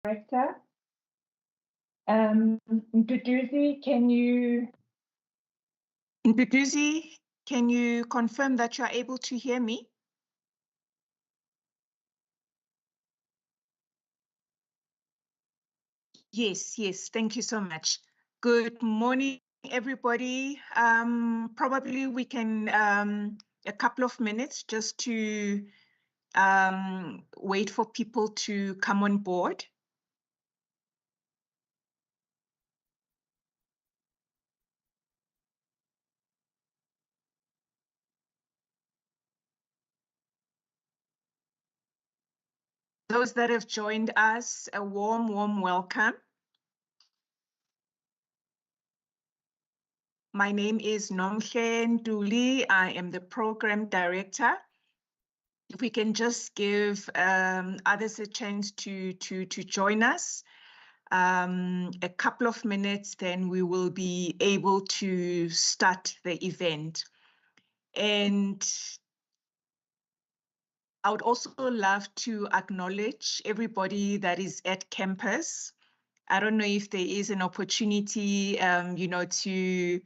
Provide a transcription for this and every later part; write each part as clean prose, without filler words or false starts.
Director. Nduduzi, can you confirm that you are able to hear me? Yes, yes, thank you so much. Good morning, everybody. Probably we can, a couple of minutes just to wait for people to come on board. Those that have joined us, a warm, warm welcome. My name is Nomhle Nduli. I am the Program Director. If we can just give others a chance to join us, a couple of minutes, then we will be able to start the event. And I would also love to acknowledge everybody that is at campus. I don't know if there is an opportunity, to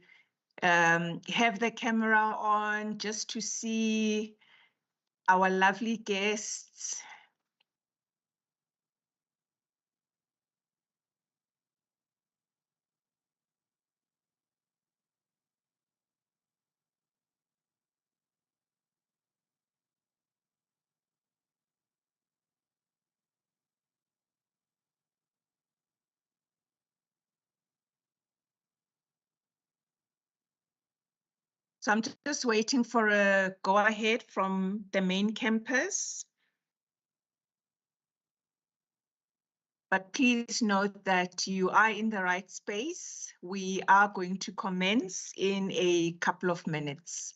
have the camera on just to see our lovely guests. So I'm just waiting for a go-ahead from the main campus. but please note that you are in the right space. We are going to commence in a couple of minutes.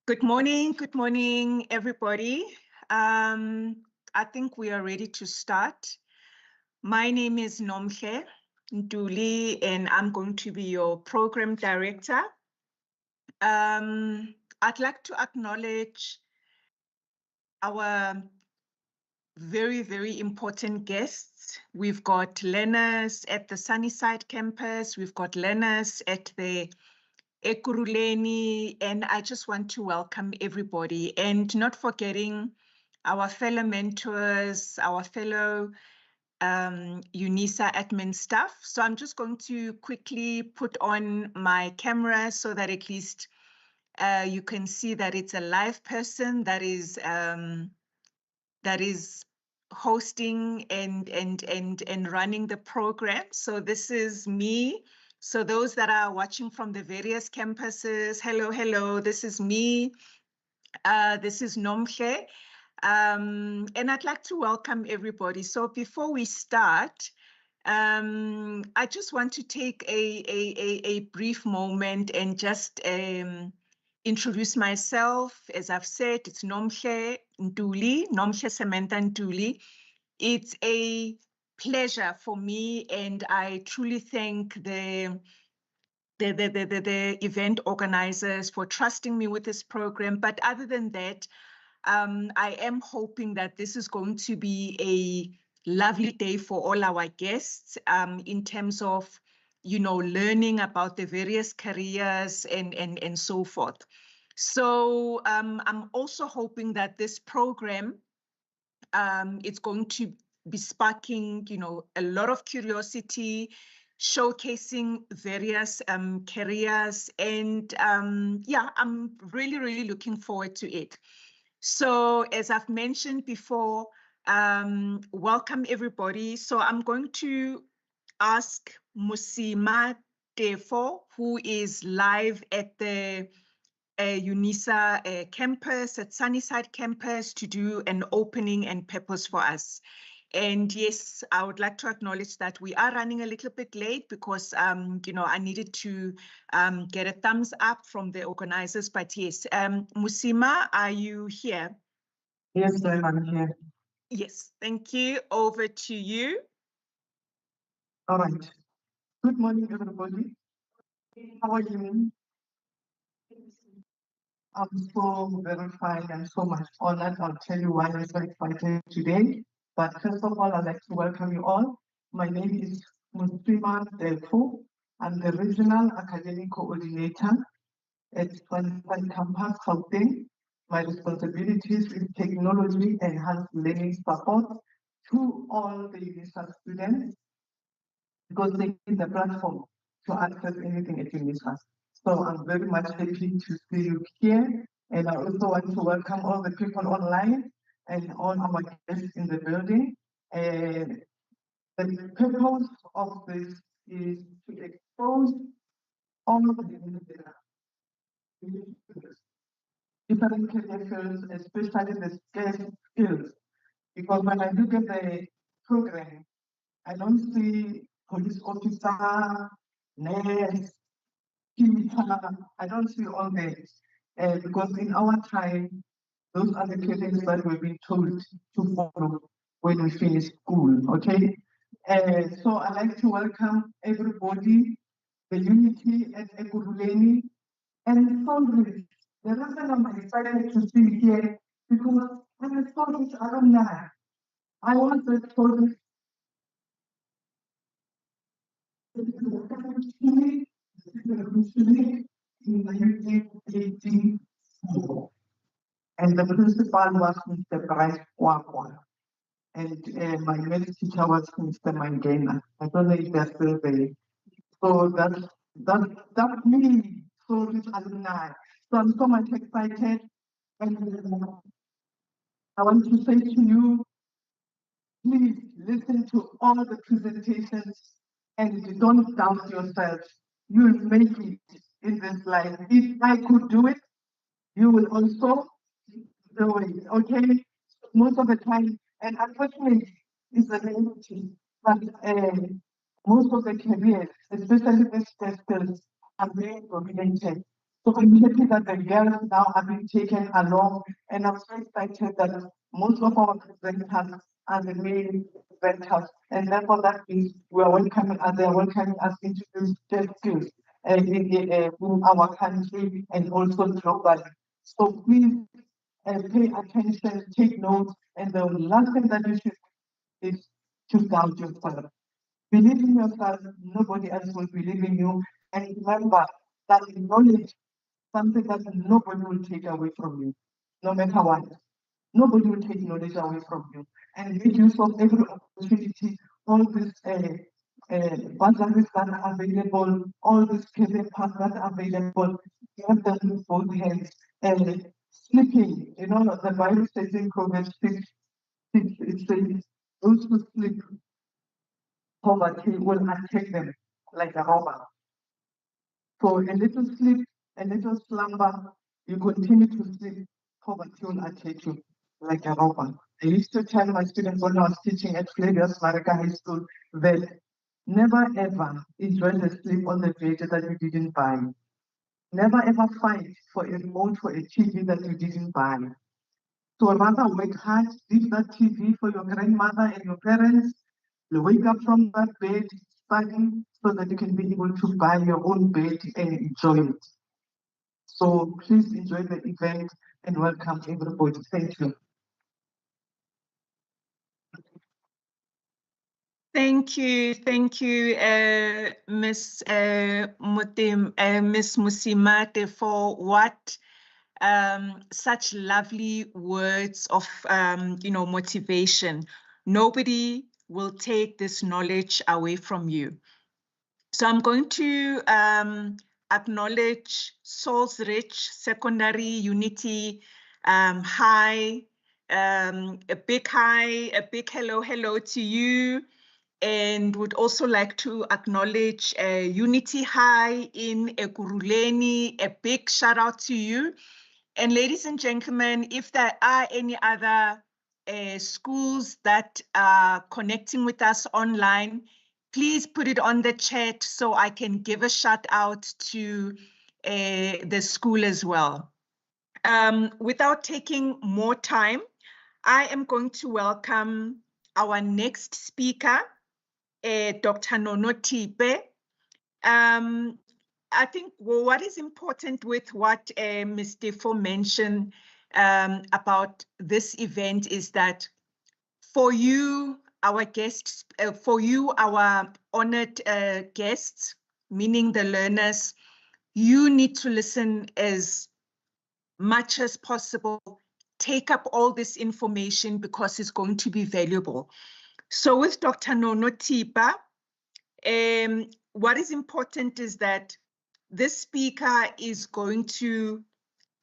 Good morning, everybody. I think we are ready to start. My name is Nomhle Ntuli, and I'm going to be your program director. I'd like to acknowledge our very, very important guests. We've got learners at the Sunnyside campus. We've got learners at the Ekurhuleni, and I just want to welcome everybody, and not forgetting our fellow mentors, our fellow UNISA admin staff. So I'm just going to quickly put on my camera so that at least you can see that it's a live person that is hosting and running the program. So this is me. So those that are watching from the various campuses, hello, this is me. This is Nomhle. And I'd like to welcome everybody. So before we start, I just want to take a brief moment and just introduce myself. As I've said, it's Nomhle Ntuli, Nomhle Samantha Ntuli. It's a pleasure for me, and I truly thank the event organizers for trusting me with this program. But other than that, I am hoping that this is going to be a lovely day for all our guests in terms of, learning about the various careers and so forth. So I'm also hoping that this program, it's going to be sparking, a lot of curiosity, showcasing various careers. And yeah, I'm really, really looking forward to it. So as I've mentioned before, welcome everybody. So I'm going to ask Musima Tefo, who is live at the UNISA campus, at Sunnyside campus, to do an opening and purpose for us. And yes, I would like to acknowledge that we are running a little bit late because, I needed to get a thumbs up from the organizers. But yes, Musima, are you here? Yes, I'm here. Yes, thank you. Over to you. All right. Good morning, everybody. How are you? I'm so very fine and so much honored. I'll tell you why I'm so excited today. But first of all, I'd like to welcome you all. My name is Musima Delfo. I'm the Regional Academic Coordinator at Sunnyside Campus, Gauteng. My responsibilities is technology enhanced learning support to all the UNISA students, because they need the platform to access anything at UNISA. So I'm very much happy to see you here. And I also want to welcome all the people online and all our guests in the building. And the purpose of this is to expose all the different career fields, especially the scarce skills. Because when I look at the program, I don't see police officer, nurse, teacher. I don't see all that. Because in our time, those are the careers that we've been told to follow when we finish school, okay? So I'd like to welcome everybody, the unity at Ekurhuleni, and Sondris. The reason I'm excited to see here, because I'm a Sondris alumni. I was a Sondris in 1984. And the principal was Mr. Bryce Kwakwa. And my math teacher was Mr. Mangena. I don't know if they're still there. So that's me, so this alumni. So I'm so much excited. And I want to say to you, please listen to all the presentations and don't doubt yourself. You'll make it in this life. If I could do it, you will also do it, okay? Most of the time, and unfortunately, it's a reality, but most of the careers, especially the skills, are very dominated. So I'm happy that the girls now are being taken along, and I'm so excited that most of our presenters are the male presenters, and therefore that means we are welcoming us, they are welcoming us into these skills in our country and also globally. So please pay attention, take notes, and the last thing that you should do is to doubt yourself. Believe in yourself, nobody else will believe in you. And remember that knowledge, something that nobody will take away from you, no matter what. Nobody will take knowledge away from you. And make use of every opportunity, all these bursaries that are available, all these career paths that are available, get them with both hands. And sleeping, you know, the Bible says in Proverbs 6, it says, those who sleep, poverty will attack them like a robber. So a little sleep, a little slumber, you continue to sleep, poverty will attack you like a robber. I used to tell my students when I was teaching at Flavius Marika High School that never ever enjoy the sleep on the bed that you didn't buy. Never ever fight for a remote for a TV that you didn't buy. So rather work hard, leave that TV for your grandmother and your parents. You wake up from that bed, study, so that you can be able to buy your own bed and enjoy it. So please enjoy the event and welcome everybody. Thank you. Thank you, Miss Miss Musimate, for what such lovely words of motivation. Nobody will take this knowledge away from you. So I'm going to acknowledge Salisbury Secondary Unity High. A big hello to you, and would also like to acknowledge Unity High in Ekurhuleni. A big shout out to you. And ladies and gentlemen, if there are any other schools that are connecting with us online, please put it on the chat so I can give a shout out to the school as well. Without taking more time, I am going to welcome our next speaker, Dr. Nono Tipe. I think what is important with what Ms. Defo mentioned about this event is that for you, our guests, our honored guests, meaning the learners, you need to listen as much as possible. Take up all this information because it's going to be valuable. So with Dr. Nono Tipa, what is important is that this speaker is going to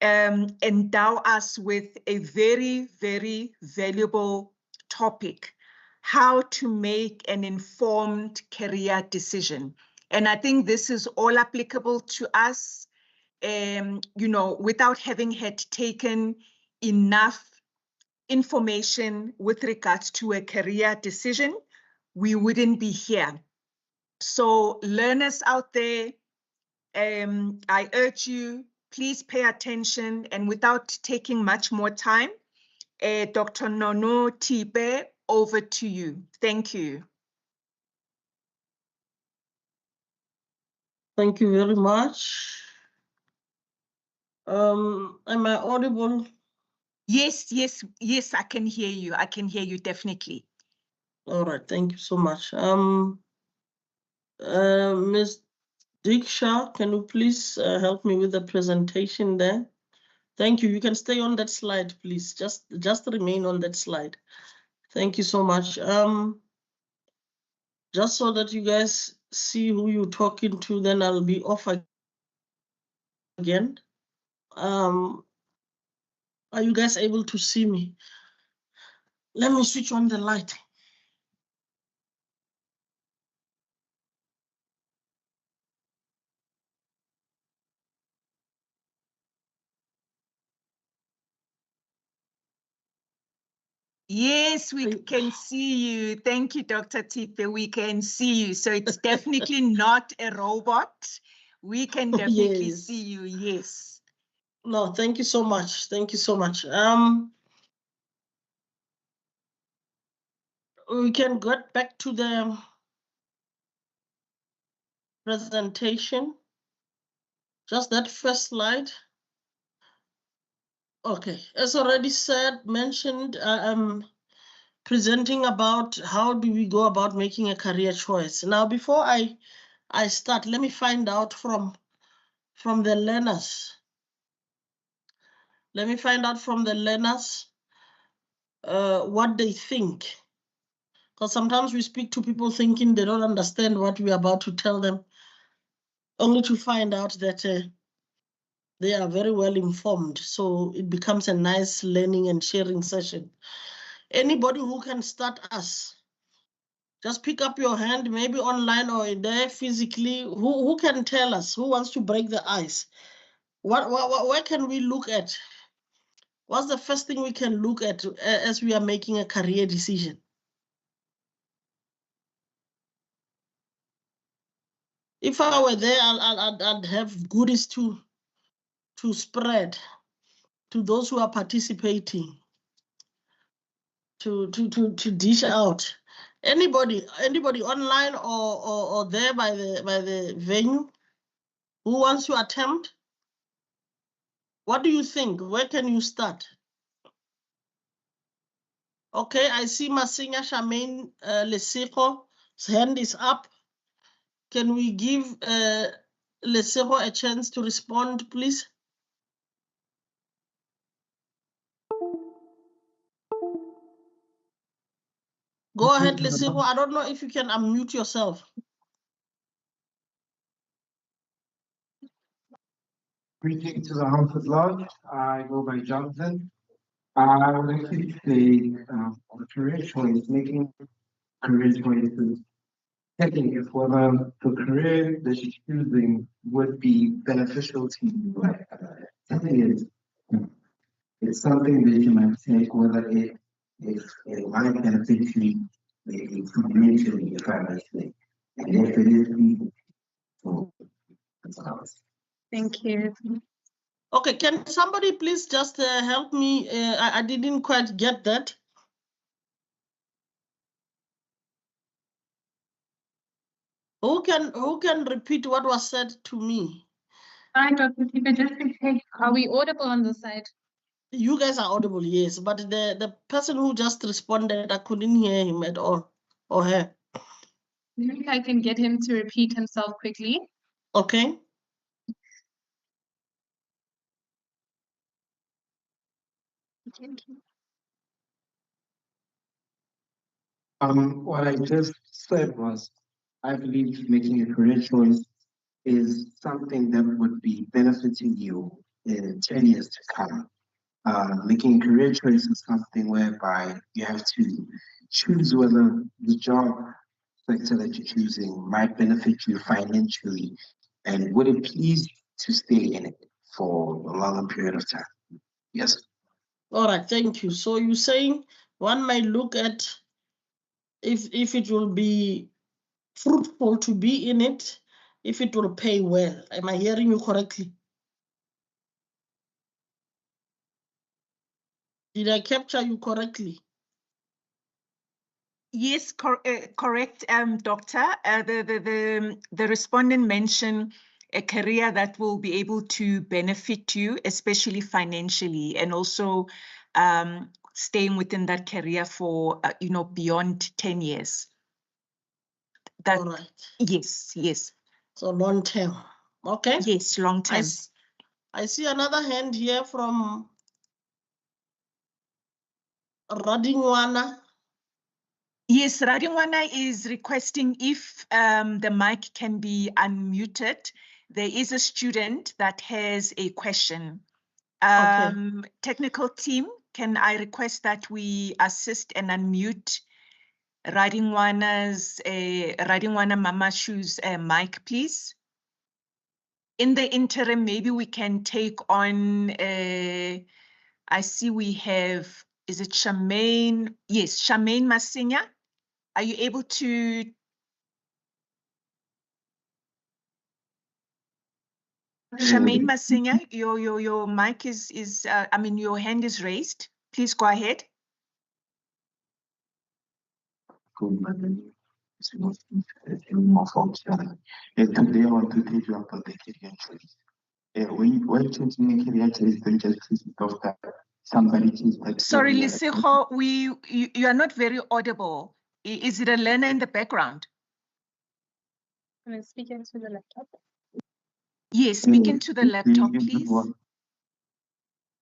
endow us with a very, very valuable topic, how to make an informed career decision. And I think this is all applicable to us you know, without having had taken enough information with regards to a career decision, we wouldn't be here. So learners out there, I urge you, please pay attention, and without taking much more time, Dr. Nono Tipe, over to you. Thank you. Thank you very much. Am I audible? Yes, yes, yes, I can hear you. I can hear you, definitely. All right, thank you so much. Ms. Diksha, can you please help me with the presentation there? Thank you. You can stay on that slide, please. Just remain on that slide. Thank you so much. Just so that you guys see who you're talking to, then I'll be off again. Are you guys able to see me? Let me switch on the light. Yes, we can see you. Thank you, Dr. Tipe. We can see you. So it's definitely not a robot. We can definitely Yes. see you. Yes. No, thank you so much. Thank you so much. We can get back to the presentation. Just that first slide. Okay, as already said, mentioned, I'm presenting about how do we go about making a career choice. Now, before I start, let me find out from the learners. Let me find out from the learners what they think. Because sometimes we speak to people thinking they don't understand what we're about to tell them, only to find out that they are very well informed. So it becomes a nice learning and sharing session. Anybody who can start us, just pick up your hand, maybe online or there physically. Who can tell us? Who wants to break the ice? Where can we look at? What's the first thing we can look at as we are making a career decision? If I were there, I'd have goodies to spread to those who are participating, to dish out. Anybody online or there by the venue who wants to attempt? What do you think? Where can you start? Okay, I see Masinya Charmaine Lesiko's hand is up. Can we give Lesiko a chance to respond, please? Go ahead, Lesiko. I don't know if you can unmute yourself. Greetings to the House at large. I go by Jonathan. I would actually say the career choice, making career choices, checking if whether the career that you're choosing would be beneficial to you. It's something that you might take, whether it might benefit you, maybe financially, if I might say. And if it is, so that's all. Thank you. Okay, can somebody please just help me? I didn't quite get that. Who can repeat what was said to me? Hi, Dr. Tipe, just to check, are we audible on the side? You guys are audible, yes, but the person who just responded, I couldn't hear him at all, or her. Maybe I can get him to repeat himself quickly. Okay. What I just said was, I believe making a career choice is something that would be benefiting you in 10 years to come. Making a career choice is something whereby you have to choose whether the job sector that you're choosing might benefit you financially and would it please to stay in it. for a longer period of time. Yes. All right, thank you. So you're saying one might look at if it will be fruitful to be in it, if it will pay well. Am I hearing you correctly? Did I capture you correctly? Yes, correct, Doctor. The respondent mentioned a career that will be able to benefit you, especially financially, and also staying within that career for beyond 10 years. That, all right. Yes. So long term. Okay. Yes, long term. I see another hand here from Radingwana. Yes, Radingwana is requesting if the mic can be unmuted. There is a student that has a question. Okay. Technical team, can I request that we assist and unmute Radingwana Mamashu's mic, please? In the interim, maybe we can take on, I see we have, is it Charmaine? Yes, Charmaine Masinya. Are you able to? Charmaine Masinya, your mic is your hand is raised. Please go ahead. Today I want to tell you about the career choice. When choosing a career choice, don't just choose it off that somebody choose. Sorry, Lisego, you are not very audible. Is it a learner in the background? Can I speak into the laptop? Yes, speak into the laptop, please.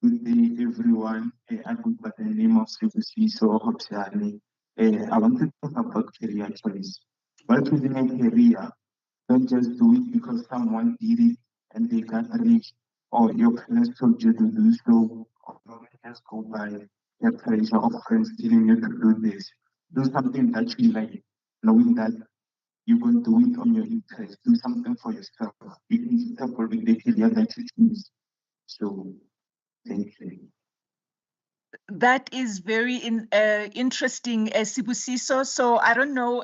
Good day, everyone. I go by the name of Sibusiso Hopsiani. I want to talk about career choice. While choosing a career, don't just do it because someone did it and they got rich, or your parents told you to do so, or just go by the pressure of friends telling you to do this. Do something that you like, knowing that you're going to do it on your interest. Do something for yourself. Be comfortable with the career that you choose. So, thank you. That is very interesting, Sibusiso. So I don't know,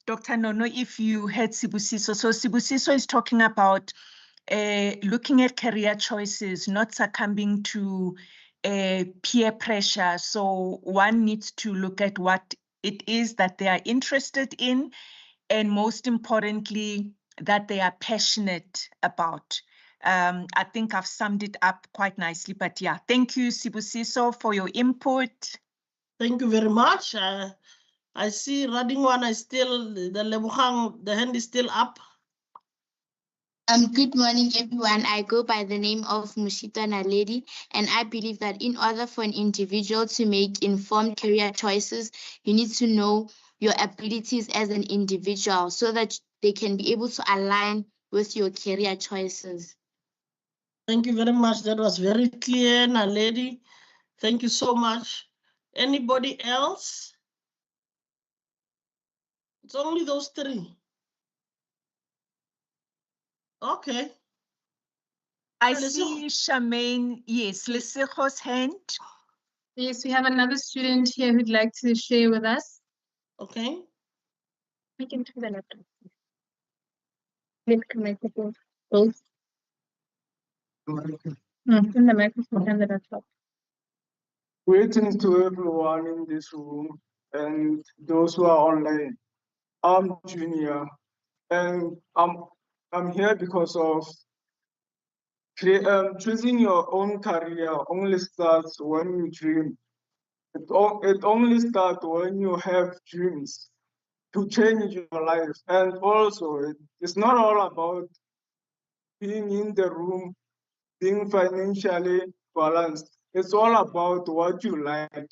Dr. Nono, if you heard Sibusiso. So Sibusiso is talking about looking at career choices, not succumbing to peer pressure. So one needs to look at what it is that they are interested in, and most importantly, that they are passionate about. I think I've summed it up quite nicely, but yeah, thank you, Sibusiso, for your input. Thank you very much. I see Radingwana is still, the hand is still up. Good morning, everyone. I go by the name of Mushita Naledi, and I believe that in order for an individual to make informed career choices, you need to know your abilities as an individual so that they can be able to align with your career choices. Thank you very much. That was very clear, Naledi. Thank you so much. Anybody else? It's only those three. Okay. I see Charmaine, yes, Lesego's hand. Yes, we have another student here who'd like to share with us. Okay. We can do the laptop. Link the microphone. Both. In the microphone and the laptop. Greetings to everyone in this room and those who are online. I'm Junior, and I'm here because of choosing your own career only starts when you dream. It only starts when you have dreams to change your life. And also, it's not all about being in the room, being financially balanced. It's all about what you like,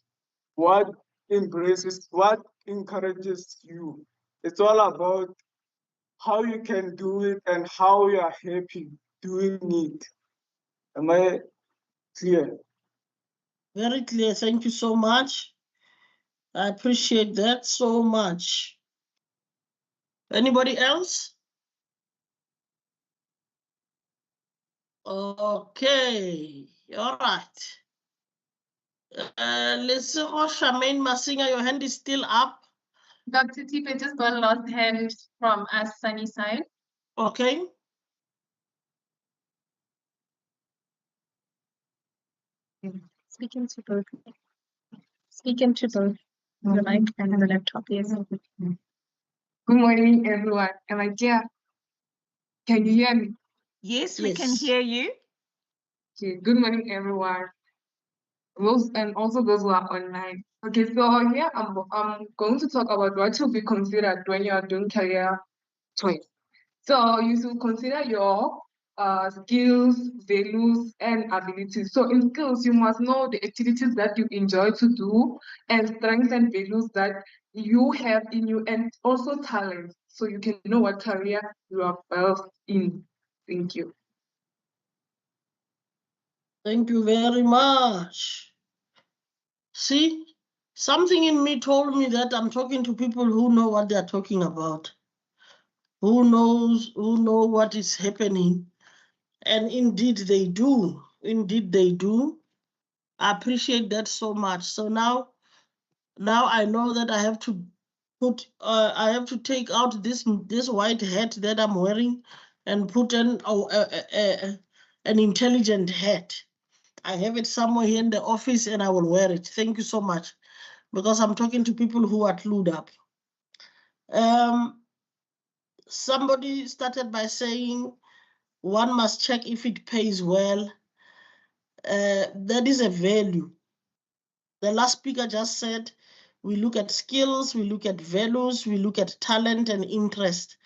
what embraces, what encourages you. It's all about how you can do it and how you are happy doing it. Am I clear? Very clear. Thank you so much. I appreciate that so much. Anybody else? Okay, all right. Let's see, Charmaine Masinga, your hand is still up. Dr. Tipe just got last hand from us, Sunny side. Okay. Speaking to both. Speaking to both the mic and the laptop, yes. Good morning, everyone. Am I clear? Can you hear me? Yes, we can Yes. hear you. Okay, good morning, everyone. Those and also those who are online. Okay, so here I'm going to talk about what should be considered when you are doing career choice. So you should consider your skills, values, and abilities. So in skills, you must know the activities that you enjoy to do and strengths and values that you have in you, and also talents, so you can know what career you are best in. Thank you. Thank you very much. See, something in me told me that I'm talking to people who know what they're talking about, who know what is happening. And indeed they do. Indeed they do. I appreciate that so much. So now I know that I have to I have to take out this white hat that I'm wearing and put an intelligent hat. I have it somewhere here in the office and I will wear it. Thank you so much, because I'm talking to people who are clued up. Somebody started by saying one must check if it pays well. That is a value. The last speaker just said, we look at skills, we look at values, we look at talent and interest.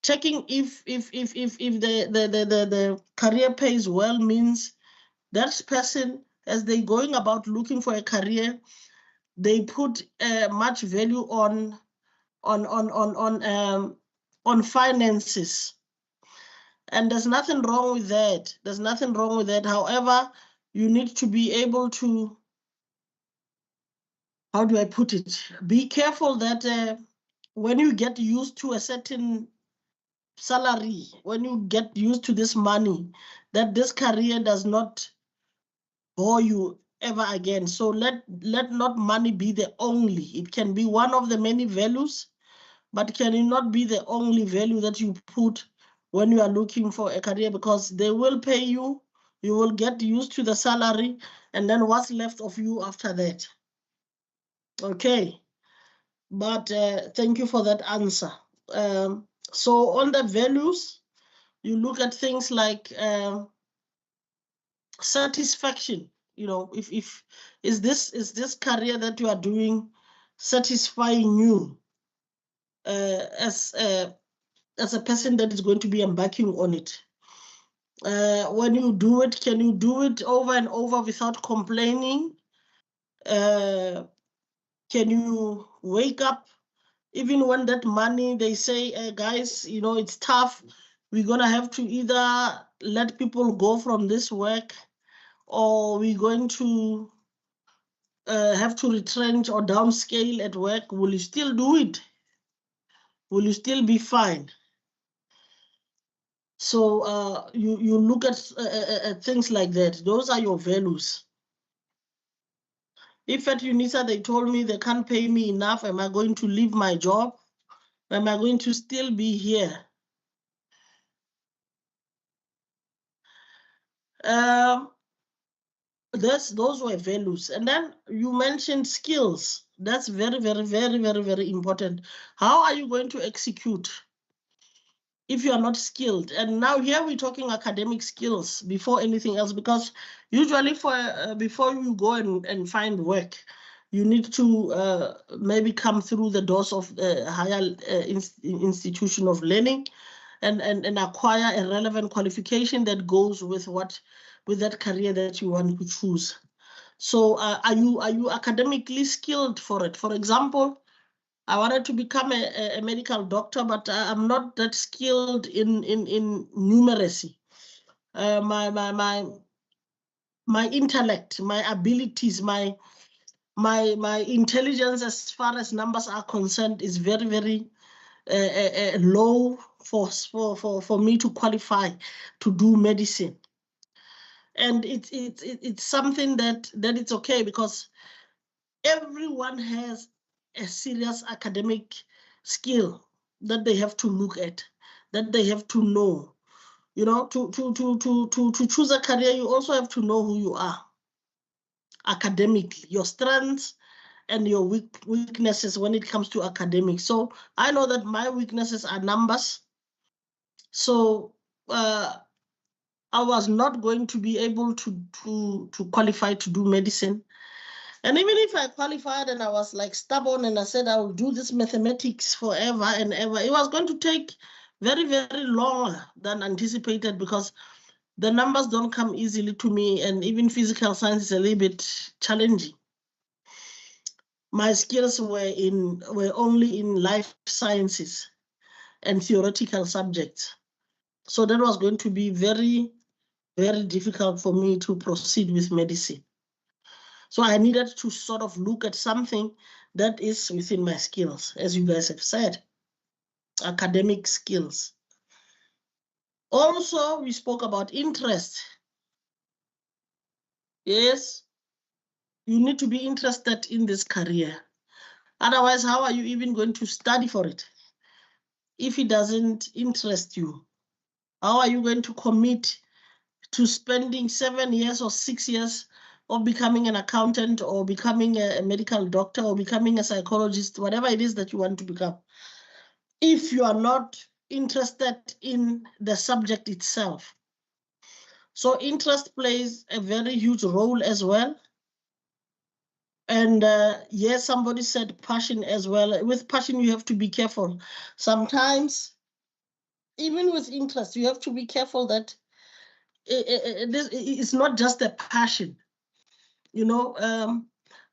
Checking if the career pays well means that person, as they going about looking for a career, they put much value on finances. And there's nothing wrong with that. There's nothing wrong with that. However, you need to be able to, how do I put it? Be careful that when you get used to a certain salary, when you get used to this money, that this career does not bore you ever again. So let not money be the only. It can be one of the many values, but can it not be the only value that you put when you are looking for a career, because they will pay you, you will get used to the salary, and then what's left of you after that? Okay, but thank you for that answer. So on the values, you look at things like satisfaction. You know, if is this career that you are doing satisfying you as a person that is going to be embarking on it? When you do it, can you do it over and over without complaining? Can you wake up even when that money, they say, guys, you know, it's tough. We're going to have to either let people go from this work, or we're going to have to retrench or downscale at work. Will you still do it? Will you still be fine? So you look at things like that. Those are your values. If at UNISA they told me they can't pay me enough, am I going to leave my job? Am I going to still be here? Those were values. And then you mentioned skills. That's very, very, very, very, very important. How are you going to execute if you are not skilled? And now here we're talking academic skills before anything else, because usually before you go and find work, you need to maybe come through the doors of a higher institution of learning and acquire a relevant qualification that goes with that career that you want to choose. So are you academically skilled for it? For example, I wanted to become a medical doctor, but I'm not that skilled in numeracy. My intellect, my abilities, my intelligence as far as numbers are concerned is very, very low for me to qualify to do medicine. And it's something that it's okay, because everyone has a serious academic skill that they have to look at, that they have to know. You know, to choose a career, you also have to know who you are academically, your strengths and your weaknesses when it comes to academics. So I know that my weaknesses are numbers. So I was not going to be able to qualify to do medicine. And even if I qualified and I was like stubborn and I said I will do this mathematics forever and ever, it was going to take very, very long than anticipated, because the numbers don't come easily to me, and even physical science is a little bit challenging. My skills were only in life sciences and theoretical subjects. So that was going to be very, very difficult for me to proceed with medicine. So I needed to sort of look at something that is within my skills, as you guys have said, academic skills. Also, we spoke about interest. Yes, you need to be interested in this career. Otherwise, how are you even going to study for it? If it doesn't interest you, how are you going to commit to spending 7 years or 6 years of becoming an accountant or becoming a medical doctor or becoming a psychologist, whatever it is that you want to become, if you are not interested in the subject itself? So interest plays a very huge role as well. And yes, somebody said passion as well. With passion, you have to be careful. Sometimes, even with interest, you have to be careful that it's not just a passion. You know,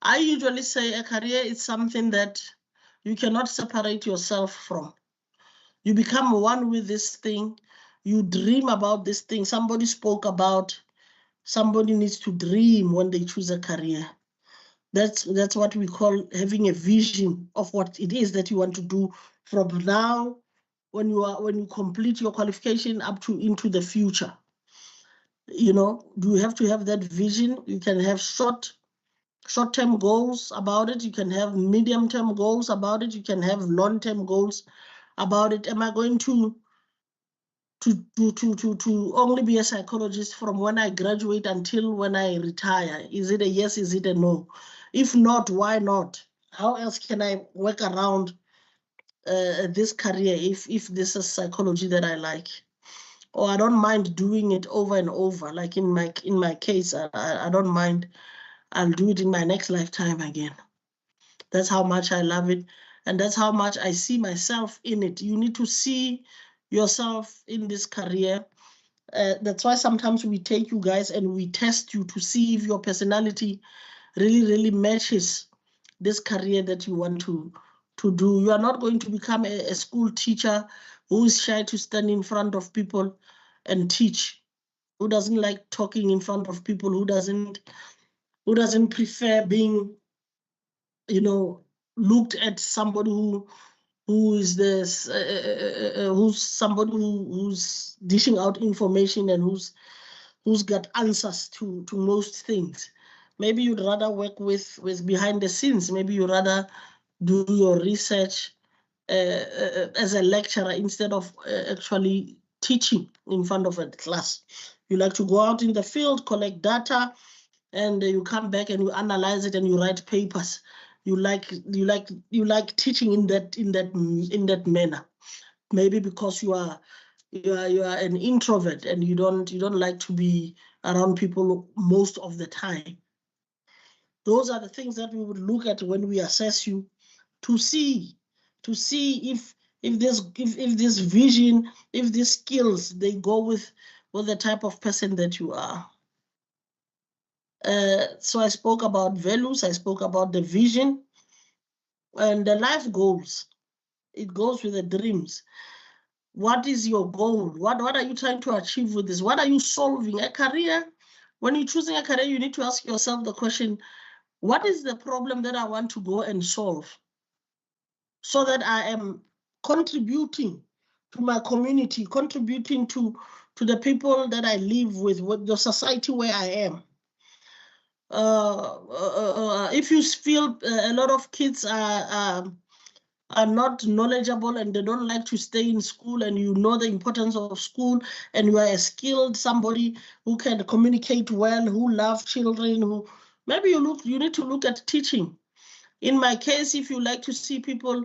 I usually say a career is something that you cannot separate yourself from. You become one with this thing. You dream about this thing. Somebody spoke about somebody needs to dream when they choose a career. That's what we call having a vision of what it is that you want to do from now, when you complete your qualification, up to into the future. You know, you have to have that vision. You can have short-term goals about it. You can have medium-term goals about it. You can have long-term goals about it. Am I going to only be a psychologist from when I graduate until when I retire? Is it a yes? Is it a no? If not, why not? How else can I work around this career if this is psychology that I like? Or I don't mind doing it over and over. Like in my case, I don't mind. I'll do it in my next lifetime again. That's how much I love it. And that's how much I see myself in it. You need to see yourself in this career. That's why sometimes we take you guys and we test you to see if your personality really, really matches this career that you want to do. You are not going to become a school teacher who is shy to stand in front of people and teach, who doesn't like talking in front of people, who doesn't prefer being, you know, looked at somebody who is this who's somebody who's dishing out information and who's got answers to most things. Maybe you'd rather work with behind the scenes. Maybe you'd rather do your research as a lecturer instead of actually teaching in front of a class. You like to go out in the field, collect data, and you come back and you analyze it and you write papers. You like teaching in that manner. Maybe because you are an introvert and you don't like to be around people most of the time. Those are the things that we would look at when we assess you, to see if this vision, if these skills, they go with the type of person that you are. So I spoke about values, I spoke about the vision and the life goals. It goes with the dreams. What is your goal? What are you trying to achieve with this? What are you solving? A career, when you're choosing a career, you need to ask yourself the question, what is the problem that I want to go and solve, so that I am contributing to my community, contributing to to the people that I live with the society where I am. If you feel a lot of kids are not knowledgeable and they don't like to stay in school, and you know the importance of school, and you are a skilled somebody who can communicate well, who love children, who maybe you need to look at teaching. In my case, if you like to see people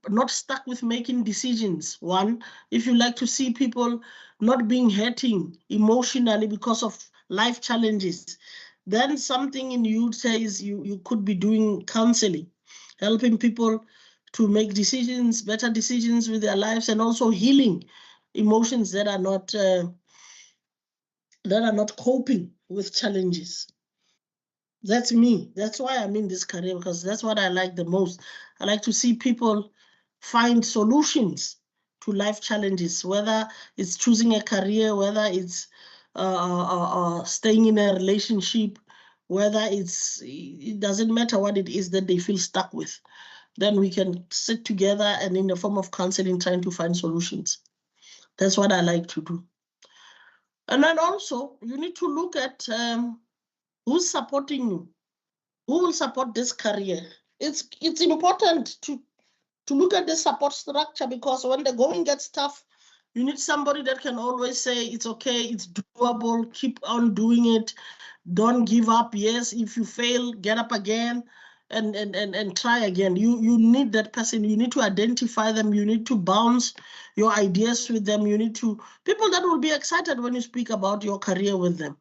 not stuck with making decisions, one, if you like to see people not being hurting emotionally because of life challenges, then something in you says you could be doing counseling, helping people to make decisions, better decisions with their lives, and also healing emotions that are not coping with challenges. That's me. That's why I'm in this career, because that's what I like the most. I like to see people find solutions to life challenges, whether it's choosing a career, whether it's staying in a relationship, whether it doesn't matter what it is that they feel stuck with. Then we can sit together and in the form of counseling, trying to find solutions. That's what I like to do. And then also you need to look at who's supporting you. Who will support this career? It's important to look at the support structure, because when the going gets tough, you need somebody that can always say, it's okay, it's doable, keep on doing it, don't give up. Yes, if you fail, get up again and try again. You need that person. You need to identify them. You need to bounce your ideas with them. You need to, people that will be excited when you speak about your career with them.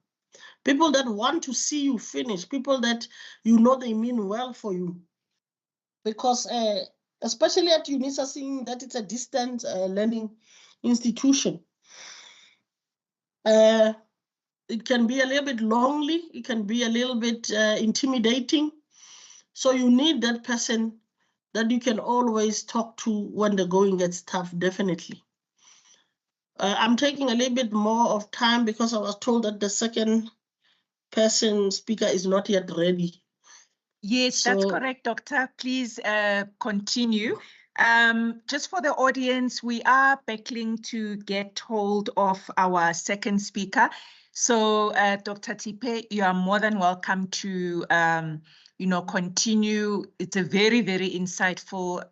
People that want to see you finish, people that you know they mean well for you. Because especially at UNISA, seeing that it's a distant learning institution, it can be a little bit lonely, it can be a little bit intimidating. So you need that person that you can always talk to when the going gets tough, definitely. I'm taking a little bit more of time because I was told that the second person speaker is not yet ready. Yes, that's correct, Doctor. Please continue. Just for the audience, we are battling to get hold of our second speaker. So, Dr. Tipe, you are more than welcome to, continue. It's a very, very insightful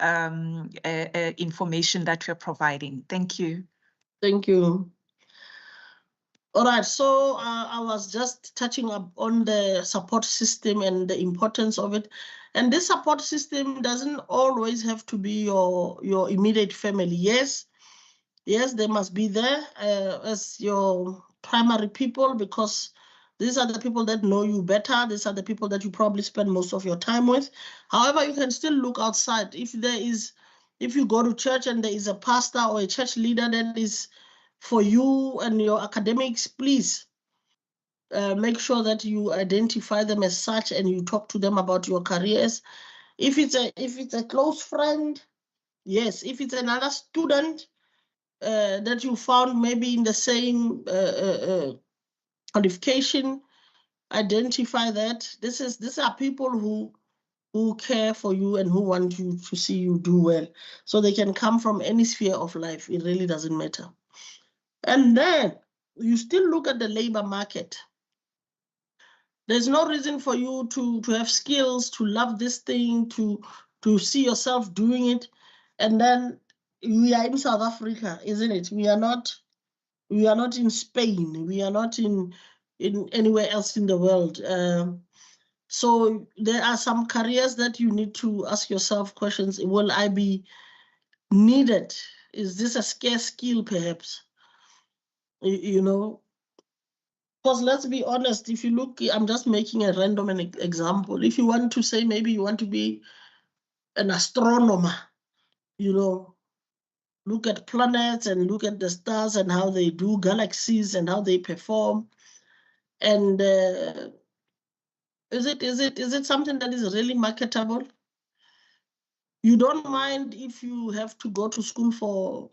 information that you're providing. Thank you. Thank you. All right, so I was just touching up on the support system and the importance of it. And this support system doesn't always have to be your immediate family. Yes, they must be there as your primary people, because these are the people that know you better. These are the people that you probably spend most of your time with. However, you can still look outside. If you go to church and there is a pastor or a church leader that is for you and your academics, please make sure that you identify them as such and you talk to them about your careers. If it's a close friend, yes. If it's another student that you found maybe in the same qualification, identify that. These are people who care for you and who want you to see you do well. So they can come from any sphere of life. It really doesn't matter. And then you still look at the labor market. There's no reason for you to have skills, to love this thing, to see yourself doing it. And then we are in South Africa, isn't it? We are not in Spain. We are not in anywhere else in the world. So there are some careers that you need to ask yourself questions. Will I be needed? Is this a scarce skill, perhaps? You know, because let's be honest, if you look, I'm just making a random example. If you want to say, maybe you want to be an astronomer, look at planets and look at the stars and how they do, galaxies and how they perform. And is it something that is really marketable? You don't mind if you have to go to school for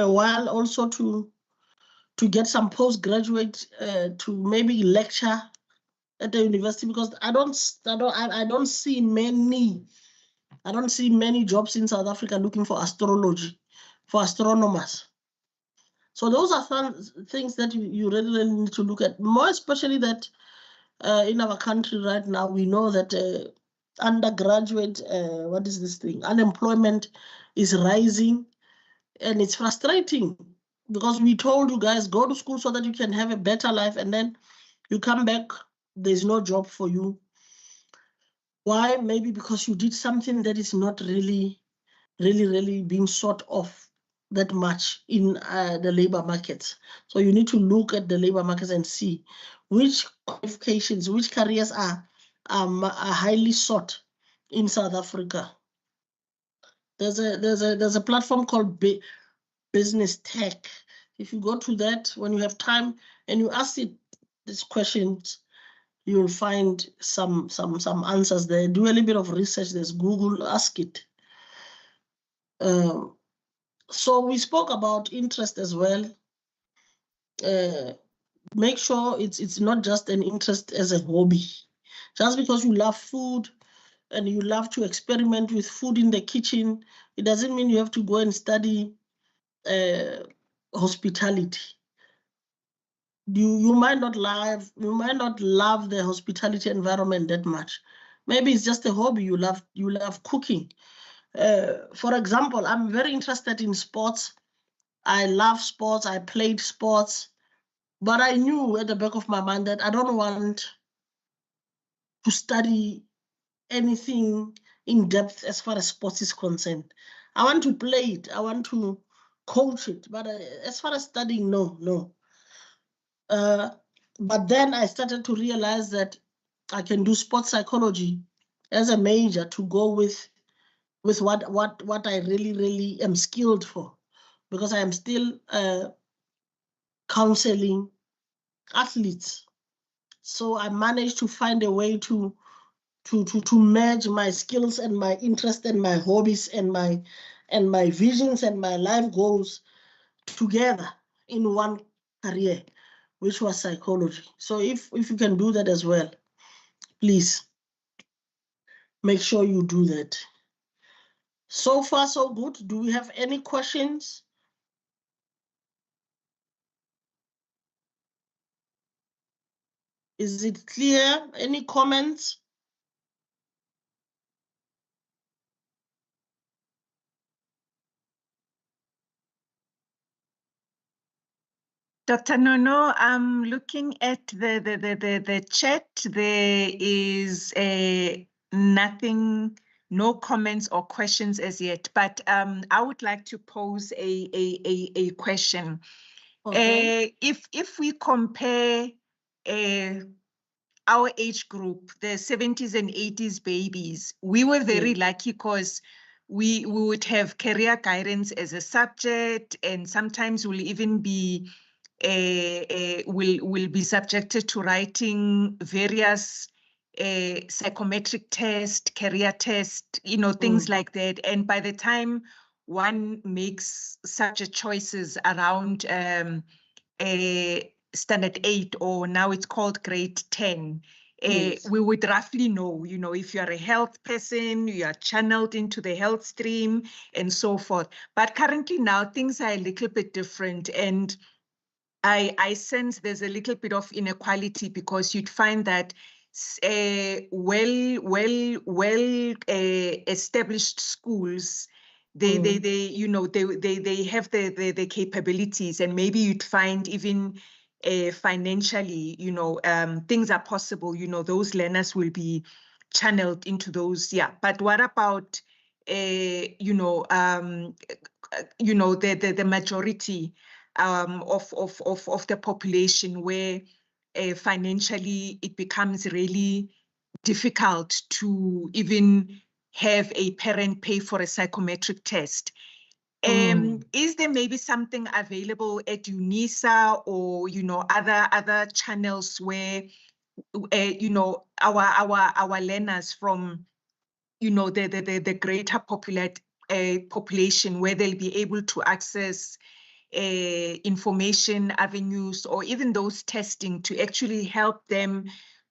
a while, also to get some postgraduate to maybe lecture at the university, because I don't see many jobs in South Africa looking for astrology, for astronomers. So those are some things that you really need to look at, more especially that in our country right now, we know that undergraduate, what is this thing? Unemployment is rising, and it's frustrating because we told you guys, go to school so that you can have a better life, and then you come back, there's no job for you. Why? Maybe because you did something that is not really being sought of that much in the labor markets. So you need to look at the labor markets and see which qualifications, which careers are highly sought in South Africa. There's a platform called Business Tech. If you go to that when you have time and you ask it these questions, you'll find some answers there. Do a little bit of research. There's Google. Ask it. So we spoke about interest as well. Make sure it's not just an interest as a hobby. Just because you love food and you love to experiment with food in the kitchen, it doesn't mean you have to go and study hospitality. You might not love the hospitality environment that much. Maybe it's just a hobby. You love cooking. For example, I'm very interested in sports. I love sports. I played sports, but I knew at the back of my mind that I don't want to study anything in depth as far as sports is concerned. I want to play it. I want to coach it. But as far as studying, no. But then I started to realize that I can do sports psychology as a major to go with what I really am skilled for, because I am still counseling athletes. So I managed to find a way to merge my skills and my interest and my hobbies and my visions and my life goals together in one career, which was psychology. So if you can do that as well, please make sure you do that. So far, so good. Do we have any questions? Is it clear? Any comments? Dr. Nono, I'm looking at the chat. There is nothing, no comments or questions as yet, but I would like to pose a question. Okay. If we compare our age group, the 70s and 80s babies, we were very lucky because we would have career guidance as a subject, and sometimes we'll even be will be subjected to writing various psychometric tests, career tests, things like that. And by the time one makes such a choices around standard 8, or now it's called grade 10, we would roughly know, if you're a health person, you are channeled into the health stream and so forth. But currently now things are a little bit different, and I sense there's a little bit of inequality, because you'd find that established schools, they have the capabilities, and maybe you'd find even financially, things are possible. Those learners will be channeled into those. Yeah, but what about the majority of the population, where financially it becomes really difficult to even have a parent pay for a psychometric test? Is there maybe something available at UNISA or other channels where our learners from the greater population, where they'll be able to access information avenues, or even those testing, to actually help them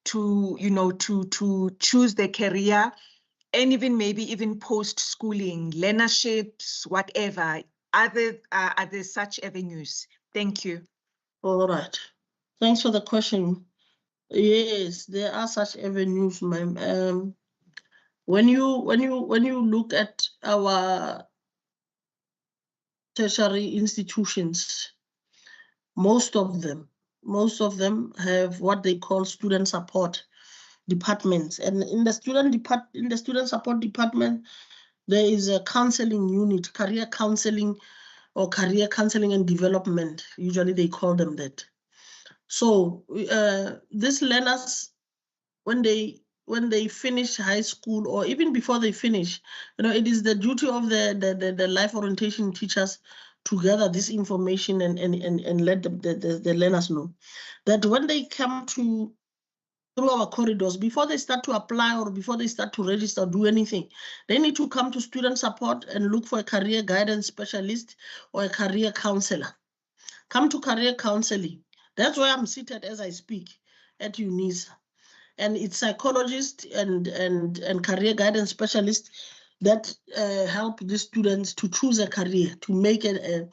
to to choose their career, and even maybe even post-schooling learnerships, whatever? Are there such avenues? Thank you. All right. Thanks for the question. Yes, there are such avenues, ma'am. When you look at our tertiary institutions, most of them have what they call student support departments, and in the student support department, there is a counseling unit, career counseling or career counseling and development. Usually they call them that. So these learners, when they finish high school or even before they finish, it is the duty of the life orientation teachers to gather this information and let the learners know that when they come through our corridors, before they start to apply or before they start to register or do anything, they need to come to student support and look for a career guidance specialist or a career counselor. Come to career counseling. That's why I'm seated as I speak at UNISA. And it's psychologists and career guidance specialists that help the students to choose a career, to make a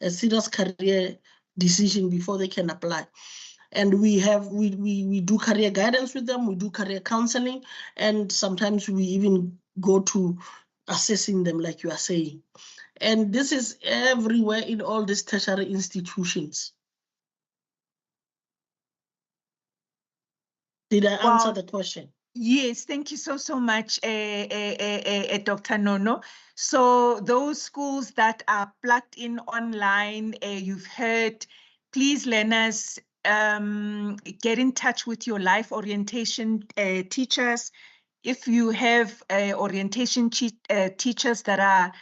serious career decision before they can apply. And we do career guidance with them, we do career counseling, and sometimes we even go to assessing them, like you are saying. And this is everywhere in all these tertiary institutions. Did I answer the question? Yes, thank you so much, Dr. Nono. So those schools that are plugged in online, you've heard, please learners, get in touch with your life orientation teachers. If you have orientation teachers that are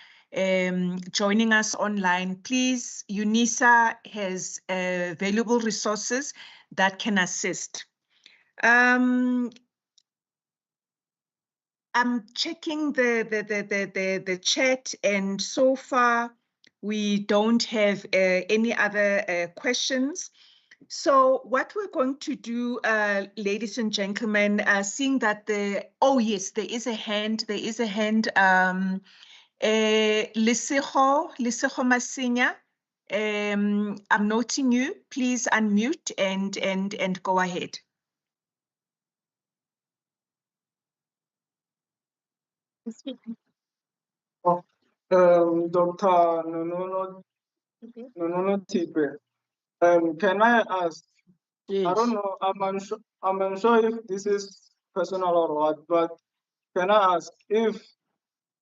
joining us online, please, UNISA has valuable resources that can assist. I'm checking the chat, and so far we don't have any other questions. So what we're going to do, ladies and gentlemen, seeing that oh yes, there is a hand. Lesego Masinya, I'm noting you. Please unmute and go ahead. Dr. Nono Tipe, can I ask? Yes. I don't know. I'm unsure if this is personal or what, but can I ask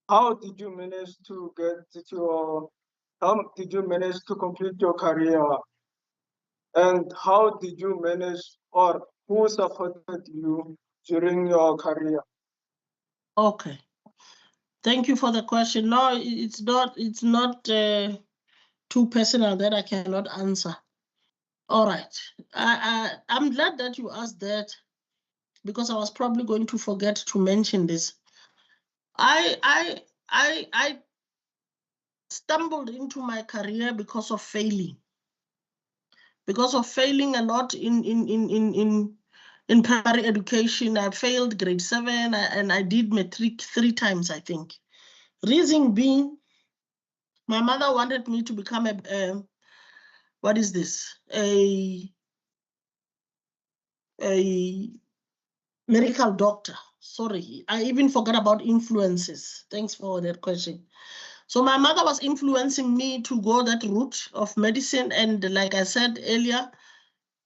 how did you manage to complete your career, and how did you manage, or who supported you during your career? Okay. Thank you for the question. No, it's not too personal that I cannot answer. All right. I'm glad that you asked that, because I was probably going to forget to mention this. I stumbled into my career because of failing. Because of failing a lot in primary education. I failed grade 7 and I did matric 3 times, I think. Reason being, my mother wanted me to become what is this? A medical doctor. Sorry, I even forgot about influences. Thanks for that question. So my mother was influencing me to go that route of medicine. And like I said earlier,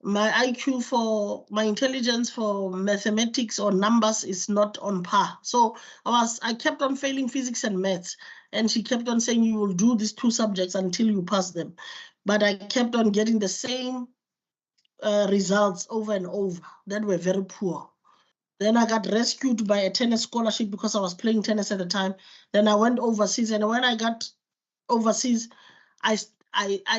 my IQ my intelligence for mathematics or numbers is not on par. So I kept on failing physics and maths. And she kept on saying, you will do these 2 subjects until you pass them. But I kept on getting the same results over and over that were very poor. Then I got rescued by a tennis scholarship because I was playing tennis at the time. Then I went overseas, and when I got overseas, I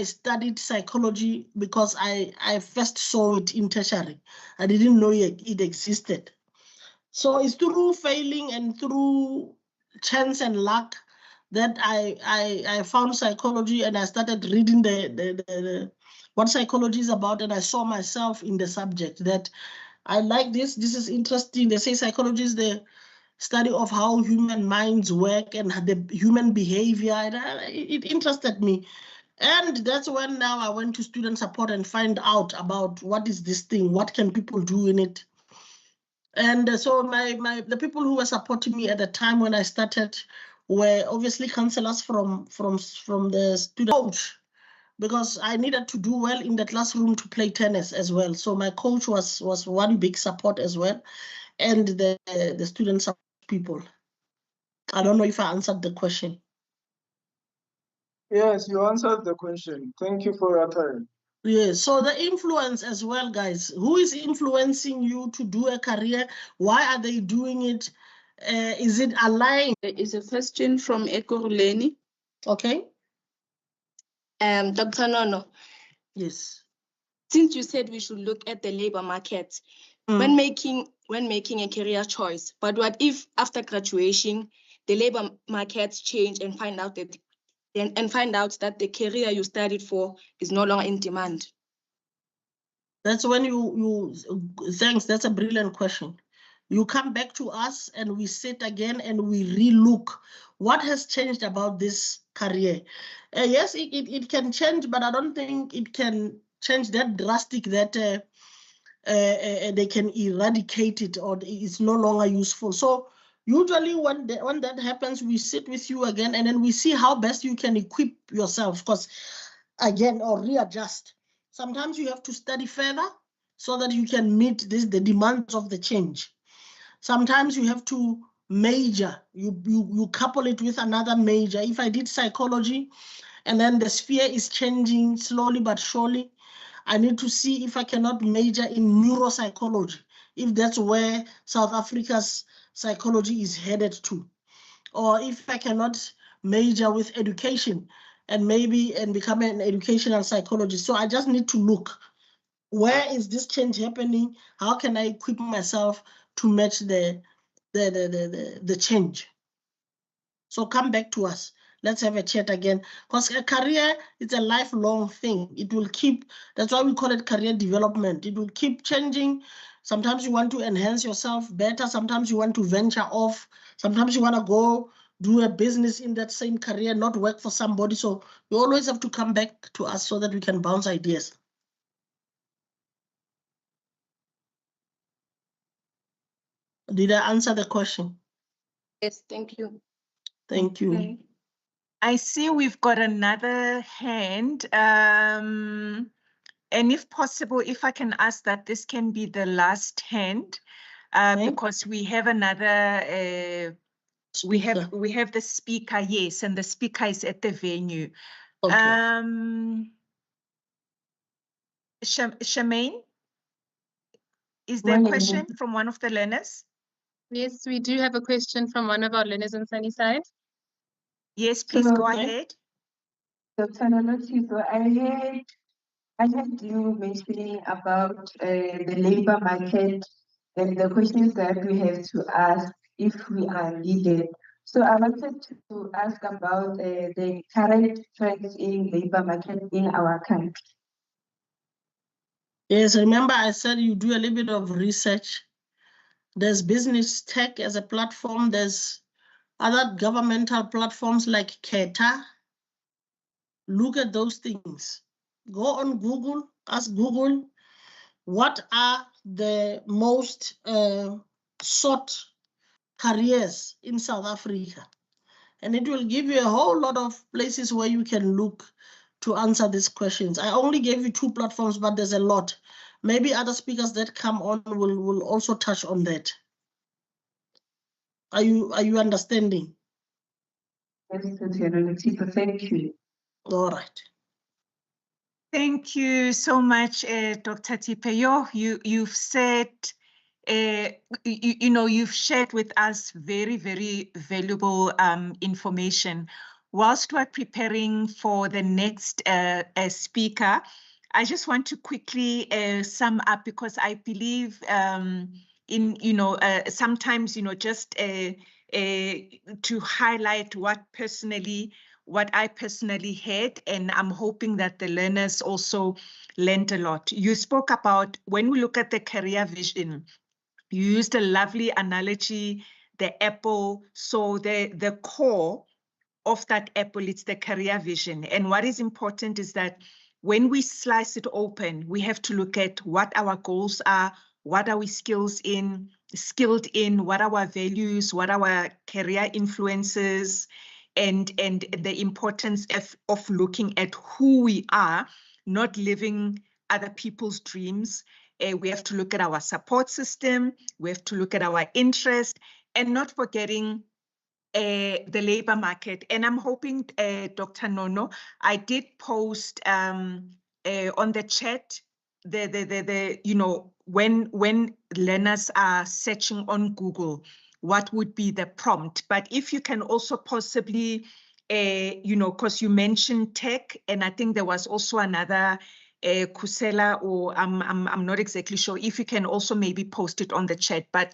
studied psychology because I first saw it in tertiary. I didn't know it existed. So it's through failing and through chance and luck that I found psychology, and I started reading what psychology is about, and I saw myself in the subject that I like this. This is interesting. They say psychology is the study of how human minds work and the human behavior. And it interested me. And that's when now I went to student support and find out about what is this thing, what can people do in it. And so the people who were supporting me at the time when I started were obviously counselors from the student coach, because I needed to do well in the classroom to play tennis as well. So my coach was one big support as well, and the student support people. I don't know if I answered the question. Yes, you answered the question. Thank you for your time. Yes, so the influence as well, guys. Who is influencing you to do a career? Why are they doing it? Is it aligned? There is a question from Ekuruleni. Okay. Dr. Nono, Yes. since you said we should look at the labor market when making a career choice, but what if after graduation the labor market change and find out that the career you studied for is no longer in demand? That's when thanks, that's a brilliant question. You come back to us and we sit again and we relook what has changed about this career. Yes, it can change, but I don't think it can change that drastic that they can eradicate it or it's no longer useful. So usually when that happens, we sit with you again and then we see how best you can equip yourself, because again, or readjust. Sometimes you have to study further so that you can meet the demands of the change. Sometimes you have to major, you couple it with another major. If I did psychology and then the sphere is changing slowly but surely, I need to see if I cannot major in neuropsychology, if that's where South Africa's psychology is headed to. Or if I cannot major with education and become an educational psychologist. So I just need to look, where is this change happening? How can I equip myself to match the change? So come back to us. Let's have a chat again, because a career is a lifelong thing. It will keep, that's why we call it career development. It will keep changing. Sometimes you want to enhance yourself better. Sometimes you want to venture off. Sometimes you want to go do a business in that same career, not work for somebody. So you always have to come back to us so that we can bounce ideas. Did I answer the question? Yes, thank you. Thank you. Okay. I see we've got another hand. And if possible, if I can ask that this can be the last hand, because we have another, we have the speaker, yes, and the speaker is at the venue. Okay. Charmaine, is there a question from one of the learners? Yes, we do have a question from one of our learners on Sunnyside. Yes, please go ahead. Dr. Nolotsi, so I heard you mentioning about the labor market and the questions that we have to ask if we are needed. So I wanted to ask about the current trends in labor market in our country. Yes, remember I said you do a little bit of research. There's business tech as a platform. There's other governmental platforms like CATA. Look at those things. Go on Google, ask Google, what are the most sought careers in South Africa? And it will give you a whole lot of places where you can look to answer these questions. I only gave you 2 platforms, but there's a lot. Maybe other speakers that come on will also touch on that. Are you understanding? Yes, thank you. All right. Thank you so much, Dr. Tipeyo. You've said, you've shared with us very, very valuable information. Whilst we're preparing for the next speaker, I just want to quickly sum up, because I believe sometimes, just to highlight what I personally had, and I'm hoping that the learners also learned a lot. You spoke about, when we look at the career vision, you used a lovely analogy, the apple. So the core of that apple, it's the career vision. And what is important is that when we slice it open, we have to look at what our goals are, what are we skilled in, what are our values, what are our career influences, and the importance of looking at who we are, not living other people's dreams. We have to look at our support system, we have to look at our interest, and not forgetting the labor market. And I'm hoping, Dr. Nono, I did post on the chat when learners are searching on Google, what would be the prompt? But if you can also possibly, because you mentioned tech, and I think there was also another Kusela, or I'm not exactly sure if you can also maybe post it on the chat. But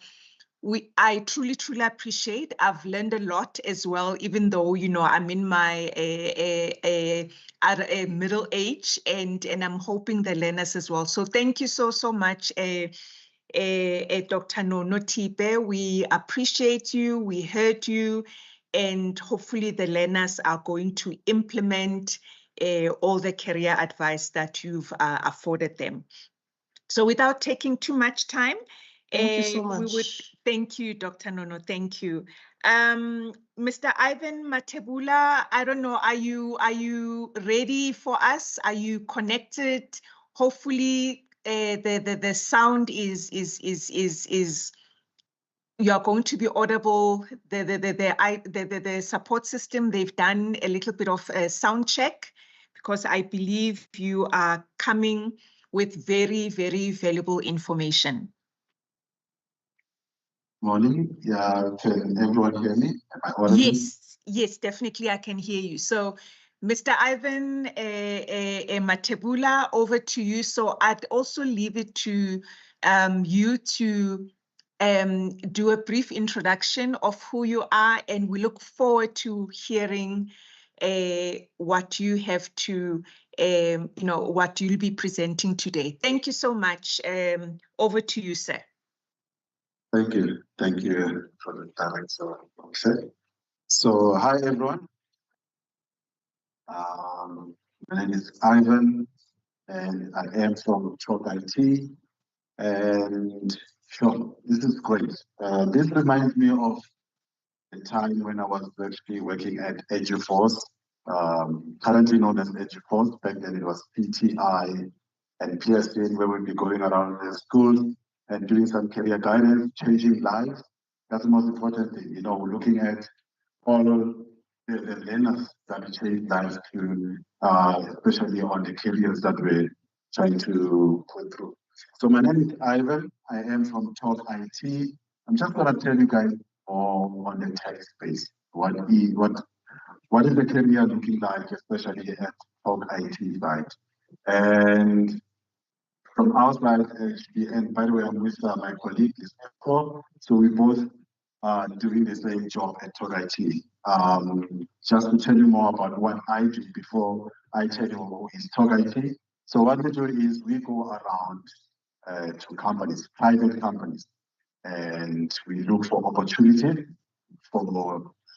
I truly appreciate. I've learned a lot as well, even though, I'm in my middle age, and I'm hoping the learners as well. So thank you so much, Dr. Nono Tipe. We appreciate you, we heard you, and hopefully the learners are going to implement all the career advice that you've afforded them. So without taking too much time, thank you so much. Thank you, Dr. Nono. Thank you. Mr. Ivan Matebula, I don't know, are you ready for us? Are you connected? Hopefully the sound is you are going to be audible. The support system, they've done a little bit of a sound check, because I believe you are coming with very valuable information. Morning. Yeah, can everyone hear me? Am I audible? Yes, definitely I can hear you. So, Mr. Ivan Matebula, over to you. So I'd also leave it to you to do a brief introduction of who you are, and we look forward to hearing what you have to, what you'll be presenting today. Thank you so much. Over to you, sir. Thank you for the time. So hi everyone. My name is Ivan, and I am from Chalk IT. And sure, this is great. This reminds me of the time when I was actually working at EduForce, currently known as EduForce. Back then it was PTI and PSN, where we'd be going around the schools and doing some career guidance, changing lives. That's the most important thing, looking at all the learners that change lives to, especially on the careers that we're trying to put through. So my name is Ivan. I am from Chalk IT. I'm just going to tell you guys more on the tech space. What is the career looking like, especially at Chalk IT side? And from our side, actually, and by the way, I'm with my colleague, so we both are doing the same job at Chalk IT. Just to tell you more about what I do before I tell you who is Chalk IT. So what we do is we go around to companies, private companies, and we look for opportunity for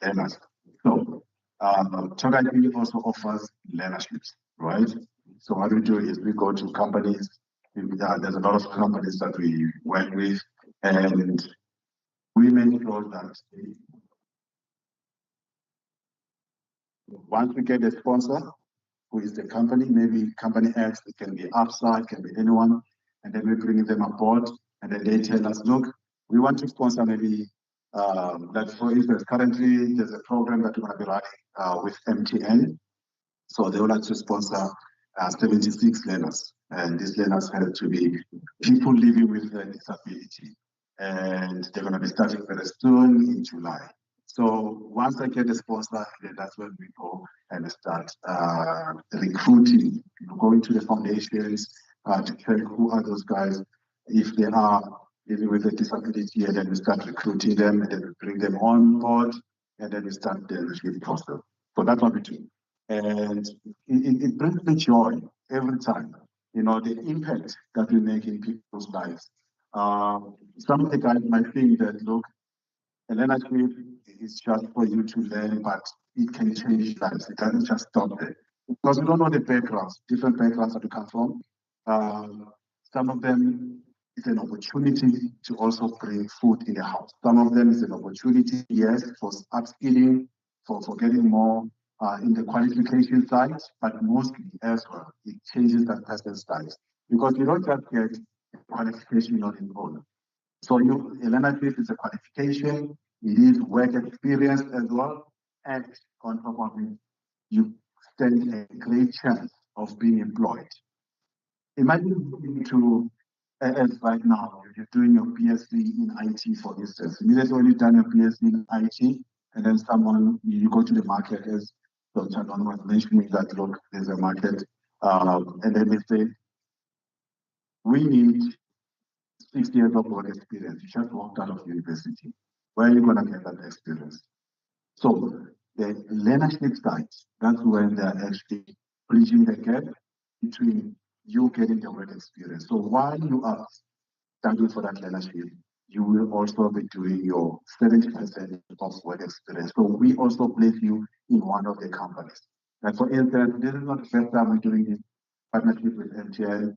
learners. So Chalk IT also offers learnerships, right? So what we do is we go to companies. There's a lot of companies that we work with, and we make sure that once we get a sponsor, who is the company, maybe company X, it can be Upside, can be anyone, and then we bring them aboard, and then they tell us, look, we want to sponsor maybe, like for instance, currently there's a program that we're going to be running with MTN. So they would like to sponsor 76 learners, and these learners have to be people living with a disability, and they're going to be starting very soon in July. So once I get a sponsor, then that's when we go and start recruiting, going to the foundations to check who are those guys, if they are living with a disability, and then we start recruiting them, and then we bring them on board, and then we start the recruiting process. So that's what we do. And it brings me joy every time, the impact that we make in people's lives. Some of the guys might think that, look, a learnership is just for you to learn, but it can change lives. It doesn't just stop there. Because we don't know the backgrounds, different backgrounds that you come from. Some of them is an opportunity to also bring food in the house. Some of them is an opportunity, yes, for upskilling, for getting more in the qualification side, but mostly as well, it changes that person's life. Because you don't just get a qualification on your own. So a learnership is a qualification, it is work experience as well, and on top of it, you stand a great chance of being employed. Imagine going to, as right now, you're doing your PhD in IT, for instance. Immediately when you've done your PhD in IT, and then you go to the market, as Dr. Don was mentioning that, look, there's a market, and then they say, we need 6 years of work experience. You just walked out of university. Where are you going to get that experience? So the learnership side, that's when they're actually bridging the gap between you getting the work experience. So while you are studying for that learnership, you will also be doing your 70% of work experience. So we also place you in one of the companies. And for instance, this is not the first time we're doing this partnership with MTN.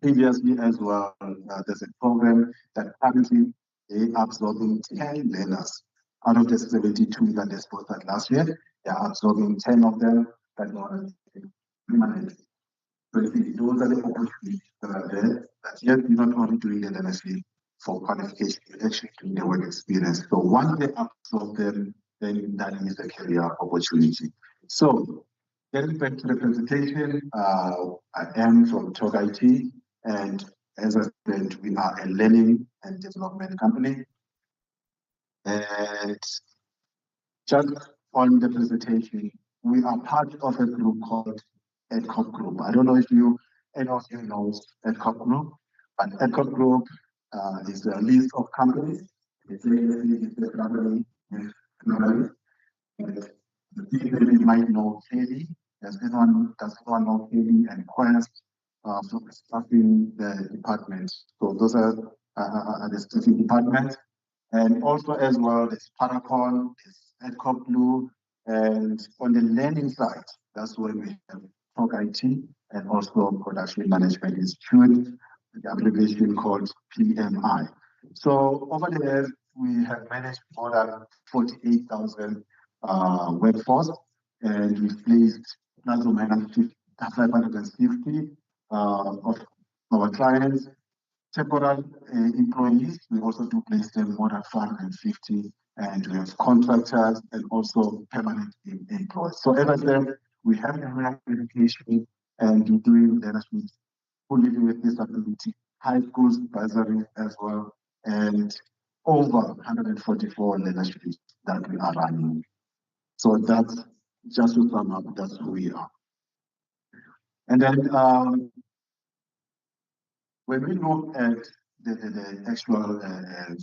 Previously as well, there's a program that currently they are absorbing 10 learners out of the 72 that they sponsored last year. They are absorbing 10 of them that are permanent. So those are the opportunities that are there. That yet you're not only doing the learnership for qualification, you're actually doing the work experience. So once they absorb them, then that is a career opportunity. So getting back to the presentation, I am from Talk IT, and as I said, we are a learning and development company. And just on the presentation, we are part of a group called EdCop Group. I don't know if any of you knows EdCop Group, but EdCop Group is a list of companies. It's a company. You might know KD. Does anyone know KD and Quest from staffing the departments? So those are the staffing departments. And also as well, there's Paracon, there's EdCop Blue, and on the learning side, that's where we have Talk IT and also Production Management Institute, the abbreviation called PMI. So over the years, we have managed more than 48,000 workforce, and we've placed plus or minus 550 of our clients. Temporary employees, we also do place them more than 550, and we have contractors and also permanent employees. So as I said, we have the higher education and we're doing learnership for living with disability, high schools, bursary as well, and over 144 learnerships that we are running. So that's just to sum up, that's who we are. And then when we look at the actual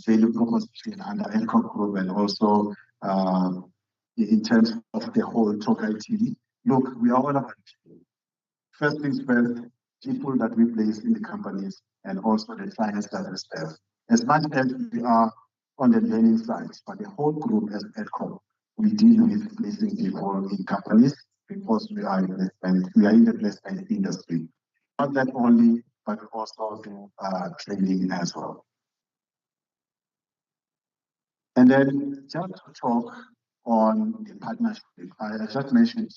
value proposition under EdCop Group and also in terms of the whole Talk IT, look, we are all about first things first, people that we place in the companies and also the clients that we serve. As much as we are on the learning side, but the whole group as EdCop, we deal with placing people in companies because we are in the placement industry. Not that only, but also do training as well. And then just to talk on the partnership, I just mentioned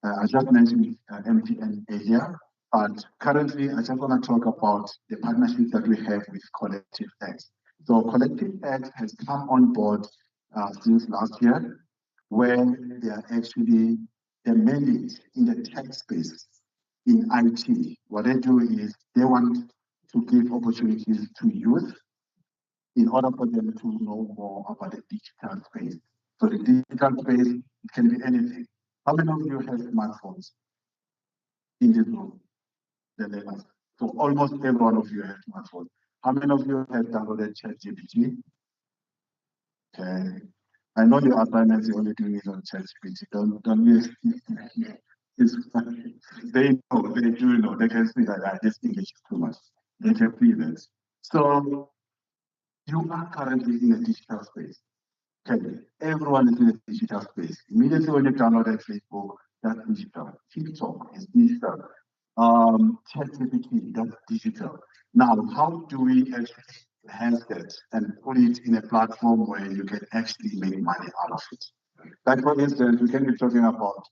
MTN earlier, but currently I just want to talk about the partnership that we have with Collective X. So Collective X has come on board since last year, where they are actually the mandate in the tech space in IT. What they do is they want to give opportunities to youth in order for them to know more about the digital space. So the digital space, it can be anything. How many of you have smartphones in this room? So almost every one of you have smartphones. How many of you have downloaded ChatGPT? Okay. I know your assignments, you're only doing it on ChatGPT. Don't miss. They know, they do know. They can see that this English is too much. They can feel it. So You are currently in a digital space. Okay, everyone is in a digital space. Immediately when you download Facebook, that's digital. TikTok is digital. ChatGPT, that's digital. Now, how do we actually enhance that and put it in a platform where you can actually make money out of it? Like for instance, we can be talking about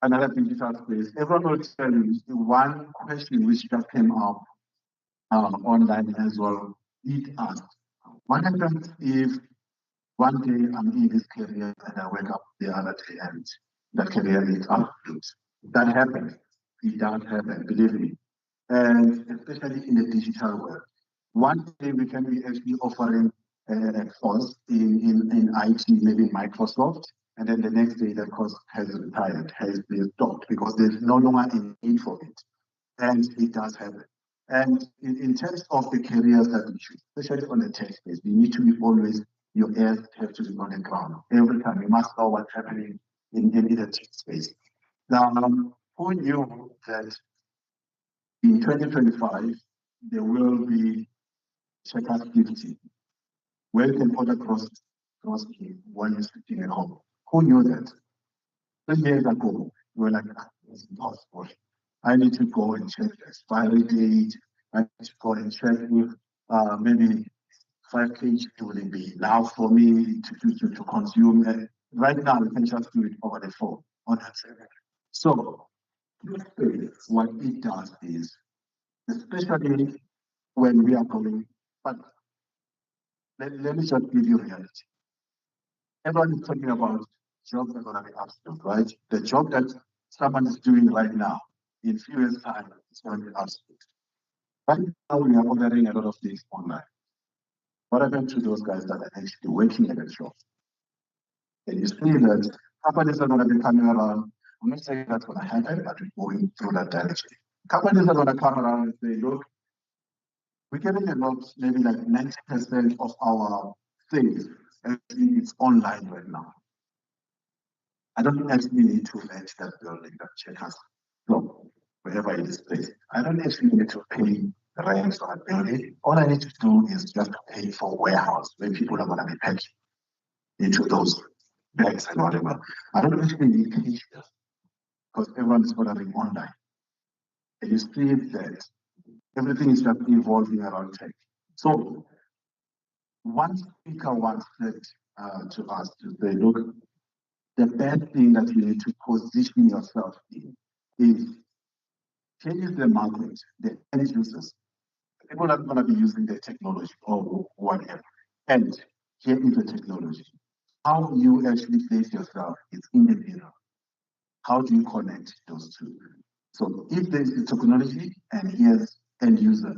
another digital space. Everyone will tell you one question which just came up online as well. It asked, what happens if one day I'm in this career and I wake up the other day and that career is absolute? That happens. It does happen, believe me. And especially in the digital world. One day we can be actually offering a course in IT, maybe Microsoft, and then the next day that course has retired, has been stopped because there's no longer a need for it. And it does happen. And in terms of the careers that we choose, especially on the tech space, you need to be always, your ears have to be on the ground. Every time you must know what's happening in the tech space. Now, who knew that in 2025, there will be Checkers 50, where you can order groceries while you're sitting at home? Who knew that? 3 years ago, we were like, it's impossible. I need to go and check the expiry date. I need to go and check if maybe 5 kg will it be now for me to consume. Right now, we can just do it over the phone on that. So, what it does is, especially when we are going, but let me just give you reality. Everyone is talking about jobs that are going to be absolute, right? The job that someone is doing right now, in few years' time, is going to be absolute. Right now, we are ordering a lot of things online. What happened to those guys that are actually working at a job? And you see that companies are going to be coming around. I'm not saying that's going to happen, but we're going through that direction. Companies are going to come around and say, look, we're getting a lot, maybe like 90% of our things, actually it's online right now. I don't actually need to rent that building, that Checkers floor, wherever it is placed. I don't actually need to pay the rent for that building. All I need to do is just pay for warehouse where people are going to be packing into those bags and whatever. I don't actually need cashiers because everyone is ordering online. And you see that everything is just evolving around tech. So one speaker once said to us to say, look, the best thing that you need to position yourself in is change the market, the end users. People are going to be using the technology or whatever. And here is the technology. How you actually place yourself is in the middle. How do you connect those two? So if there is the technology and here's end user,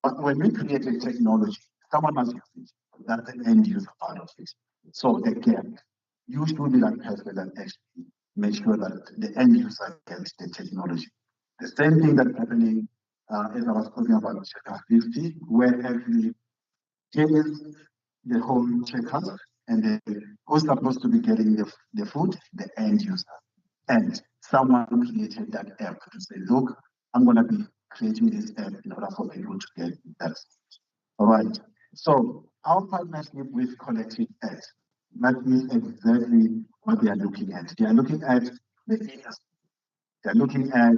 but when we create a technology, someone must use it. That's the end user part of it. So again, you should be that person that actually make sure that the end user gets the technology. The same thing that's happening as I was talking about Checkers 50, where actually here is the whole Checkers, and then who's supposed to be getting the food? The end user. And someone created that app to say, look, I'm going to be creating this app in order for people to get that. All right. So our partnership with Collective X, that is exactly what they are looking at. They are looking at the industry. They are looking at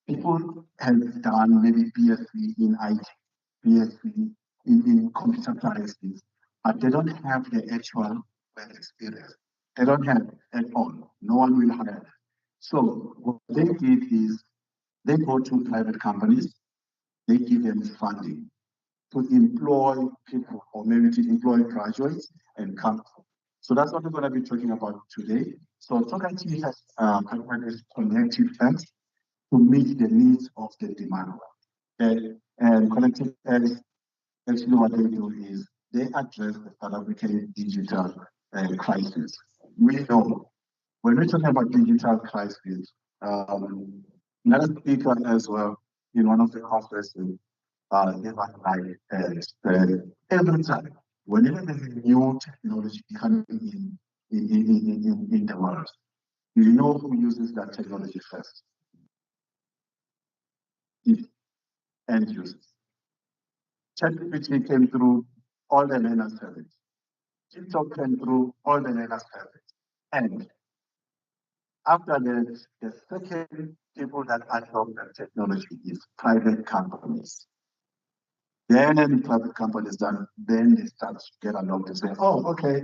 people have done maybe PhD in IT, PhD in computer sciences, but they don't have the actual work experience. They don't have at all. No one will hire them. So what they did is they go to private companies, they give them funding to employ people or maybe to employ graduates and come. So that's what we're going to be talking about today. So TalkIT has this connected X to meet the needs of the demand. And Connected X, actually what they do is they address the South African digital crisis. We know when we're talking about digital crisis, another speaker as well in one of the conferences, never like said every time, whenever there's a new technology coming in the world, you know who uses that technology first? End users. ChatGPT came through, all the learners have it. TikTok came through, all the learners have it. And after that, the second people that adopt that technology is private companies. Then private companies then they start to get along to say, oh, okay,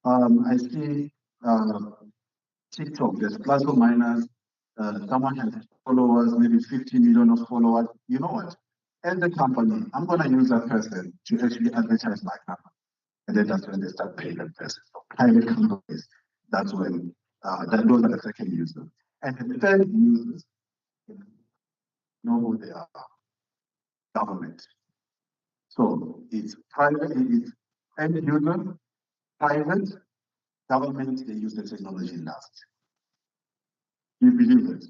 I see TikTok, there's plus or minus, someone has followers, maybe 50 million of followers. You know what? As a company, I'm going to use that person to actually advertise my company. And then that's when they start paying that person. So private companies, that's when, those are the second users. And the third users know who they are, government. So it's private, it's end user, private, government, they use the technology last. You believe it?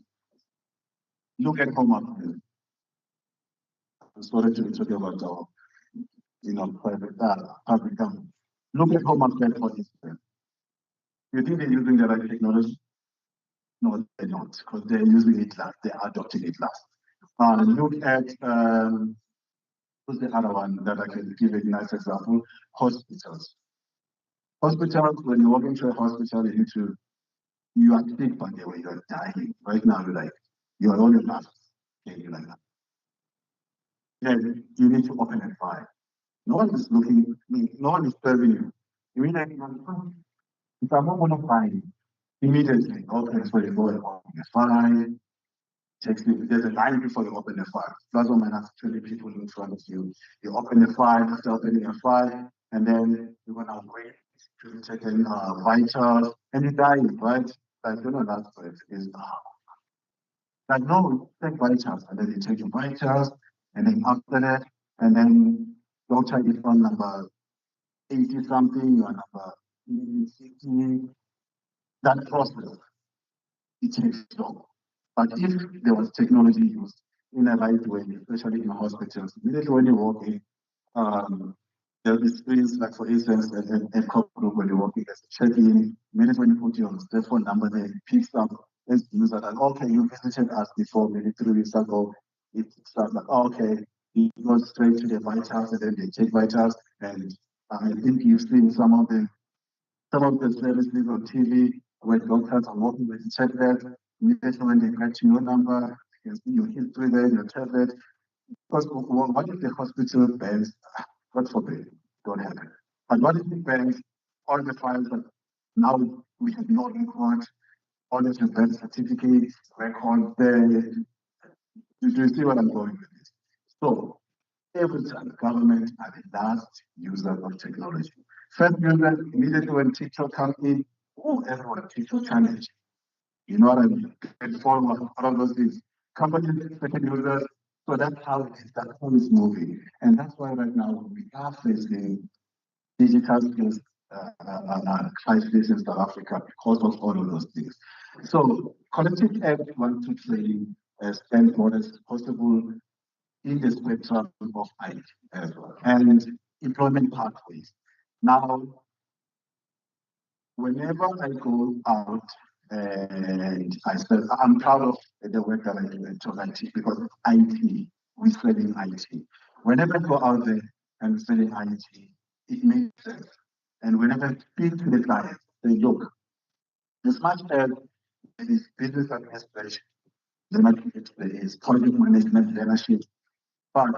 Look at Home Affairs. I'm sorry to be talking about our, private, public government. Look at Home Affairs, for instance. You think they're using the right technology? No, they're not, because they're using it last. They're adopting it last. Look at, who's the other one that I can give a nice example? Hospitals. Hospitals, when you walk into a hospital, you are sick, but the way you are dying. Right now, you're on your last. Okay, you're like that. Then you need to open a file. No one is looking, no one is serving you. You mean if I'm not going to find immediately, okay, so you go and open a file. There's a line before you open the file. Plus or minus 20 people in front of you. You open the file, after opening a file, and then you're going to wait to check in vitals, and you die, right? Like, that's what it is. Like, no, take vitals, and then you take your vitals, and then after that, and then doctor is on number 80 something, you are number 60. That process, it takes long. But if there was technology used in a right way, especially in hospitals, immediately when you walk in, there'll be screens, like for instance, a cop group when you're working as a check-in, immediately when you put your cell phone number there, it picks up as the user that, okay, you visited us before, maybe 3 weeks ago. It starts like, okay, you go straight to the vitals, and then they check vitals, and I think you've seen some of the services on TV where doctors are working with check that. Immediately when they get to your number, you can see your history there, your tablet. Because what if the hospital bans, God forbid, don't happen. But what if it bans all the files that now we have no record, all the birth certificates, records there? You see what I'm going with this? So every time the government are the last user of technology. First user, immediately when TikTok comes in, everyone, TikTok challenge. You know what I mean? And forward, all of those things. Companies, second users. So that's how it is. That's how it's moving. And that's why right now we are facing digital skills crisis in South Africa because of all of those things. So Collective Act wants to train spend what is possible in the spectrum of IT as well, and employment pathways. Now, whenever I go out and I said, I'm proud of the work that I do at IT because IT, we study IT. Whenever I go out there and study IT, it makes sense. And whenever I speak to the client, they look, as much as it is business administration, there is project management, leadership, but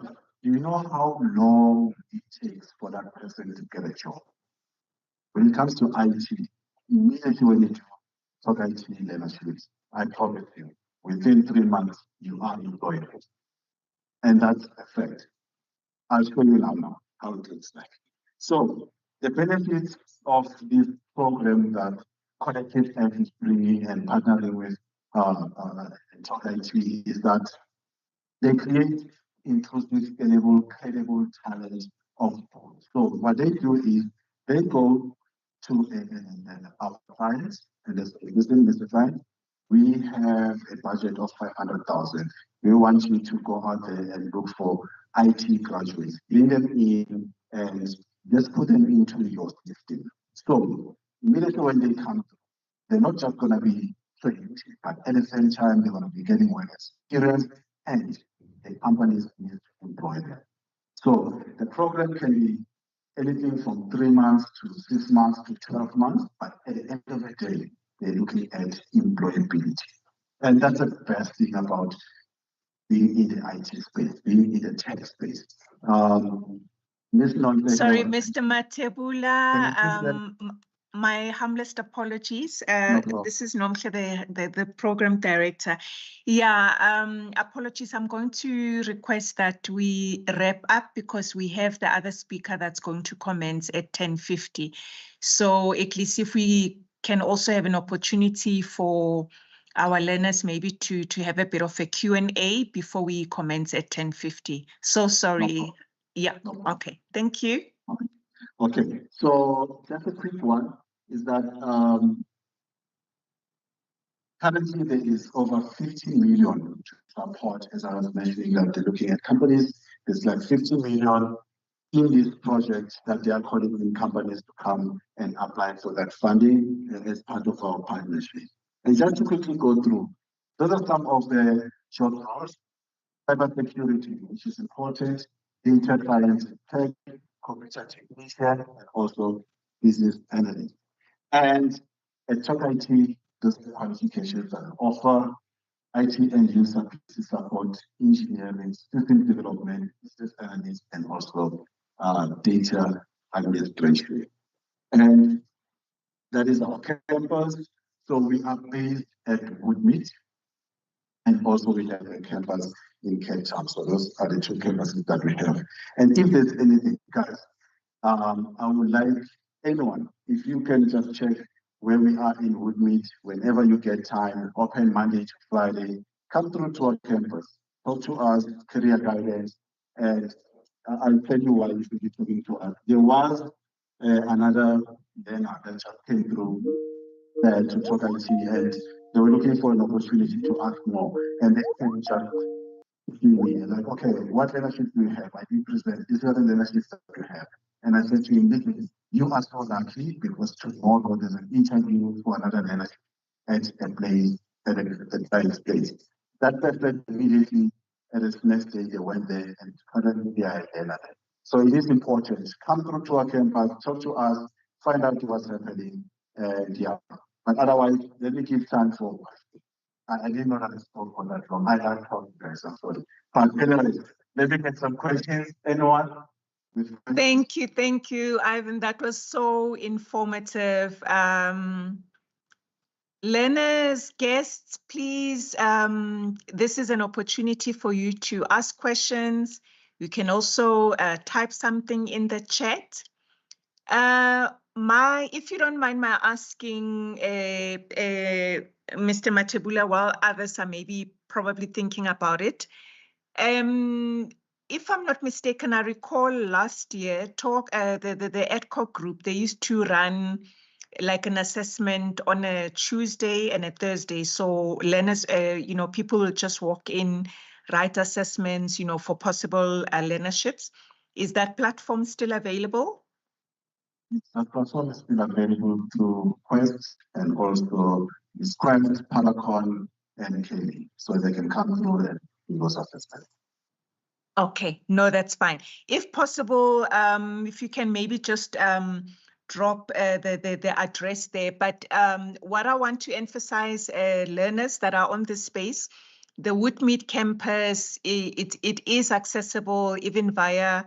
do you know how long it takes for that person to get a job? When it comes to IT, immediately when you talk IT leadership, I promise you, within 3 months, you are employed. And that's a fact. I'll show you now how it looks like. So the benefits of this program that Collective Act is bringing and partnering with Talk IT is that they create inclusive, scalable, credible talent of all. So what they do is they go to our clients and they say, listen, Mr. Client, we have a budget of 500,000. We want you to go out there and look for IT graduates, bring them in and just put them into your system. So immediately when they come, they're not just going to be trained, but at the same time, they're going to be getting work experience and the companies need to employ them. So the program can be anything from 3 months to 6 months to 12 months, but at the end of the day, they're looking at employability. And that's the best thing about being in the IT space, being in the tech space. Sorry, Mr. Matebula, Can my humblest apologies. No problem. This is Nomhle, the program director. Yeah, apologies. I'm going to request that we wrap up because we have the other speaker that's going to commence at 10:50. So at least if we can also have an opportunity for our learners maybe to have a bit of a Q&A before we commence at 10:50. So sorry. Yeah, okay, thank you. Okay, so just a quick one is that currently there is over 50 million to support, as I was mentioning, that they're looking at companies. There's like 50 million in this project that they are calling in companies to come and apply for that funding as part of our partnership. And just to quickly go through, those are some of the job roles: cybersecurity, which is important, data science and tech, computer technician, and also business analyst. And at Talk IT, those qualifications are offer IT and user support, engineering, system development, business analyst, and also data administration. And that is our campus. So we are based at Woodmead, and also we have a campus in Cape Town. So those are the two campuses that we have. And if there's anything, guys, I would like anyone, if you can just check where we are in Woodmead, whenever you get time, open Monday to Friday, come through to our campus, talk to us, career guidance, and I'll tell you why you should be talking to us. There was another learner that just came through to Talk IT, and they were looking for an opportunity to ask more, and they came just to me and like, okay, what leadership do you have? I did present, these are the leaderships that you have. And I said to him, listen, you are so lucky because tomorrow there's an interview for another leadership at a place, at a client's place. That person immediately at his next day, they went there and currently they are a learner. So it is important. Come through to our campus, talk to us, find out what's happening, and yeah. But otherwise, let me give time for I didn't know that I spoke for that long. I talked, guys, I'm sorry. But anyways, let me get some questions. Anyone? Thank you, Ivan. That was so informative. Learners, guests, please, this is an opportunity for you to ask questions. You can also type something in the chat. If you don't mind my asking, Mr. Matebula, while others are maybe probably thinking about it, if I'm not mistaken, I recall last year, the EdCo group, they used to run like an assessment on a Tuesday and a Thursday. So learners, people will just walk in, write assessments, for possible learnerships. Is that platform still available? That platform is still available through Quest and also Scribe, Paracon, and Kelly, so they can come through and do those assessments. Okay, no, that's fine. If possible, if you can maybe just drop the address there. But what I want to emphasize, learners that are on this space, the Woodmead campus, it is accessible even via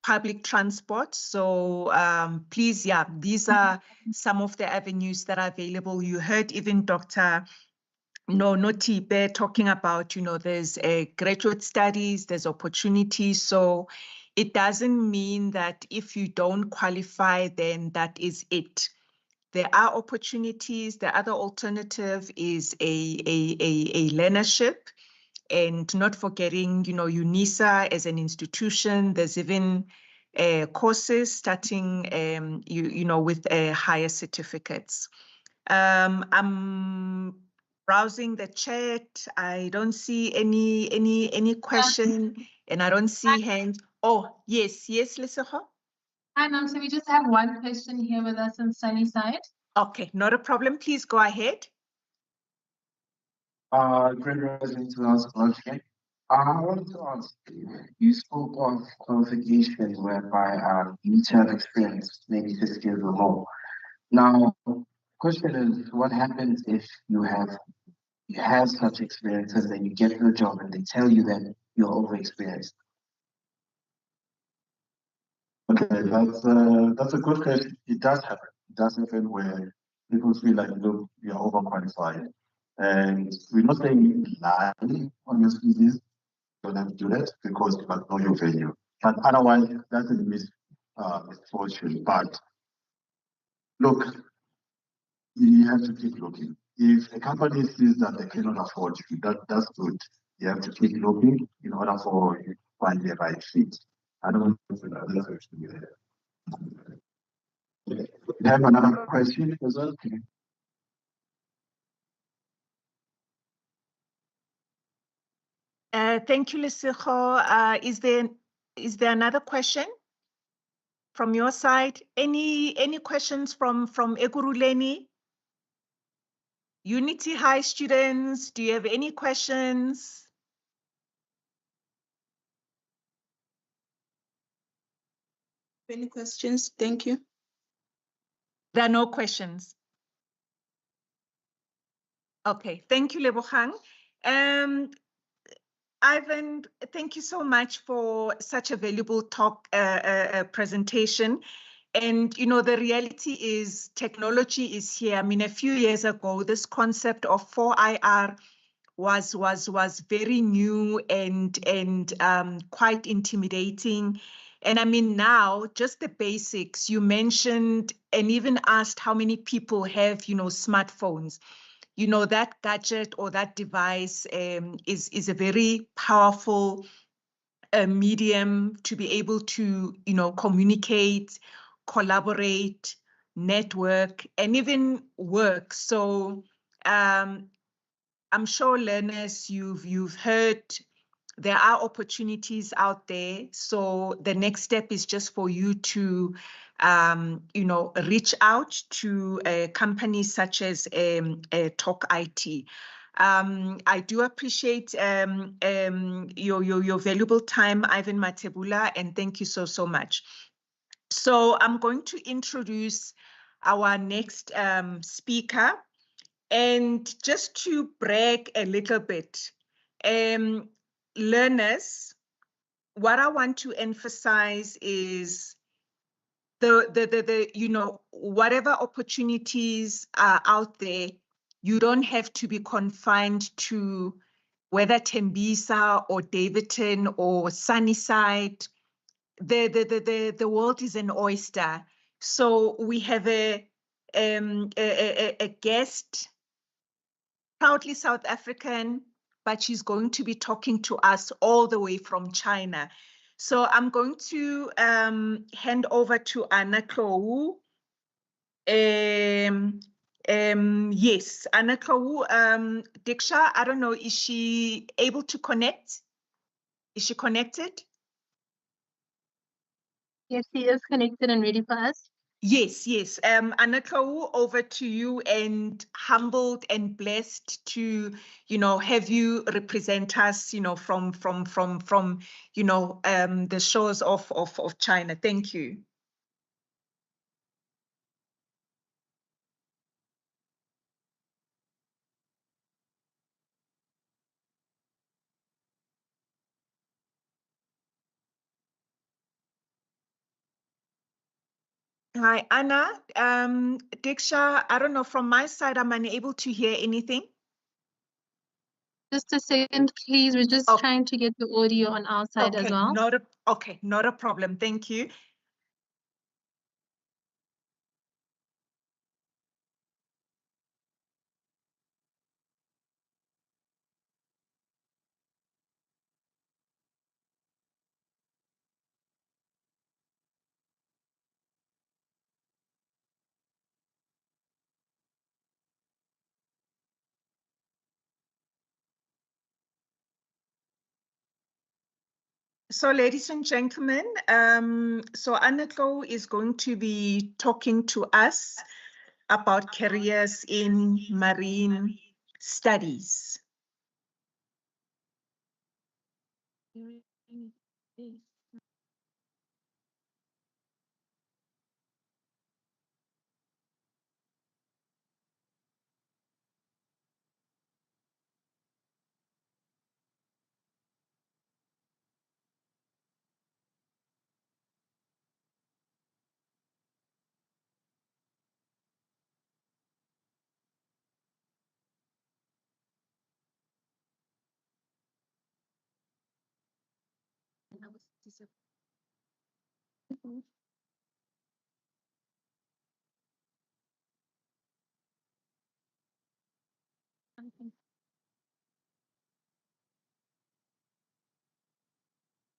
public transport. So please, yeah, these are some of the avenues that are available. You heard even Dr. Notibe talking about, there's graduate studies, there's opportunities. So it doesn't mean that if you don't qualify, then that is it. There are opportunities. The other alternative is a learnership, and not forgetting, UNISA as an institution. There's even courses starting, with higher certificates. I'm browsing the chat. I don't see any question, and I don't see hands. Oh, yes, Leseho. Hi, ma'am. So we just have one question here with us on Sunnyside. Okay, not a problem. Please go ahead. Great rising to us once again. I want to ask, you spoke of qualification whereby you need to have experience, maybe 6 years or more. Now, question is, what happens if you have such experiences and you get the job and they tell you that you're overexperienced? Okay, that's a good question. It does happen. It does happen where people feel like, look, you're overqualified. And we're not saying you lie on your CVs. You don't have to do that because you must know your value. But otherwise, that's a misfortune. But look, you have to keep looking. If a company sees that they cannot afford you, that's good. You have to keep looking in order for you to find the right fit. I don't think that's actually there. You have another question as well? Thank you, Lesego. Is there another question from your side? Any questions from Ekurhuleni? Unity High students, do you have any questions? Any questions? Thank you. There are no questions. Okay, thank you, Lebogang. Ivan, thank you so much for such a valuable talk presentation. And, you know, the reality is technology is here. I mean, a few years ago, this concept of 4IR was very new and quite intimidating. And I mean, now just the basics you mentioned and even asked how many people have, you know, smartphones. You know, that gadget or that device is a very powerful medium to be able to, you know, communicate, collaborate, network, and even work. So I'm sure learners, you've heard there are opportunities out there. So the next step is just for you to, you know, reach out to companies such as Talk IT. I do appreciate your valuable time, Ivan Matebula, and thank you so much. So I'm going to introduce our next speaker. And just to brag a little bit, learners, what I want to emphasize is the you know, whatever opportunities are out there, you don't have to be confined to whether Tembisa or Davidton or Sunnyside. The world is an oyster. So we have a guest, proudly South African, but she's going to be talking to us all the way from China. So I'm going to hand over to Anna Klou. Yes, Anna Klou, Diksha, I don't know, is she able to connect? Is she connected? Yes, she is connected and ready for us. Yes, yes. Anna Klou, over to you, and humbled and blessed to, you know, have you represent us, you know, from you know, the shores of China. Thank you. Hi, Anna. Diksha, I don't know, from my side, I'm unable to hear anything. Just a second, please. We're just trying to get the audio on our side as well. Okay, not a problem. Thank you. So ladies and gentlemen, so Anna Klou is going to be talking to us about careers in marine studies.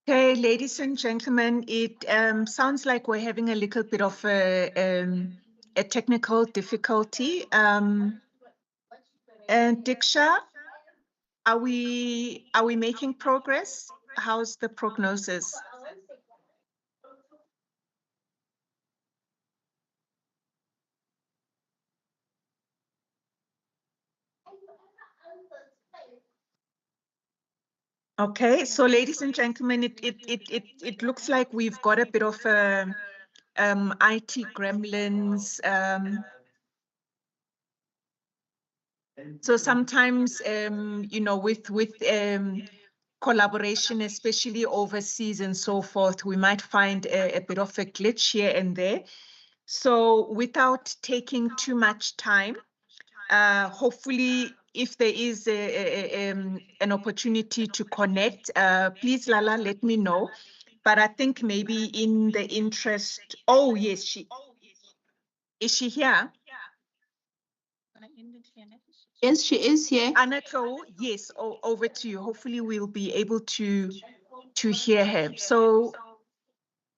Okay, ladies and gentlemen, it sounds like we're having a little bit of a technical difficulty. And Diksha, are we making progress? How's the prognosis? Okay, so ladies and gentlemen, it looks like we've got a bit of IT gremlins. So sometimes, you know, with collaboration, especially overseas and so forth, we might find a bit of a glitch here and there. So without taking too much time, hopefully, if there is an opportunity to connect, please, Lala, let me know. But I think maybe in the interest, oh yes, is she here? Yes, she is here. Anna Klo, yes, over to you. Hopefully we'll be able to hear her. So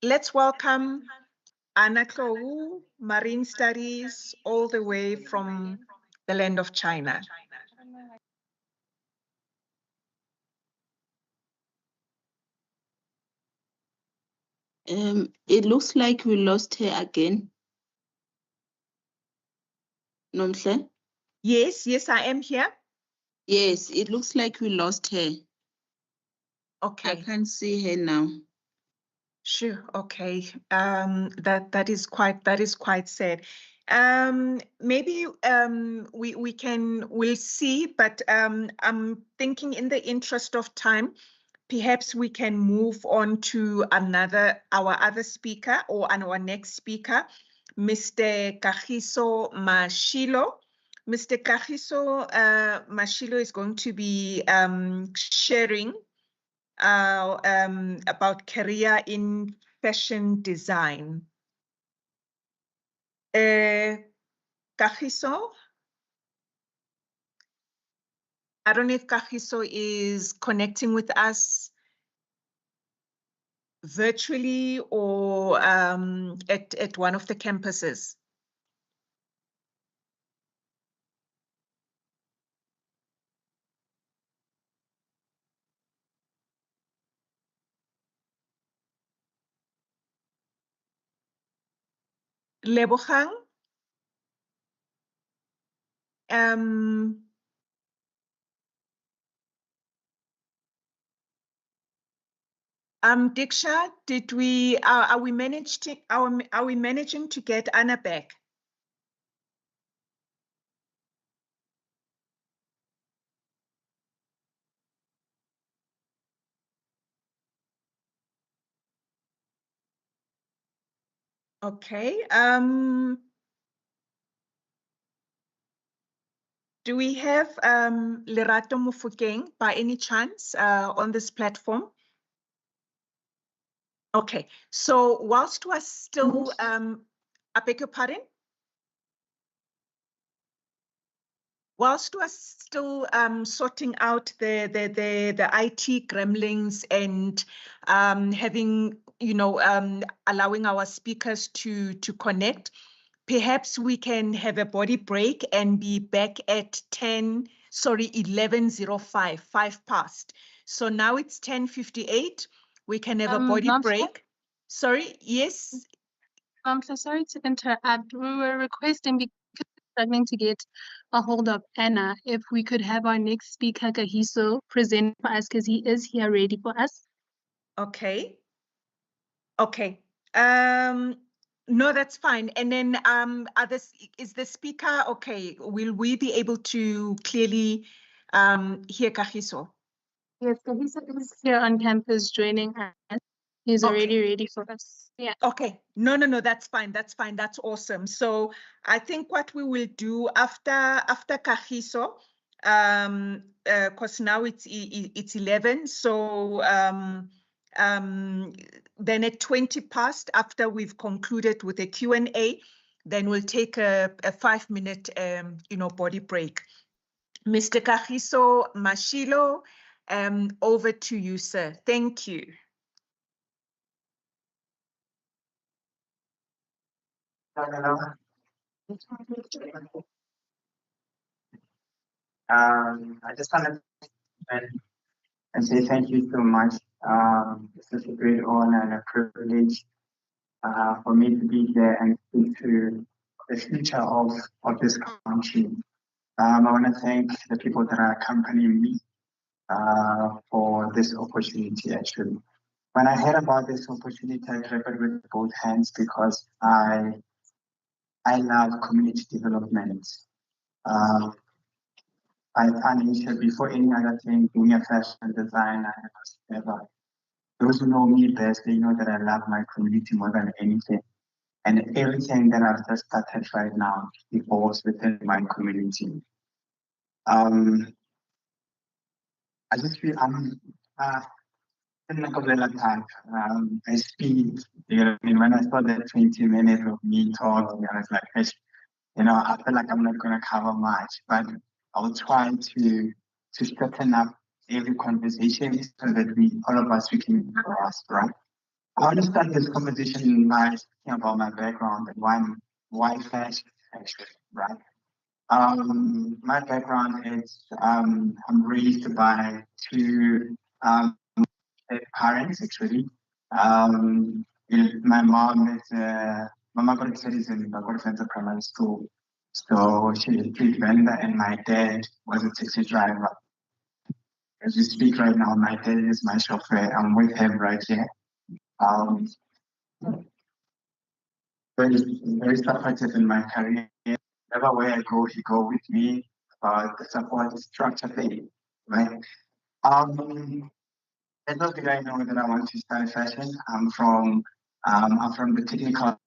let's welcome Anna Klo, Marine Studies, all the way from the land of China. It looks like we lost her again. Nomhle? Yes, I am here. Yes, it looks like we lost her. Okay. I can't see her now. Sure. Okay. That is quite sad. Maybe we'll see, but I'm thinking in the interest of time, perhaps we can move on to our other speaker or our next speaker, Mr. Kagiso Mashilo. Mr. Kagiso Mashilo is going to be sharing about career in fashion design. Kagiso? I don't know if Kagiso is connecting with us virtually or at one of the campuses. Lebogang? Diksha, are we managing to get Anna back? Okay. Do we have Lerato Mofokeng by any chance on this platform? Okay, so whilst we're still, I beg your pardon? Whilst we're still sorting out the IT gremlins and having, you know, allowing our speakers to connect, perhaps we can have a body break and be back at 11:05, 5 past. So now it's 10:58. We can have a body break. Sorry, yes? I'm so sorry to interrupt. We were requesting, because we're struggling to get a hold of Anna, if we could have our next speaker, Kagiso, present for us, because he is here ready for us. Okay. Okay. No, that's fine. And then is the speaker okay? Will we be able to clearly hear Kagiso? Yes, Kagiso is here on campus joining us. He's already ready for us. Yeah. Okay. No, that's fine. That's fine. That's awesome. So I think what we will do after Kagiso, because now it's 11. So then at 20 past, after we've concluded with a Q&A, then we'll take a 5-minute body break. Mr. Kagiso Mashilo, over to you, sir. Thank you. I just want to say thank you so much. It's such a great honor and a privilege for me to be here and speak to the future of this country. I want to thank the people that are accompanying me for this opportunity, actually. When I heard about this opportunity, I grabbed it with both hands because I love community development. I find before any other thing, being a fashion designer, ever. Those who know me best, they know that I love my community more than anything. And everything that I've just started right now evolves within my community. I just feel I speak, you know, I mean, when I saw that 20 minutes of me talking, I was like, hey, you know, I feel like I'm not going to cover much, but I'll try to straighten up every conversation so that all of us, we can grasp, right? I want to start this conversation by speaking about my background and why fashion, actually, right? My background is I'm raised by two parents, actually. My mom is my mom got studies in Bagorfenza Primary School. So she's a street vendor, and my dad was a taxi driver. As we speak right now, my dad is my chauffeur. I'm with him right here. Very supportive in my career. Wherever where I go, he go with me. The support is structure thing, right? As of today, I know that I want to study fashion. I'm from the technical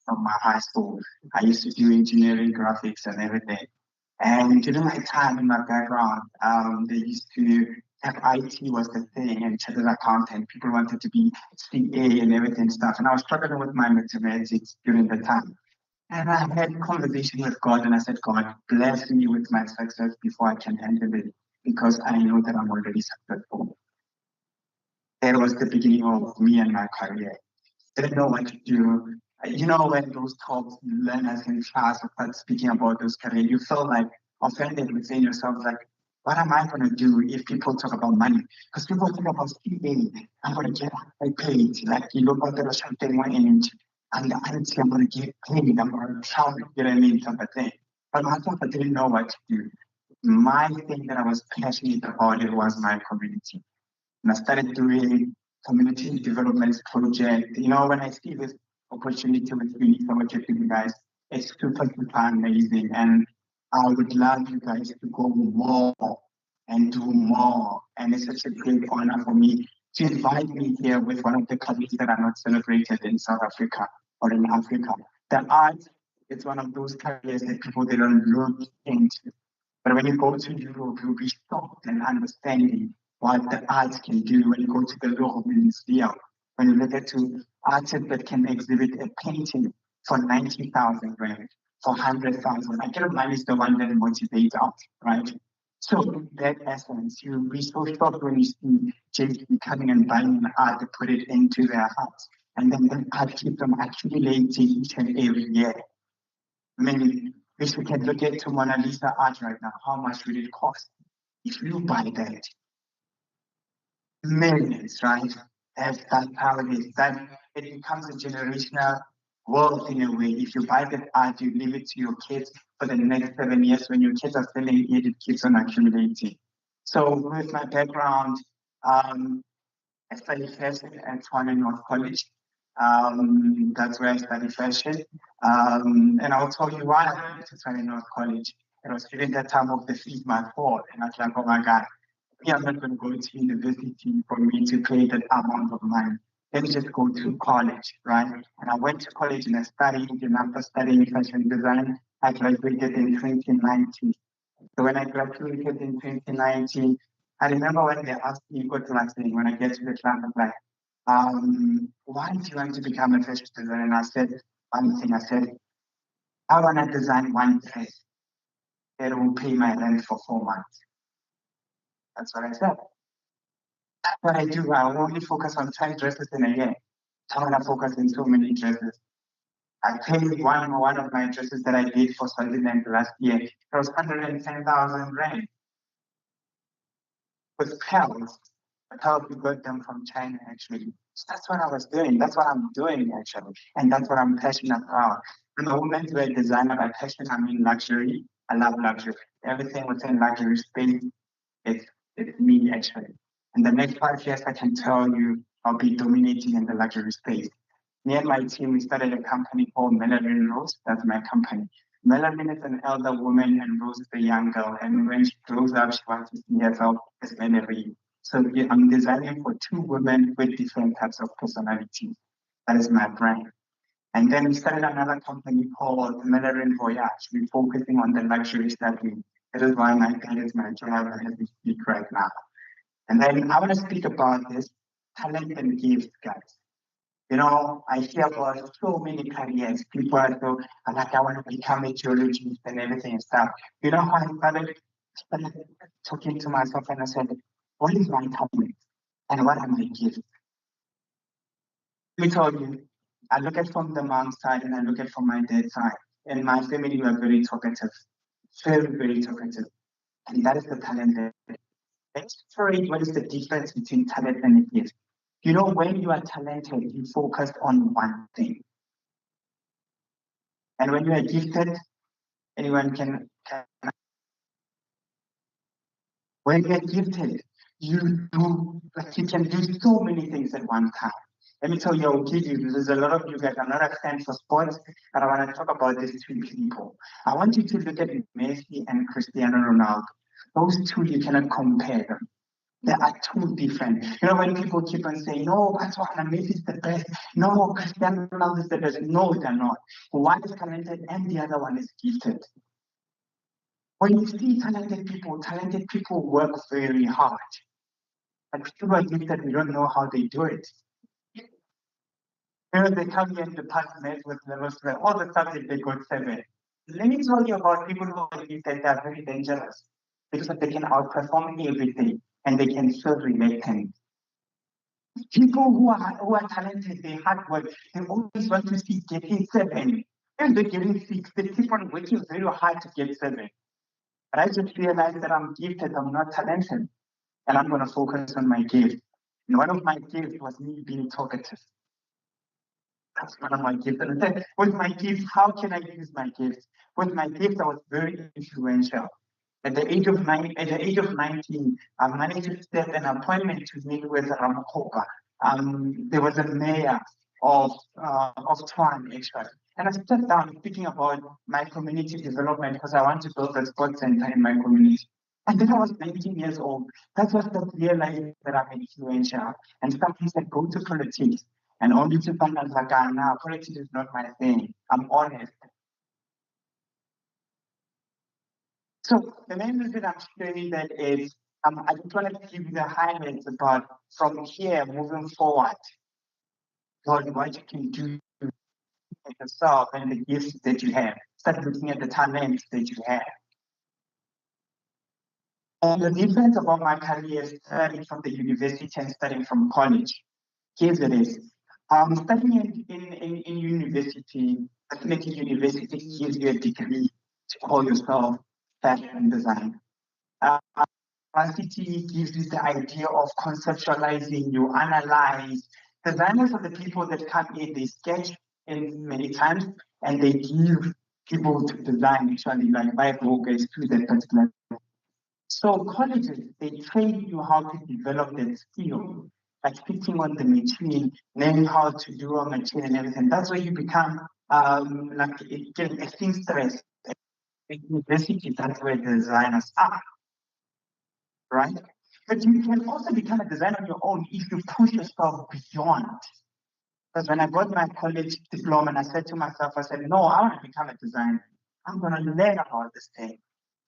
from my high school. I used to do engineering, graphics, and everything. And during my time in my background, they used to have IT was the thing and chartered accountant. People wanted to be CA and everything stuff. And I was struggling with my mathematics during the time. And I had a conversation with God and I said, God, bless me with my success before I can handle it because I know that I'm already successful. That was the beginning of me and my career. Didn't know what to do. You know, when those top learners in class start speaking about those careers, you feel like offended within yourself, like, what am I going to do if people talk about money? Because people talk about speaking, I'm going to get paid. Like, you look at the something one inch, and I'm going to get paid, I'm going to travel, you know what I mean, type of thing. But myself, I didn't know what to do. My thing that I was passionate about it was my community. And I started doing community development project. You know, when I see this opportunity with UNISA working with you guys, it's super amazing. And I would love you guys to go more and do more. And it's such a great honor for me to invite me here with one of the countries that are not celebrated in South Africa or in Africa. The arts, it's one of those careers that people, they don't look into. But when you go to Europe, you'll be shocked and understanding what the arts can do. When you go to the Louvre Museum, when you look at artists that can exhibit a painting for 90,000 rand, for 100,000. I cannot manage the one that motivates us, right? So that essence, you'll be so shocked when you see James coming and buying an art to put it into their house. And then the art keeps them accumulating each and every year. I mean, if we can look at Mona Lisa art right now, how much will it cost? If you buy that, millions, right? That's how it is. That it becomes a generational wealth in a way. If you buy that art, you leave it to your kids for the next 7 years. When your kids are selling it, it keeps on accumulating. So with my background, I studied fashion at Tshwane North College. That's where I studied fashion. And I'll tell you why I went to Tshwane North College. It was during that time of the Feed My Fall, and I was like, oh my God, I'm not going to go to university for me to pay that amount of money. Let me just go to college, right? And I went to college and I studied, and after studying fashion design, I graduated in 2019. So when I graduated in 2019, I remember when they asked me what class thing, when I get to the class, I'm like, why do you want to become a fashion designer? And I said, one thing, I said, I want to design one dress that will pay my rent for 4 months. That's what I said. That's what I do. I only focus on 10 dresses in a year. I want to focus on so many dresses. I paid one of my dresses that I did for Swaziland last year. It was 110,000 rand. With pearls. That's how we got them from China, actually. So that's what I was doing. That's what I'm doing, actually. And that's what I'm passionate about. I'm a woman's wear designer by passion. I mean luxury. I love luxury. Everything within luxury space, it's me, actually. In the next 5 years, I can tell you I'll be dominating in the luxury space. Me and my team, we started a company called Melanie Rose. That's my company. Melanie is an elder woman and Rose is a young girl. And when she grows up, she wants to see herself as Melanie. So I'm designing for 2 women with different types of personalities. That is my brand. And then we started another company called Melanie Voyage. We're focusing on the luxury segment. That is why my dad is my driver as we speak right now. And then I want to speak about this talent and gifts, guys. You know, I hear about so many careers. People are so like, I want to become a geologist and everything and stuff. You know how I started talking to myself and I said, what is my talent and what are my gifts? Let me tell you, I look at from the mom's side and I look at from my dad's side. And my family were very talkative, very, very talkative. And that is the talent that let's separate what is the difference between talent and a gift. You know, when you are talented, you focus on one thing. And when you are gifted, anyone can when you are gifted, you can do so many things at one time. Let me tell you, I'll give you, there's a lot of you guys are not a fan for sports, but I want to talk about these 2 people. I want you to look at Messi and Cristiano Ronaldo. Those 2, you cannot compare them. They are 2 different. You know, when people keep on saying, no, that's why Messi is the best. No, Cristiano Ronaldo is the best. No, they're not. One is talented and the other one is gifted. When you see talented people work very hard. But people who are gifted, we don't know how they do it. You know, they come here in the past met with levels where all the subjects they got 7. Let me tell you about people who are gifted, they are very dangerous because they can outperform everything and they can still relate things. People who are talented, they hard work, they always want to see getting 7. And they're getting 6, they keep on working very hard to get 7. But I just realized that I'm gifted, I'm not talented. And I'm going to focus on my gift. And one of my gifts was me being talkative. That's one of my gifts. And then with my gift, how can I use my gift? With my gift, I was very influential. At the age of 19, I managed to set an appointment to meet with Ramokgopa. There was a mayor of Tshwane, actually. And I sat down speaking about my community development because I want to build a sports center in my community. And then I was 19 years old. That's what I realized that I'm influential. And somebody said, go to politics. And only to find out like, nah, politics is not my thing. I'm honest. So the main reason I'm sharing that is I just want to give you the highlights about from here moving forward, what you can do at yourself and the gifts that you have. Start looking at the talents that you have. And the difference about my career starting from the university and starting from college, here's it is. Studying in university, definitely university gives you a degree to call yourself fashion design. University gives you the idea of conceptualizing, you analyze. Designers are the people that come in, they sketch in many times, and they give people to design, actually, like by focus to that particular. So colleges, they train you how to develop that skill. like sitting on the machine, learning how to do a machine and everything. That's where you become like a seamstress. At university, that's where the designers are, right? But you can also become a designer on your own if you push yourself beyond. Because when I got my college diploma, and I said to myself, I said, no, I want to become a designer. I'm going to learn about this thing,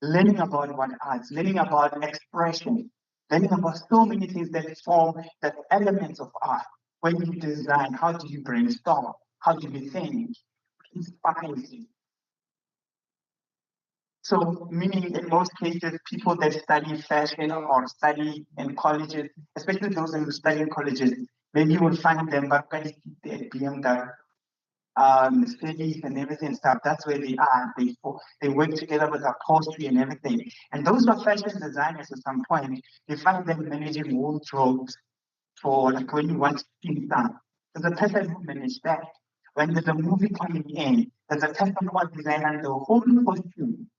learning about what arts, learning about expression, learning about so many things that form the elements of art. When you design, how do you brainstorm? How do you think? Inspires you. So, meaning in most cases, people that study fashion or study in colleges, especially those who study in colleges, maybe you will find them back at BMW, studies and everything stuff. That's where they are. They work together with upholstery and everything. And those are fashion designers at some point. You find them managing wardrobes for like when you want things done. There's a person who managed that. When there's a movie coming in, there's a person who was designing the whole costume.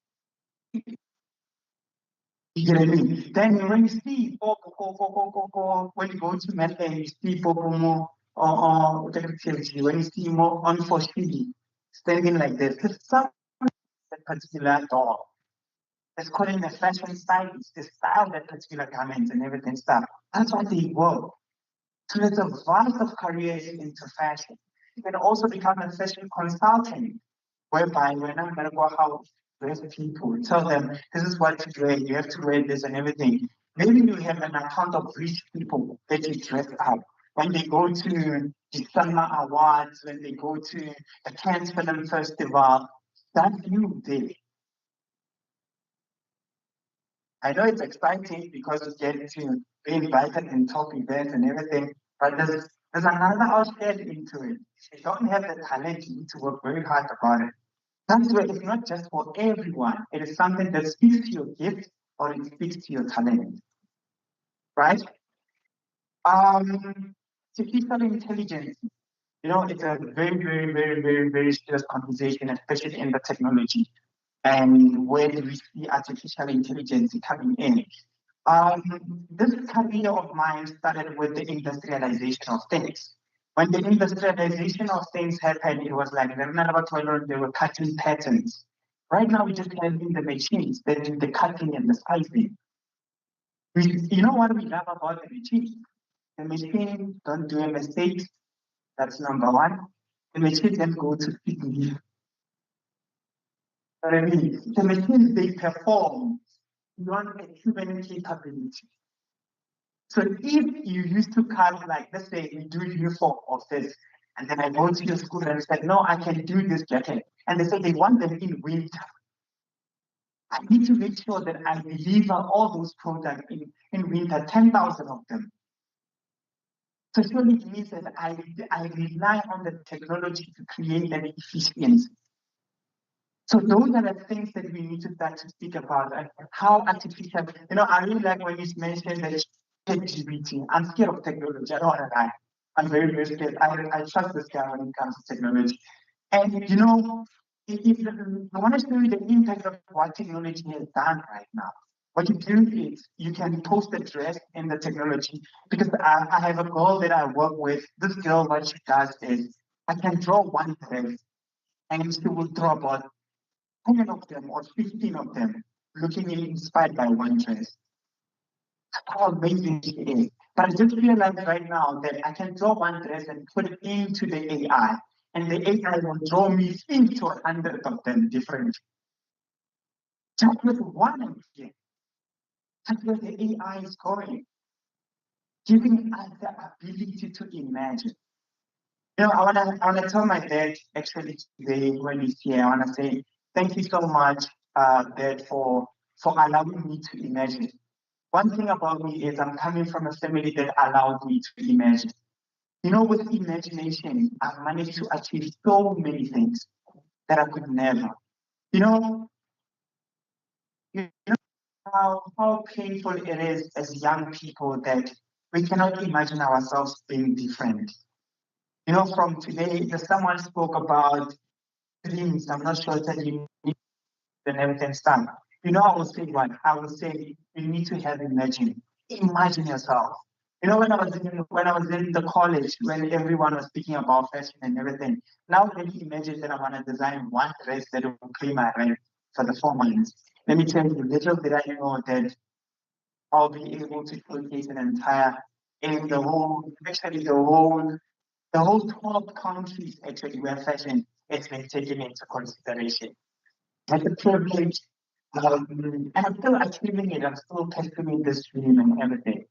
You get what I mean? Then when you see when you go to Mecca and you see more or when you see more unfortunately standing like this, there's some particular door. It's calling the fashion style, it's the style that particular garments and everything stuff. That's what they work. So there's a vast of careers into fashion. You can also become a fashion consultant, whereby when I'm going to go out, dress people, tell them this is what to wear, you have to wear this and everything. Maybe you have an account of rich people that you dress up. When they go to the Summer Awards, when they go to the Cannes Film Festival, that's you there. I know it's exciting because you get to be invited and talk events and everything, but there's another aspect into it. If you don't have the talent, you need to work very hard about it. That's where it's not just for everyone. It is something that speaks to your gift or it speaks to your talent, right? Artificial intelligence, it's a very, very, very, very, very serious conversation, especially in the technology. And where do we see artificial intelligence coming in? This career of mine started with the industrialization of things. When the industrialization of things happened, it was like they were cutting patterns. Right now, we just have in the machines that do the cutting and the slicing. You know what we love about the machine? The machine don't do a mistake. That's number one. The machine then go to feed. I mean, the machines, they perform beyond a human capability. So if you used to cut, like, let's say you do uniform of this, and then I go to your school and said, no, I can do this jacket. And they say they want them in winter. I need to make sure that I deliver all those products in winter, 10,000 of them. So surely it means that I rely on the technology to create an efficiency. So those are the things that we need to start to speak about. How artificial, I really like when you mentioned that ChatGPT. I'm scared of technology. I don't want to lie. I'm very, very scared. I trust this guy when it comes to technology. And I want to show you the impact of what technology has done right now. What you do is you can post a dress in the technology, because I have a girl that I work with. This girl, what she does is I can draw one dress and she will draw about 10 of them or 15 of them, looking inspired by one dress. How amazing it is. But I just realized right now that I can draw one dress and put it into the AI, and the AI will draw me into 100 of them different. Just with one idea. That's where the AI is going, giving us the ability to imagine. I wanna tell my dad actually today when he's here. I wanna say thank you so much, Dad, for allowing me to imagine. One thing about me is I'm coming from a family that allowed me to imagine. With imagination, I've managed to achieve so many things that I could never. You know how painful it is as young people that we cannot imagine ourselves being different. From today, someone spoke about dreams. I'm not sure that you need and everything stuff. I will say what? I will say you need to have imagine. Imagine yourself. You know, when I was in the college, when everyone was speaking about fashion and everything, now let me imagine that I want to design one dress that will pay my rent for the 4 months. Let me tell you, little did I know that I'll be able to showcase an entire, in the whole, actually the whole 12 countries actually where fashion has been taken into consideration. That's a privilege, and I'm still achieving it. I'm still pursuing this dream and everything.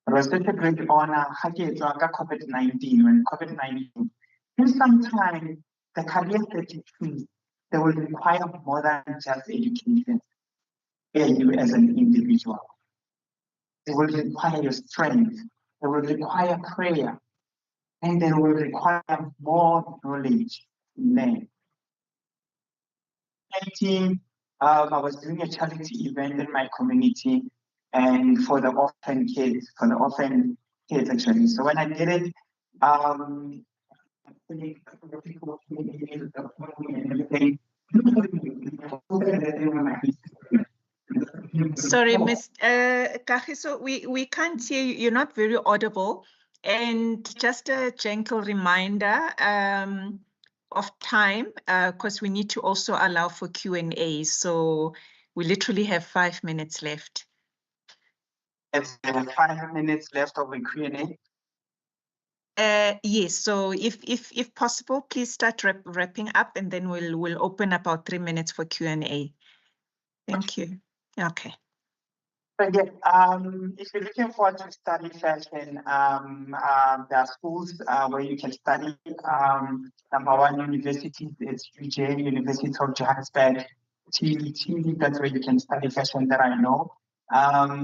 It was such a great honor. COVID-19, when COVID-19, in some time, the career that you choose, they will require more than just education. You as an individual. They will require your strength. They will require prayer. And they will require more knowledge in them. I was doing a charity event in my community and for the orphan kids, actually. So when I did it, people came in and everything. Sorry, Miss Kagiso, we can't hear you. You're not very audible. And just a gentle reminder of time, because we need to also allow for Q&A. So we literally have 5 minutes left. It's 5 minutes left of the Q&A. Yes, so if possible, please start wrapping up, and then we'll open about 3 minutes for Q&A. Thank you. Okay. But yeah, if you're looking forward to study fashion, there are schools where you can study. Number one university, it's UJ, University of Johannesburg, TVT, that's where you can study fashion that I know,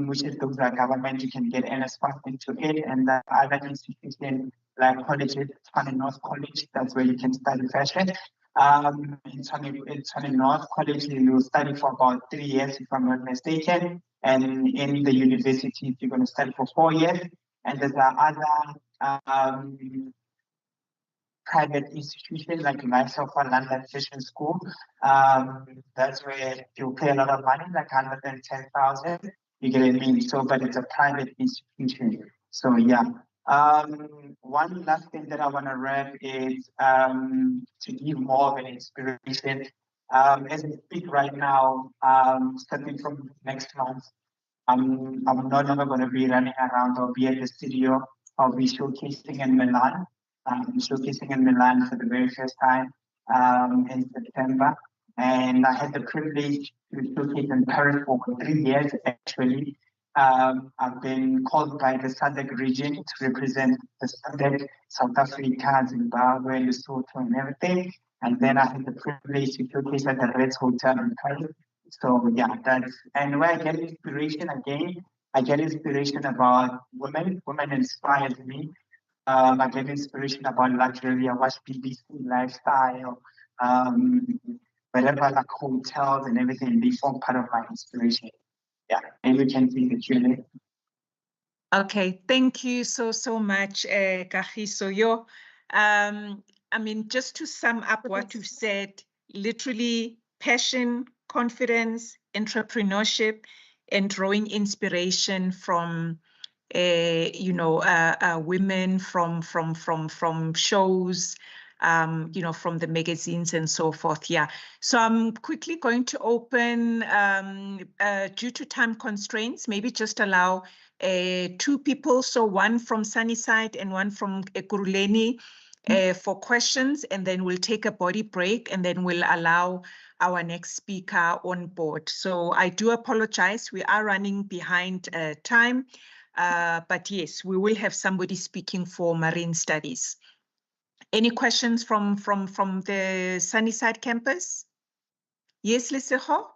which is those are government, you can get NSFAS into it, and the other institution like colleges, Tshwane North College, that's where you can study fashion. In Tshwane North College, you study for about 3 years, if I'm not mistaken. And in the university, you're going to study for 4 years. And there's other private institutions like myself or London Fashion School. That's where you pay a lot of money, like 110,000. You get what I mean? So, but it's a private institution. So yeah. One last thing that I want to wrap is to give more of an inspiration. As we speak right now, starting from next month, I'm no longer going to be running around or be at the studio. I'll be showcasing in Milan. Showcasing in Milan for the very first time in September. And I had the privilege to showcase in Paris for 3 years, actually. I've been called by the SADC region to represent the SADC, South Africa, Zimbabwe, Lesotho, and everything. And then I had the privilege to showcase at the Ritz Hotel in Paris. So yeah, and where I get inspiration again, I get inspiration about women. Women inspires me. I get inspiration about luxury. I watch BBC lifestyle, wherever like hotels and everything, they form part of my inspiration. Yeah, and we can see the Q&A. Okay, thank you so much, Kagiso. I mean, just to sum up what you said, literally passion, confidence, entrepreneurship, and drawing inspiration from women, from shows, from the magazines and so forth. Yeah. So I'm quickly going to open, due to time constraints, maybe just allow 2 people, so one from Sunnyside and one from Ekurhuleni, for questions, and then we'll take a body break, and then we'll allow our next speaker on board. So I do apologize, we are running behind time, but yes, we will have somebody speaking for marine studies. Any questions from the Sunnyside campus? Yes, Lesego?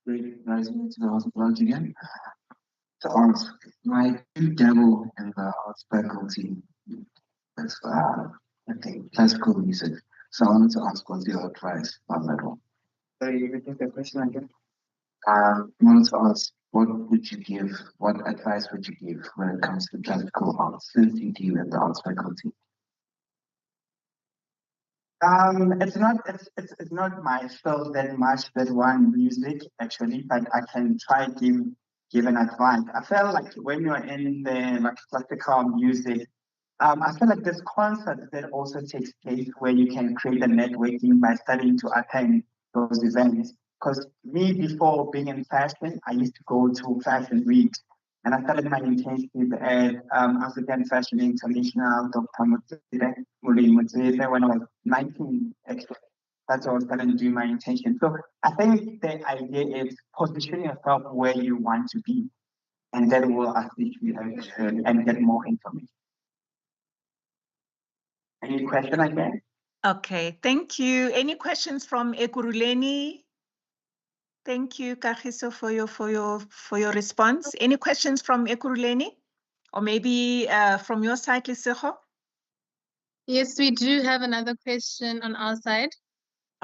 Great rising to the hospital again. To ask, my dabble in the arts faculty. That's I think classical music. So I wanted to ask what's your advice on that one? Sorry, you repeat the question again? I wanted to ask what advice would you give when it comes to classical arts since you deal in the arts faculty? It's not my field that much, that one music actually, but I can try give given advice. I felt like when you're in the like classical music, I feel like this concept that also takes place where you can create a networking by starting to attend those events. Because me, before being in fashion, I used to go to fashion weeks. And I started my internship at African Fashion International, Dr. Mutsire, when I was 19, actually. That's what I started doing my internship. So I think the idea is position yourself where you want to be, and that will assist you and get more information. Any question again? Okay, thank you. Any questions from Ekurhuleni? Thank you, Kagiso, for your response. Any questions from Ekurhuleni? Or maybe from your side, Lesego? Yes, we do have another question on our side.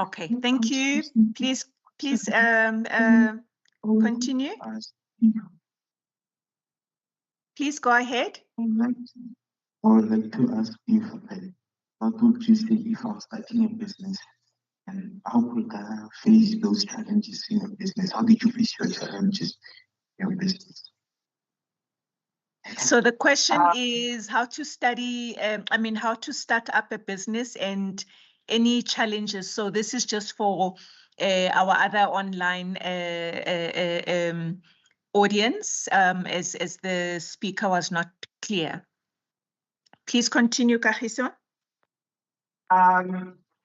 Okay, thank you. Please continue. Please go ahead. I would like to ask you, what would you say if I was starting a business, and how would I face those challenges in your business? How did you face your challenges in your business? So the question is how to study, how to start up a business and any challenges. So this is just for our other online audience, as the speaker was not clear. Please continue, Kagiso.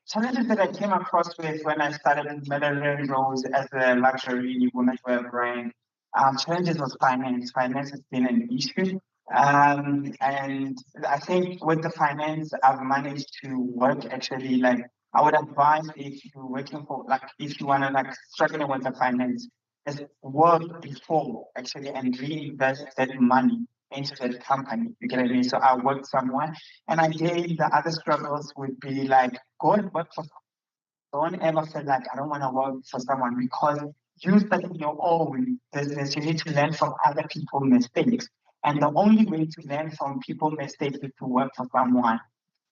Challenges that I came across with when I started Medellin Rose as a luxury women's wear brand. Challenges was finance. Finance has been an issue. And I think with the finance, I've managed to work actually. Like, I would advise if you're working for, like, if you want to like struggling with the finance, is work before actually and reinvest that money into that company. You get what I mean? So I worked someone, and again, the other struggles would be like, go and work for someone. Don't ever feel like I don't want to work for someone, because you starting your own business, you need to learn from other people's mistakes. And the only way to learn from people's mistakes is to work for someone.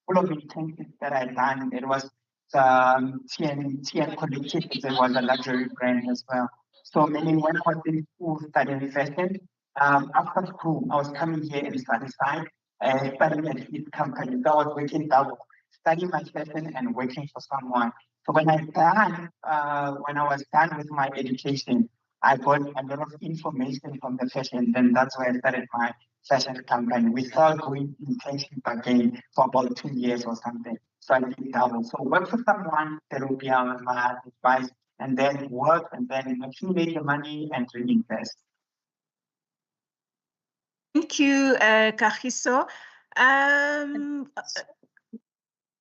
All of the internships that I done, it was TN Collective, it was a luxury brand as well. So meaning when I was in school studying fashion, after school, I was coming here and studying at his company. So I was working double, studying my fashion and working for someone. So when I was done with my education, I got a lot of information from the fashion. Then that's where I started my fashion company. We started going internship again for about 2 years or something. So I did double. So work for someone, that will be my advice, and then work and then accumulate your money and reinvest. Thank you, Kagiso.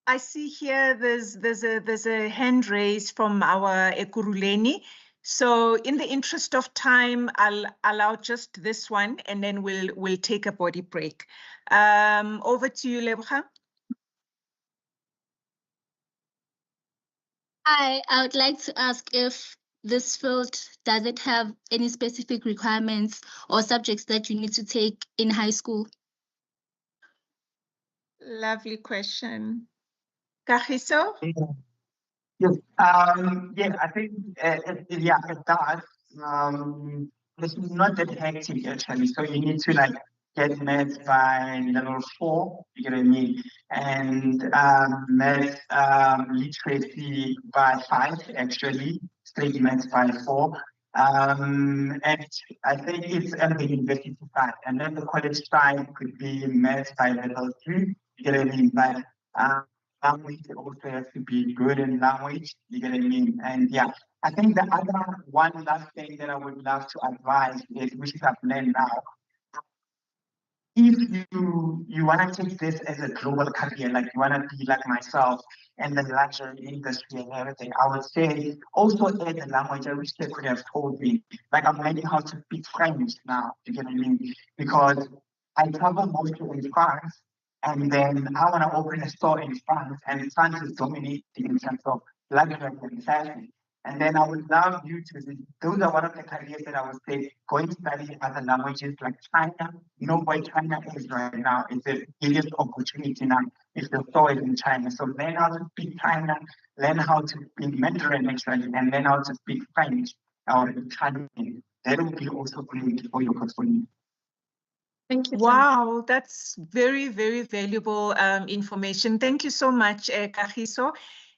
I see here there's a hand raised from our Ekurhuleni. So in the interest of time, I'll allow just this one, and then we'll take a body break. Over to you, Leboga. Hi, I would like to ask if this field, does it have any specific requirements or subjects that you need to take in high school? Lovely question. Kagiso? Yes, I think it does. This is not that hectic actually. So you need to like get maths by level 4, you get what I mean, and maths literacy by 5 actually, straight maths by 4. And I think it's at the university side, and then the college side could be maths by level 3, you get what I mean, but language also has to be good in language, you get what I mean? And yeah, I think the other one last thing that I would love to advise is, which I've learned now, if you want to take this as a global career, like you want to be like myself and the luxury industry and everything, I would say also add the language. I wish they could have told me. Like, I'm learning how to speak French now, you get what I mean? Because I travel mostly in France, and then I want to open a store in France, and France is dominating in terms of luxury and fashion. And then I would love you to, those are one of the careers that I would say, going to study other languages like China. You know where China is right now. It's the biggest opportunity now if the store is in China. So learn how to speak China, learn how to speak Mandarin actually, and learn how to speak French. or training. That will be also great for your portfolio. Thank you. Wow, that's very, very valuable information. Thank you so much, Kagiso.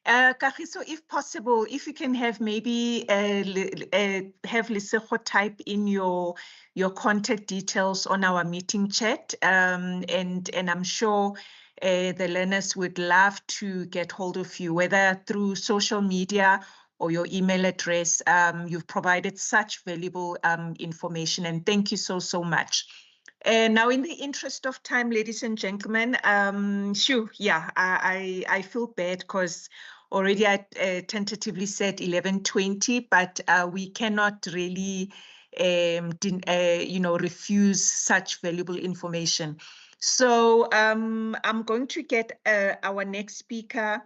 Kagiso, if possible, if you can have maybe have Lesego type in your contact details on our meeting chat, and I'm sure the learners would love to get hold of you, whether through social media or your email address. You've provided such valuable information, and thank you so, so much. Now, in the interest of time, ladies and gentlemen, I feel bad because already I tentatively said 11:20, but we cannot really, refuse such valuable information. So I'm going to get our next speaker,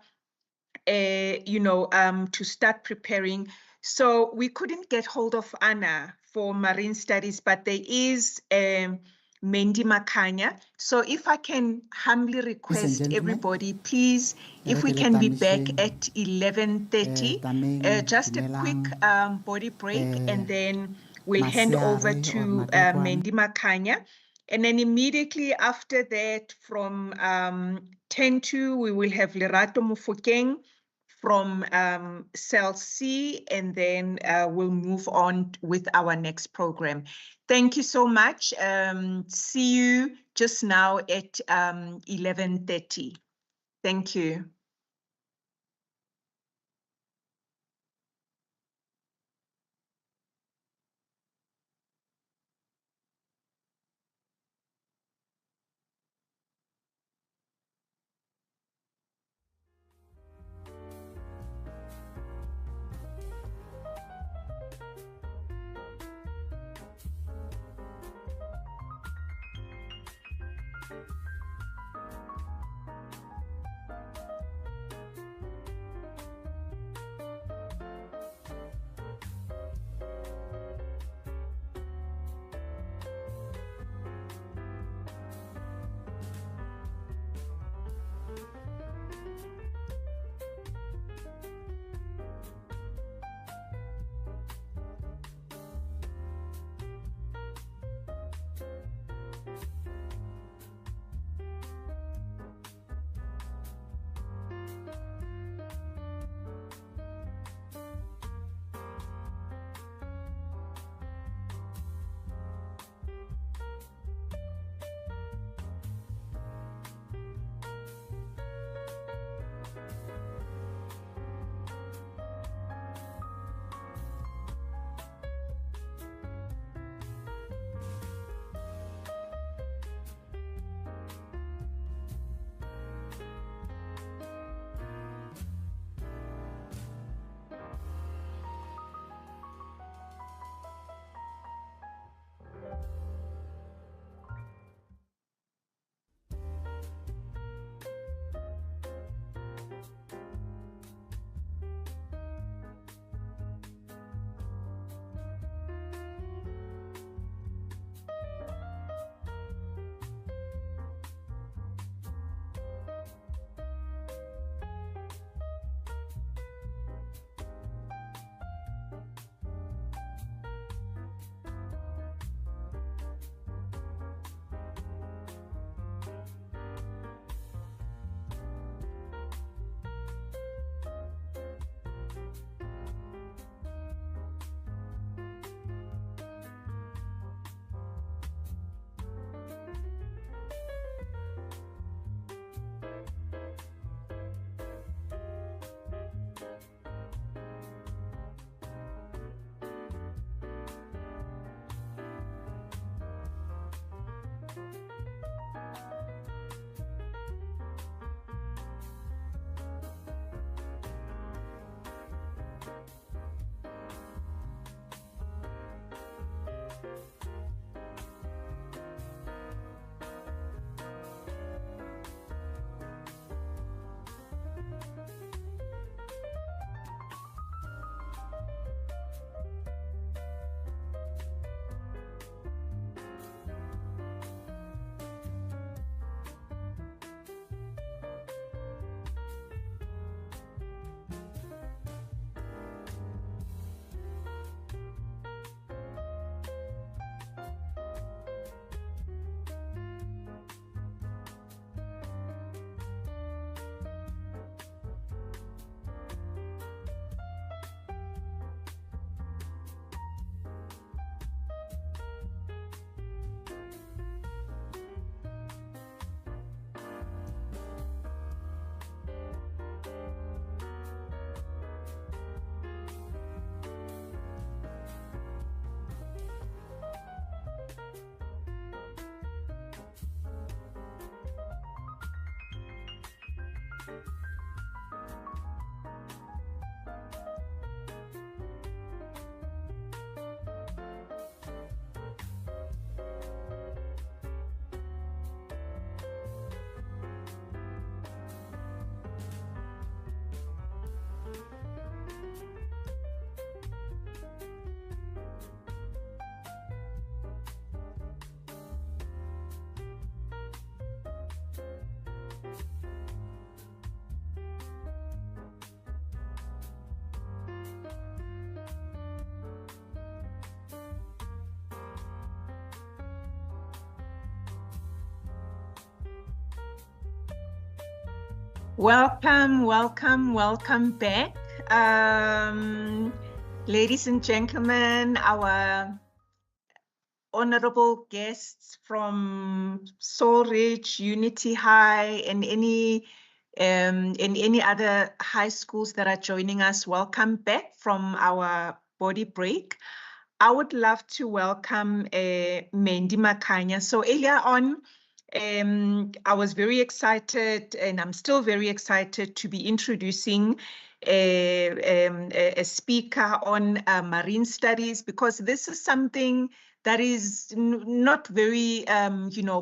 to start preparing. So we couldn't get hold of Anna for marine studies, but there is Mendi Makanya. So if I can humbly request everybody, please, if we can be back at 11:30, just a quick body break, and then we'll hand over to Mendi Makanya. And then immediately after that, from 10 to, we will have Lerato Mufokeng from Cell C, and then we'll move on with our next program. Thank you so much. See you just now at 11:30. Thank you. Welcome, welcome, welcome back. Ladies and gentlemen, our honorable guests from Soul Ridge, Unity High, and any other high schools that are joining us, welcome back from our body break. I would love to welcome Mandy Makanya. So earlier on, I was very excited, and I'm still very excited to be introducing a speaker on marine studies, because this is something that is not very,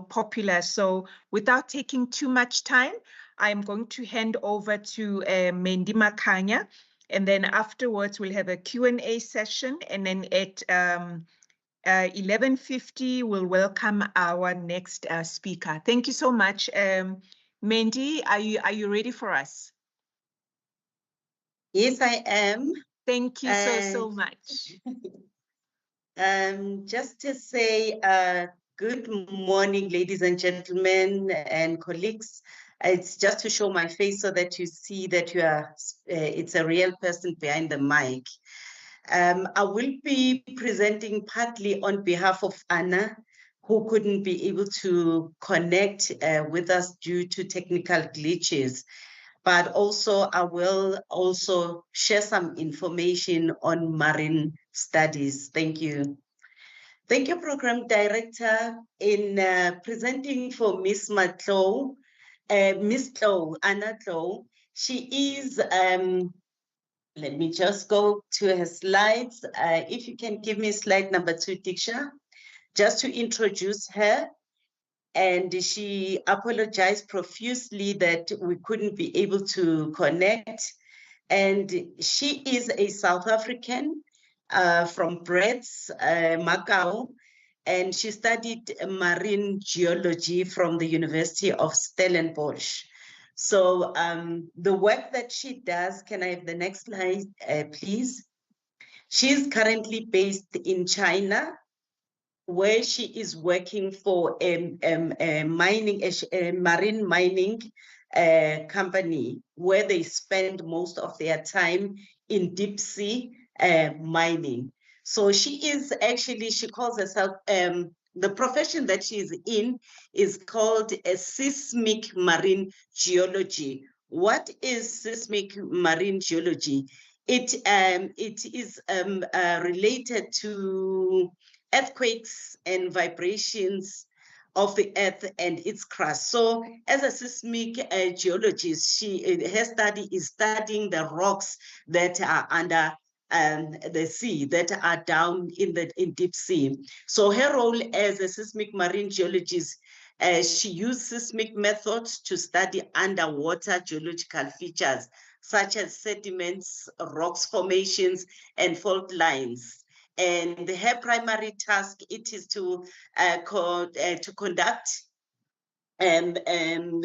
popular. So without taking too much time, I'm going to hand over to Mandy Makanya, and then afterwards we'll have a Q&A session, and then at 11:50, we'll welcome our next speaker. Thank you so much. Mandy, are you ready for us? Yes, I am. Thank you so much. Just to say good morning, ladies and gentlemen and colleagues. It's just to show my face so that you see that you are, it's a real person behind the mic. I will be presenting partly on behalf of Anna, who couldn't be able to connect with us due to technical glitches. But also I will also share some information on marine studies. Thank you. Thank you, Program Director. In presenting for Miss Matlow, Miss Tlow, Anna Tlow, she is, let me just go to her slides. If you can give me slide number 2, Diksha, just to introduce her. And she apologized profusely that we couldn't be able to connect. And she is a South African from Brits, Macau, and she studied marine geology from the University of Stellenbosch. So the work that she does, can I have the next slide, please? She's currently based in China, where she is working for a marine mining company, where they spend most of their time in deep sea mining. So she is actually, she calls herself, the profession that she is in is called a seismic marine geology. What is seismic marine geology? It is related to earthquakes and vibrations of the earth and its crust. So as a seismic geologist, her study is studying the rocks that are under the sea, that are down in deep sea. So her role as a seismic marine geologist, she used seismic methods to study underwater geological features such as sediments, rocks formations, and fault lines. And her primary task, it is to conduct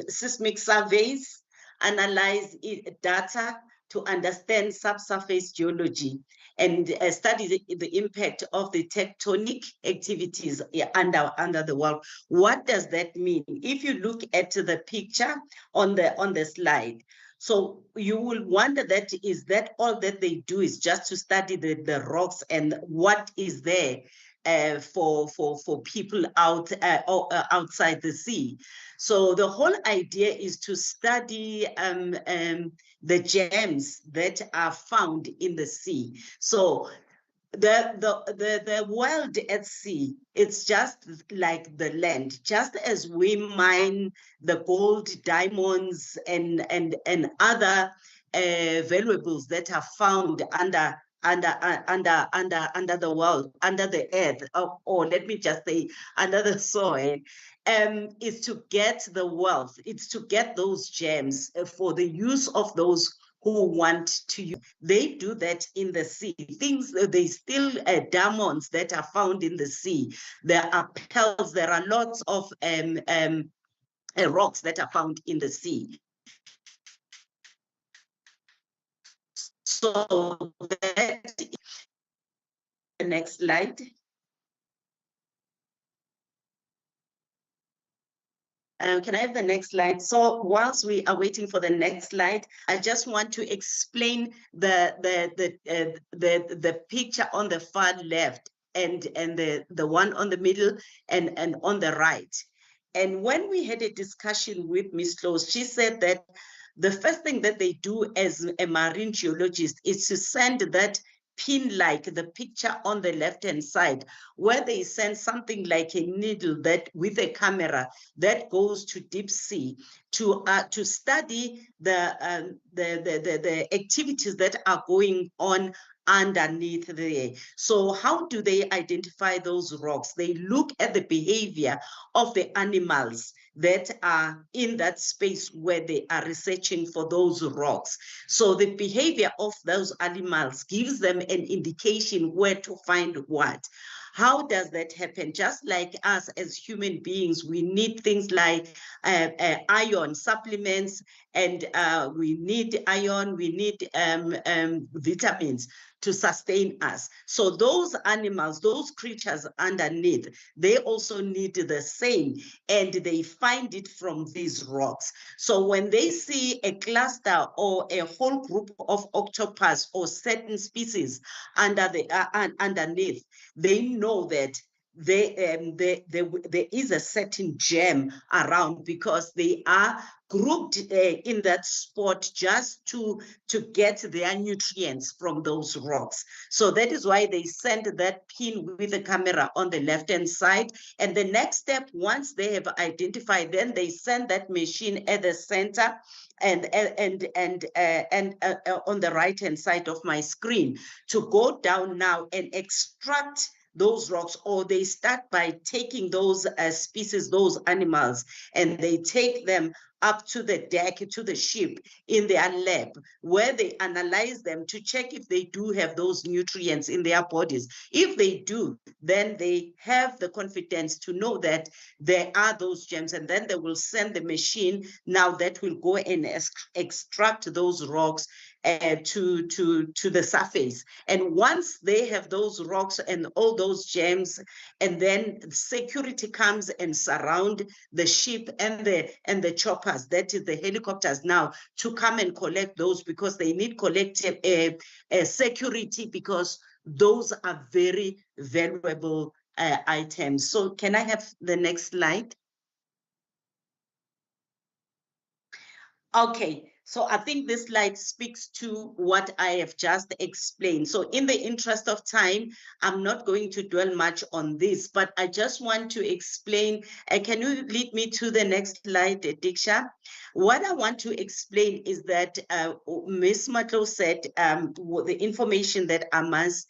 seismic surveys, analyze data to understand subsurface geology, and study the impact of the tectonic activities under the world. What does that mean? If you look at the picture on the slide, so you will wonder that is that all that they do is just to study the rocks and what is there for people outside the sea. So the whole idea is to study the gems that are found in the sea. So the world at sea, it's just like the land. Just as we mine the gold, diamonds, and other valuables that are found under the world, under the earth, or let me just say under the soil, is to get the wealth. It's to get those gems for the use of those who want to use. They do that in the sea. There's still diamonds that are found in the sea. There are pearls. There are lots of rocks that are found in the sea. So that, the next slide. Can I have the next slide? So whilst we are waiting for the next slide, I just want to explain the picture on the far left and the one on the middle and on the right. And when we had a discussion with Ms. Close, she said that the first thing that they do as a marine geologist is to send that pin, like the picture on the left-hand side, where they send something like a needle that with a camera that goes to deep sea to study the activities that are going on underneath there. So how do they identify those rocks? They look at the behavior of the animals that are in that space where they are researching for those rocks. So the behavior of those animals gives them an indication where to find what. How does that happen? Just like us as human beings, we need things like iron supplements, and we need iron, we need vitamins to sustain us. So those animals, those creatures underneath, they also need the same, and they find it from these rocks. So when they see a cluster or a whole group of octopus or certain species underneath, they know that there is a certain gem around, because they are grouped in that spot just to get their nutrients from those rocks. So that is why they send that pin with the camera on the left-hand side. And the next step, once they have identified, then they send that machine at the center and on the right-hand side of my screen to go down now and extract those rocks, or they start by taking those species, those animals, and they take them up to the deck, to the ship in their lab, where they analyze them to check if they do have those nutrients in their bodies. If they do, then they have the confidence to know that there are those gems, and then they will send the machine now that will go and extract those rocks to the surface. And once they have those rocks and all those gems, and then security comes and surround the ship and the choppers, that is the helicopters now, to come and collect those, because they need collective security, because those are very valuable items. So can I have the next slide? Okay. So I think this slide speaks to what I have just explained. So in the interest of time, I'm not going to dwell much on this, but I just want to explain. Can you lead me to the next slide, Diksha? What I want to explain is that Ms. Matlo said the information that I must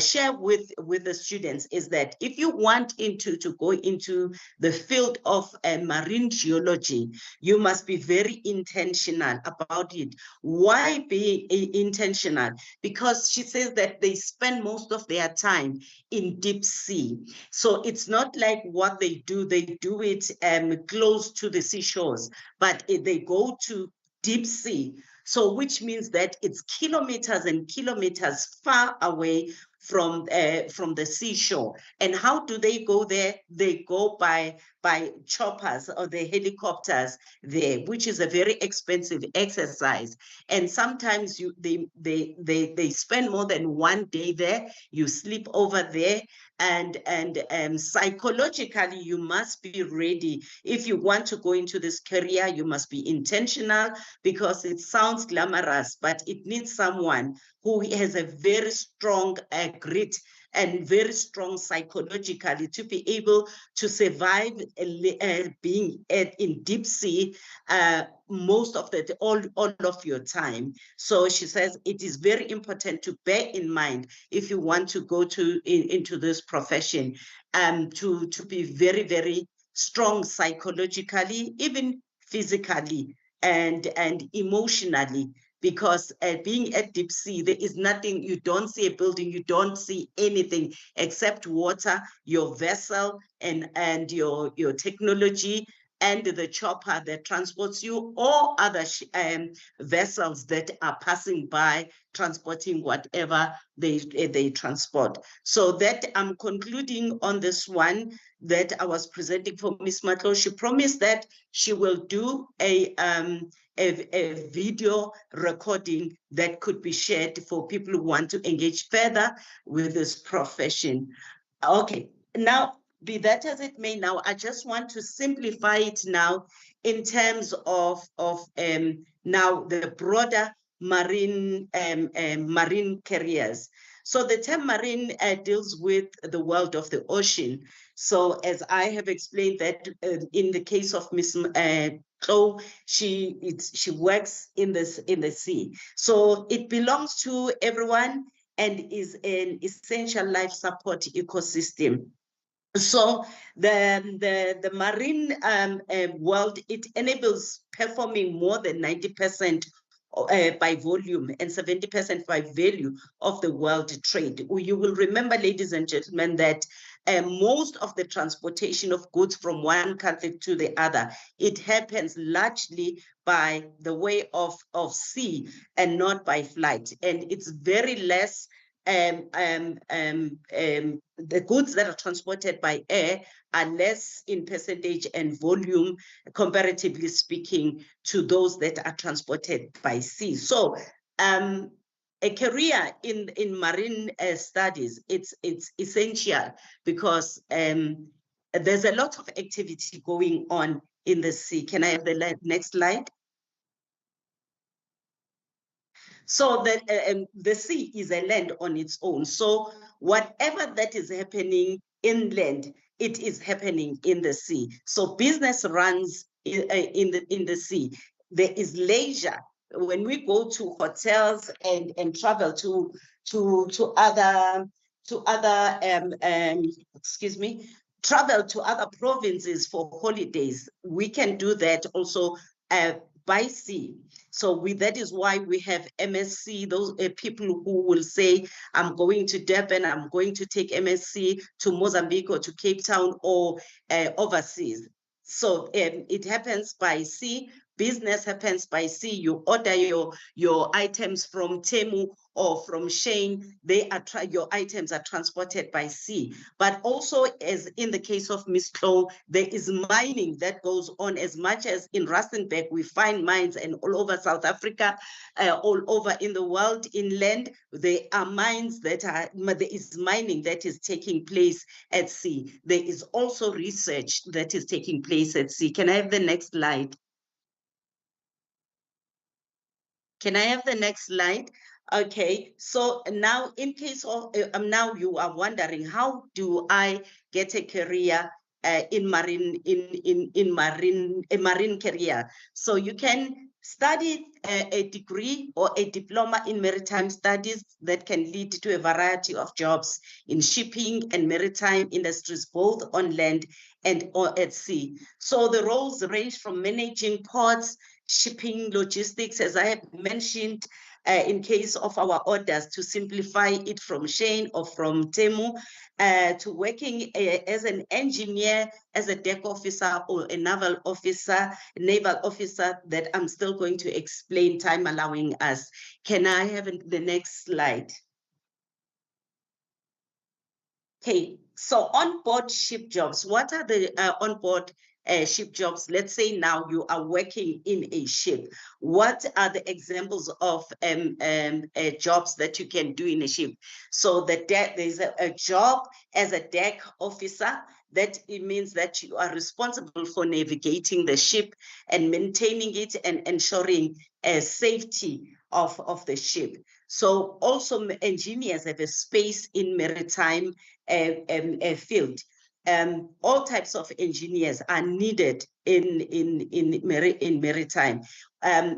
share with the students is that if you want to go into the field of marine geology, you must be very intentional about it. Why be intentional? Because she says that they spend most of their time in deep sea. So it's not like what they do it close to the seashores, but they go to deep sea. So which means that it's kilometers and kilometers far away from the seashore. And how do they go there? They go by choppers or the helicopters there, which is a very expensive exercise. And sometimes they spend more than one day there. You sleep over there. And psychologically, you must be ready. If you want to go into this career, you must be intentional, because it sounds glamorous, but it needs someone who has a very strong grit and very strong psychologically to be able to survive being in deep sea most of all of your time. So she says it is very important to bear in mind if you want to go into this profession, to be very, very strong psychologically, even physically and emotionally, because being at deep sea, there is nothing, you don't see a building, you don't see anything except water, your vessel and your technology, and the chopper that transports you, or other vessels that are passing by, transporting whatever they transport. So that I'm concluding on this one that I was presenting for Ms. Matlo. She promised that she will do a video recording that could be shared for people who want to engage further with this profession. Okay, now, be that as it may, now I just want to simplify it now in terms of now the broader marine careers. So the term marine deals with the world of the ocean. So as I have explained that in the case of Ms. Chloe, she works in the sea. So it belongs to everyone and is an essential life support ecosystem. So the marine world, it enables performing more than 90% by volume and 70% by value of the world trade. You will remember, ladies and gentlemen, that most of the transportation of goods from one country to the other, it happens largely by the way of sea and not by flight. And it's very less the goods that are transported by air are less in percentage and volume, comparatively speaking, to those that are transported by sea. So a career in marine studies, it's essential because there's a lot of activity going on in the sea. Can I have the next slide? So the sea is a land on its own. So whatever that is happening inland, it is happening in the sea. So business runs in the sea. There is leisure. When we go to hotels and travel to other excuse me, travel to other provinces for holidays, we can do that also by sea. So that is why we have MSc, those people who will say, I'm going to Durban, I'm going to take MSc to Mozambique or to Cape Town or overseas. So it happens by sea. Business happens by sea. You order your items from Temu or from Shane, your items are transported by sea. But also, as in the case of Ms. Chloe, there is mining that goes on. As much as in Rustenburg, we find mines, and all over South Africa, all over in the world, inland, there are mines there is mining that is taking place at sea. There is also research that is taking place at sea. Can I have the next slide? Can I have the next slide? Okay, so now in case of, now you are wondering, how do I get a career in marine career? So you can study a degree or a diploma in maritime studies that can lead to a variety of jobs in shipping and maritime industries, both on land and or at sea. So the roles range from managing ports, shipping, logistics, as I have mentioned, in case of our orders, to simplify it from Shane or from Temu, to working as an engineer, as a deck officer or a naval officer that I'm still going to explain, time allowing us. Can I have the next slide? Okay, so on-board ship jobs. What are the on-board ship jobs? Let's say now you are working in a ship. What are the examples of jobs that you can do in a ship? So there's a job as a deck officer. That it means that you are responsible for navigating the ship and maintaining it and ensuring safety of the ship. So also engineers have a space in maritime field. All types of engineers are needed in maritime.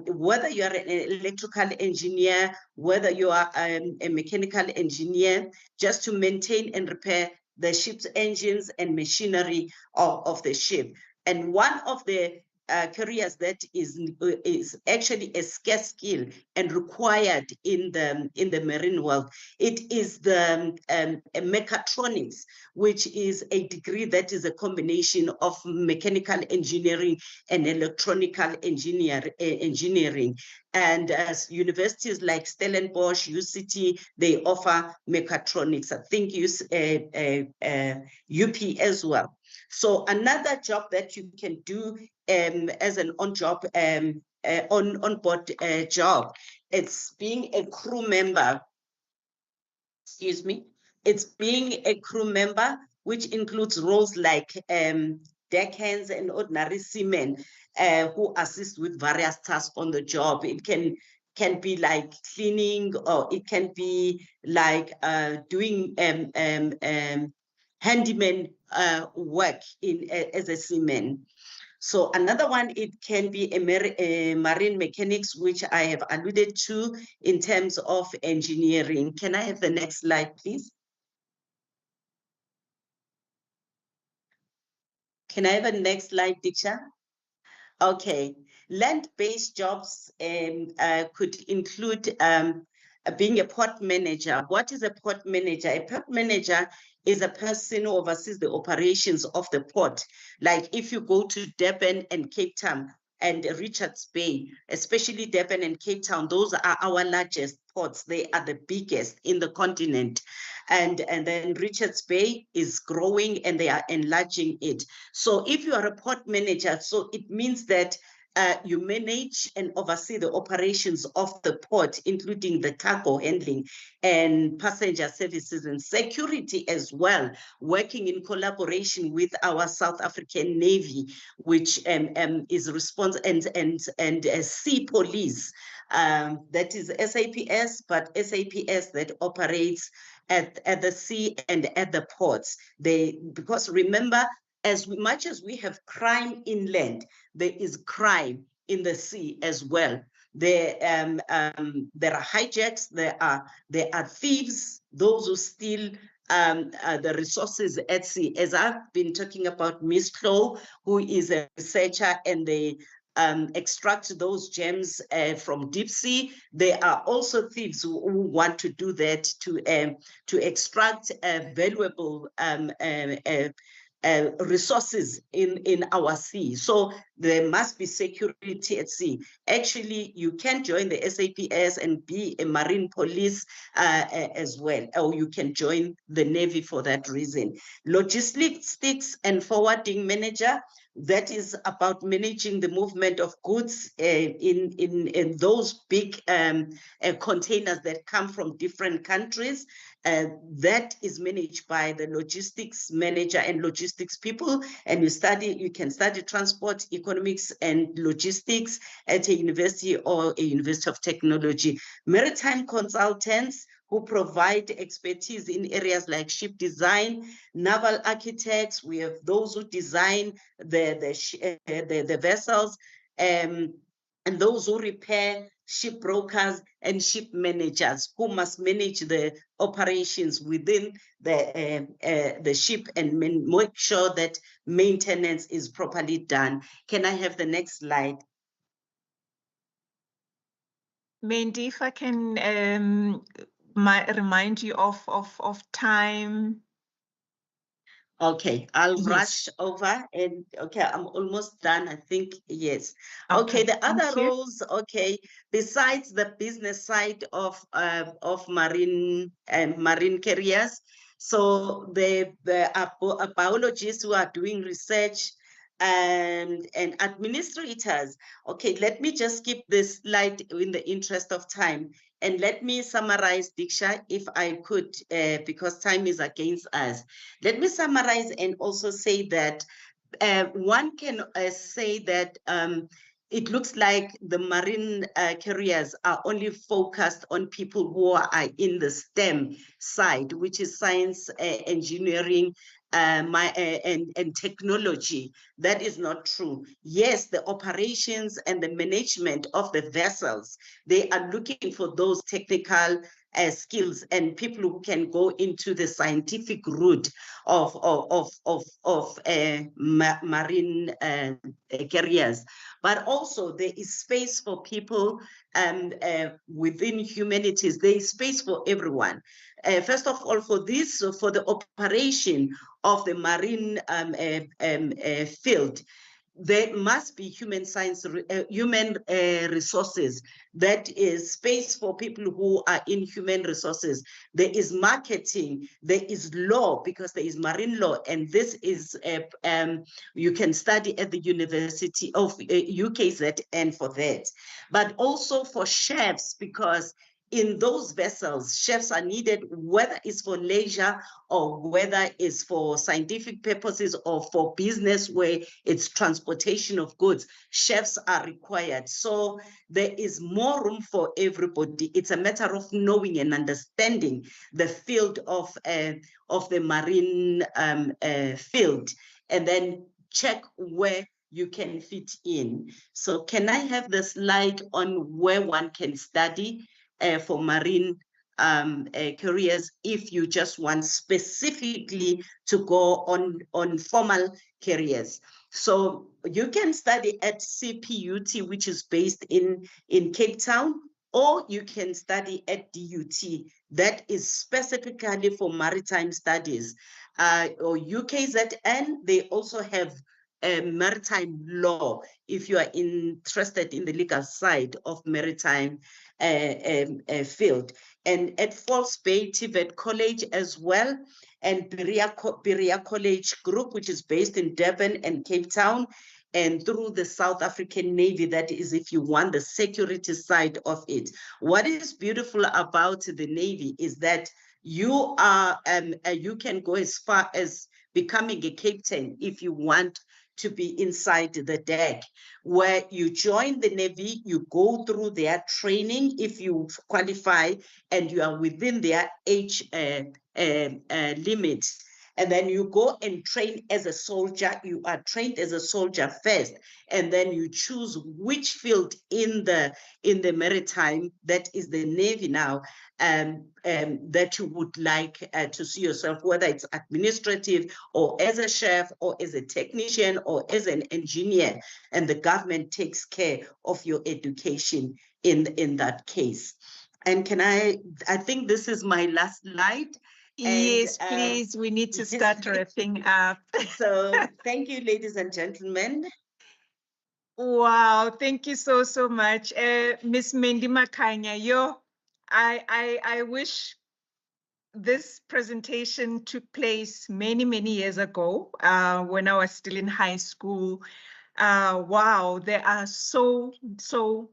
Whether you are an electrical engineer, whether you are a mechanical engineer, just to maintain and repair the ship's engines and machinery of the ship. And one of the careers that is actually a scarce skill and required in the marine world, it is the mechatronics, which is a degree that is a combination of mechanical engineering and electronical engineering. And as universities like Stellenbosch, UCT, they offer mechatronics. I think UP as well. So another job that you can do as an on-job, on-board job, it's being a crew member. Excuse me. It's being a crew member, which includes roles like deckhands and ordinary seamen who assist with various tasks on the job. It can be like cleaning, or it can be like doing handyman work as a seaman. So another one, it can be a marine mechanics, which I have alluded to in terms of engineering. Can I have the next slide, please? Can I have a next slide, Diksha? Okay, land-based jobs could include being a port manager. What is a port manager? A port manager is a person who oversees the operations of the port. Like if you go to Durban and Cape Town and Richards Bay, especially Durban and Cape Town, those are our largest ports. They are the biggest in the continent. And then Richards Bay is growing and they are enlarging it. So if you are a port manager, so it means that you manage and oversee the operations of the port, including the cargo handling and passenger services and security as well, working in collaboration with our South African Navy, which is responsible, and sea police, that is SAPS, but SAPS that operates at the sea and at the ports. Because remember, as much as we have crime inland, there is crime in the sea as well. There are hijacks, there are thieves, those who steal the resources at sea. As I've been talking about Ms. Chloe, who is a researcher, and they extract those gems from deep sea. There are also thieves who want to do that to extract valuable resources in our sea. So there must be security at sea. Actually, you can join the SAPS and be a marine police as well, or you can join the Navy for that reason. Logistics and forwarding manager, that is about managing the movement of goods in those big containers that come from different countries. That is managed by the logistics manager and logistics people, and you can study transport, economics, and logistics at a university or a university of technology. Maritime consultants who provide expertise in areas like ship design, naval architects. We have those who design the vessels, and those who repair, ship brokers and ship managers who must manage the operations within the ship and make sure that maintenance is properly done. Can I have the next slide? Mandy, if I can remind you of time. Okay, I'll rush over, and okay, I'm almost done, I think. Yes. Okay, the other roles, okay, besides the business side of marine careers, so there are biologists who are doing research, and administrators. Okay, let me just skip this slide in the interest of time. And let me summarize, Diksha, if I could, because time is against us. Let me summarize and also say that one can say that it looks like the marine careers are only focused on people who are in the STEM side, which is science, engineering, and technology. That is not true. Yes, the operations and the management of the vessels, they are looking for those technical skills and people who can go into the scientific route of marine careers. But also there is space for people within humanities. There is space for everyone. First of all, for the operation of the marine field, there must be human resources. That is space for people who are in human resources. There is marketing, there is law, because there is marine law, and this is you can study at the University of UKZN for that. But also for chefs, because in those vessels, chefs are needed, whether it's for leisure or whether it's for scientific purposes or for business where it's transportation of goods. Chefs are required. So there is more room for everybody. It's a matter of knowing and understanding the field of the marine field, and then check where you can fit in. So can I have the slide on where one can study for marine careers if you just want specifically to go on formal careers? So you can study at CPUT, which is based in Cape Town, or you can study at DUT, that is specifically for maritime studies. Or UKZN, they also have maritime law, if you are interested in the legal side of maritime field. And at False Bay TVET College as well, and Berea College Group, which is based in Durban and Cape Town, and through the South African Navy, that is if you want the security side of it. What is beautiful about the Navy is that you can go as far as becoming a captain if you want to be inside the deck. Where you join the Navy, you go through their training if you qualify and you are within their age limits. And then you go and train as a soldier. You are trained as a soldier first, and then you choose which field in the maritime, that is the Navy now, that you would like to see yourself, whether it's administrative or as a chef or as a technician or as an engineer, and the government takes care of your education in that case. And I think this is my last slide. Yes, please, we need to start wrapping up. So thank you, ladies and gentlemen. Wow, thank you so much. Miss Mendi Makanya, I wish this presentation took place many years ago when I was still in high school. Wow, there are so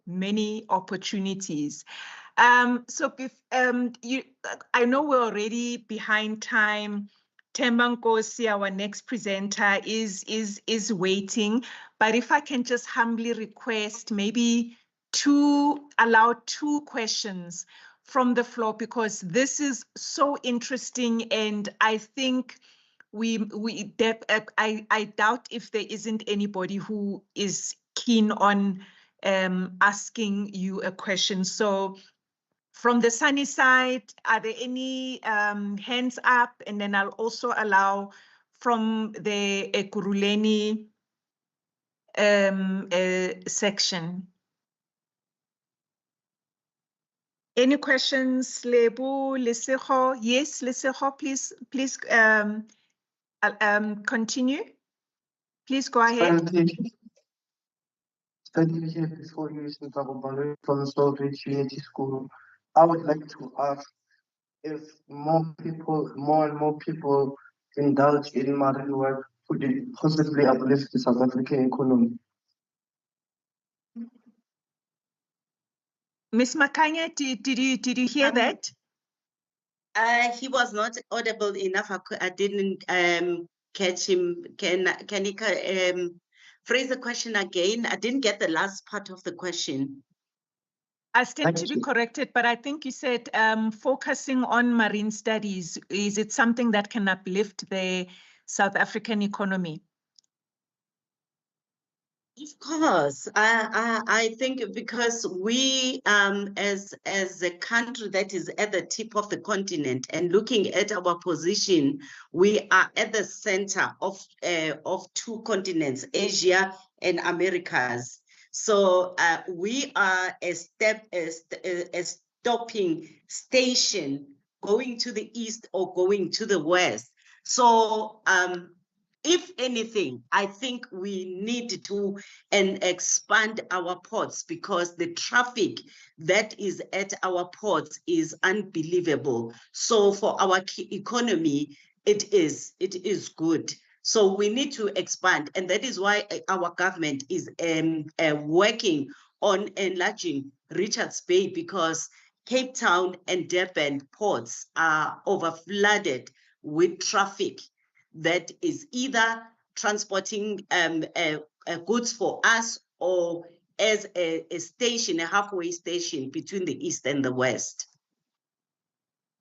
many opportunities. So if I know we're already behind time. Themba Nkosi, our next presenter, is waiting. But if I can just humbly request maybe allow two questions from the floor, because this is so interesting, and I think I doubt if there isn't anybody who is keen on asking you a question. So from the sunny side, are there any hands up? And then I'll also allow from the Ekurhuleni section. Any questions, Lebu, Lesego? Yes, Lesego, please continue. Please go ahead. Studying here before you from Solvich Unity School, I would like to ask if more and more people indulge in marine work, could it possibly uplift the South African economy? Ms. Makanya, did you hear that? He was not audible enough. I didn't catch him. Can he phrase the question again. I didn't get the last part of the question. I stand to be corrected, but I think you said focusing on marine studies, is it something that can uplift the South African economy? Of course, I think because we, as a country that is at the tip of the continent and looking at our position, we are at the center of two continents, Asia and Americas. So we are a stopping station going to the east or going to the west. So if anything, I think we need to expand our ports, because the traffic that is at our ports is unbelievable. So for our economy, it is good. So we need to expand, and that is why our government is working on enlarging Richards Bay, because Cape Town and Durban ports are overflooded with traffic that is either transporting goods for us or as a station, a halfway station between the East and the West.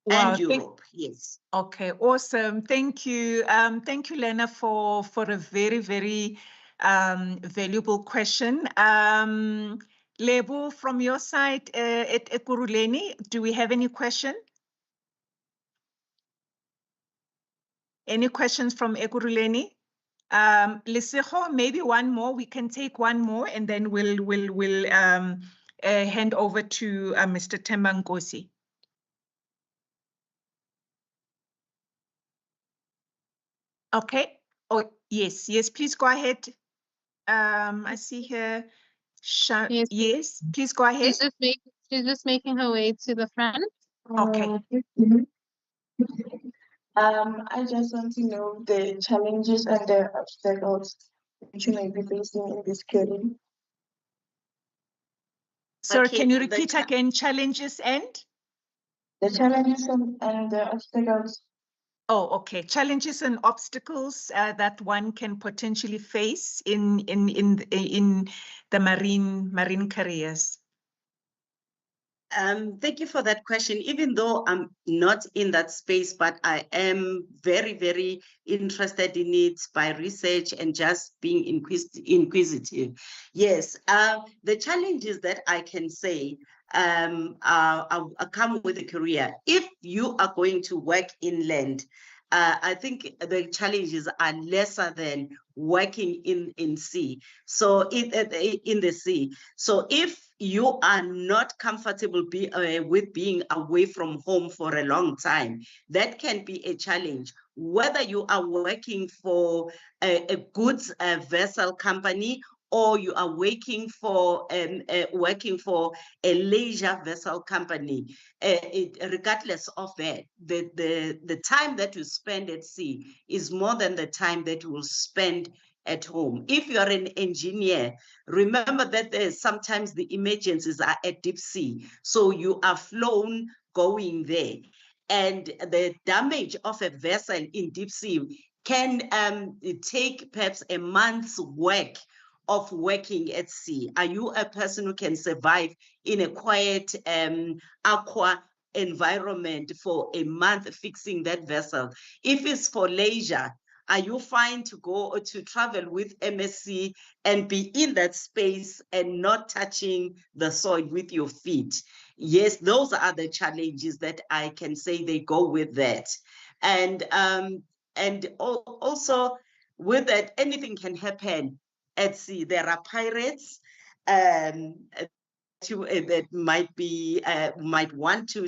Wow, and Europe, yes. Okay, awesome. Thank you. Thank you, Lena, for a very, very valuable question. Lebo, from your side at Ekurhuleni, do we have any question? Any questions from Ekurhuleni? Lesego, maybe one more. We can take one more, and then we'll hand over to Mr. Themba Nkosi. Okay. Oh, yes, please go ahead. I see here. Yes, please go ahead. She's just making her way to the front. Okay. I just want to know the challenges and the obstacles that you may be facing in this career. Sorry, can you repeat again? Challenges and? The challenges and the obstacles. Oh, okay. Challenges and obstacles that one can potentially face in the marine careers. Thank you for that question. Even though I'm not in that space, but I am very, very interested in it by research and just being inquisitive. Yes, the challenges that I can say come with a career. If you are going to work inland, I think the challenges are lesser than working in sea. So in the sea. So if you are not comfortable with being away from home for a long time, that can be a challenge. Whether you are working for a goods vessel company, or you are working for a leisure vessel company, regardless of that, the time that you spend at sea is more than the time that you will spend at home. If you are an engineer, remember that sometimes the emergencies are at deep sea, so you are flown going there, and the damage of a vessel in deep sea can take perhaps a month's work of working at sea. Are you a person who can survive in a quiet aqua environment for a month fixing that vessel? If it's for leisure, are you fine to go to travel with MSc and be in that space and not touching the soil with your feet? Yes, those are the challenges that I can say they go with that. And also with that, anything can happen at sea. There are pirates that might want to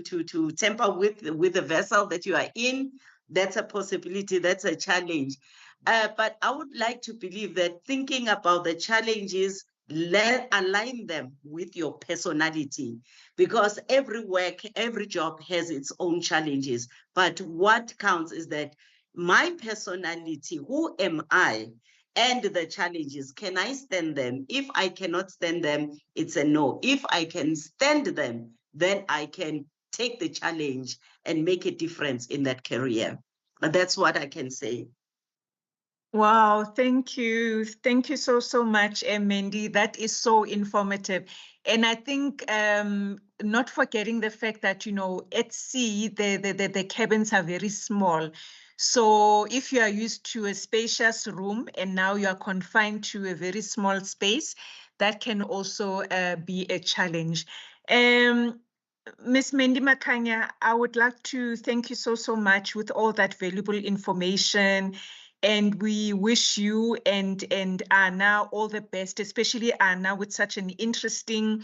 tamper with the vessel that you are in. That's a possibility. That's a challenge. But I would like to believe that thinking about the challenges, align them with your personality, because every work, every job has its own challenges. But what counts is that my personality, who am I? And the challenges, can I stand them? If I cannot stand them, it's a no. If I can stand them, then I can take the challenge and make a difference in that career. But that's what I can say. Wow, thank you. Thank you so much, Mandy. That is so informative. And I think not forgetting the fact that, you know, at sea, the cabins are very small. So if you are used to a spacious room and now you are confined to a very small space, that can also be a challenge. Ms. Mandy Makanya, I would like to thank you so much with all that valuable information. And we wish you and Anna all the best, especially Anna with such an interesting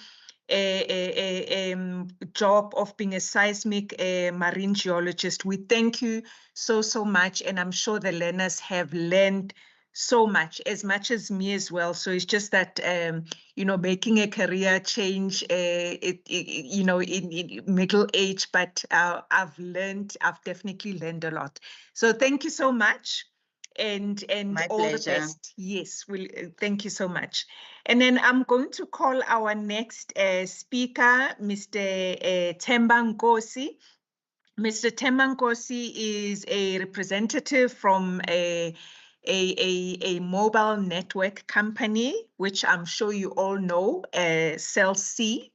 job of being a seismic marine geologist. We thank you so much, and I'm sure the learners have learned so much as me as well. So it's just that you know, making a career change, you know, in middle age, but I've definitely learned a lot. So thank you so much. And My all pleasure. the best. Yes, thank you so much. And then I'm going to call our next speaker, Mr. Themba Nkosi. Mr. Themba Nkosi is a representative from a mobile network company, which I'm sure you all know, Cell C.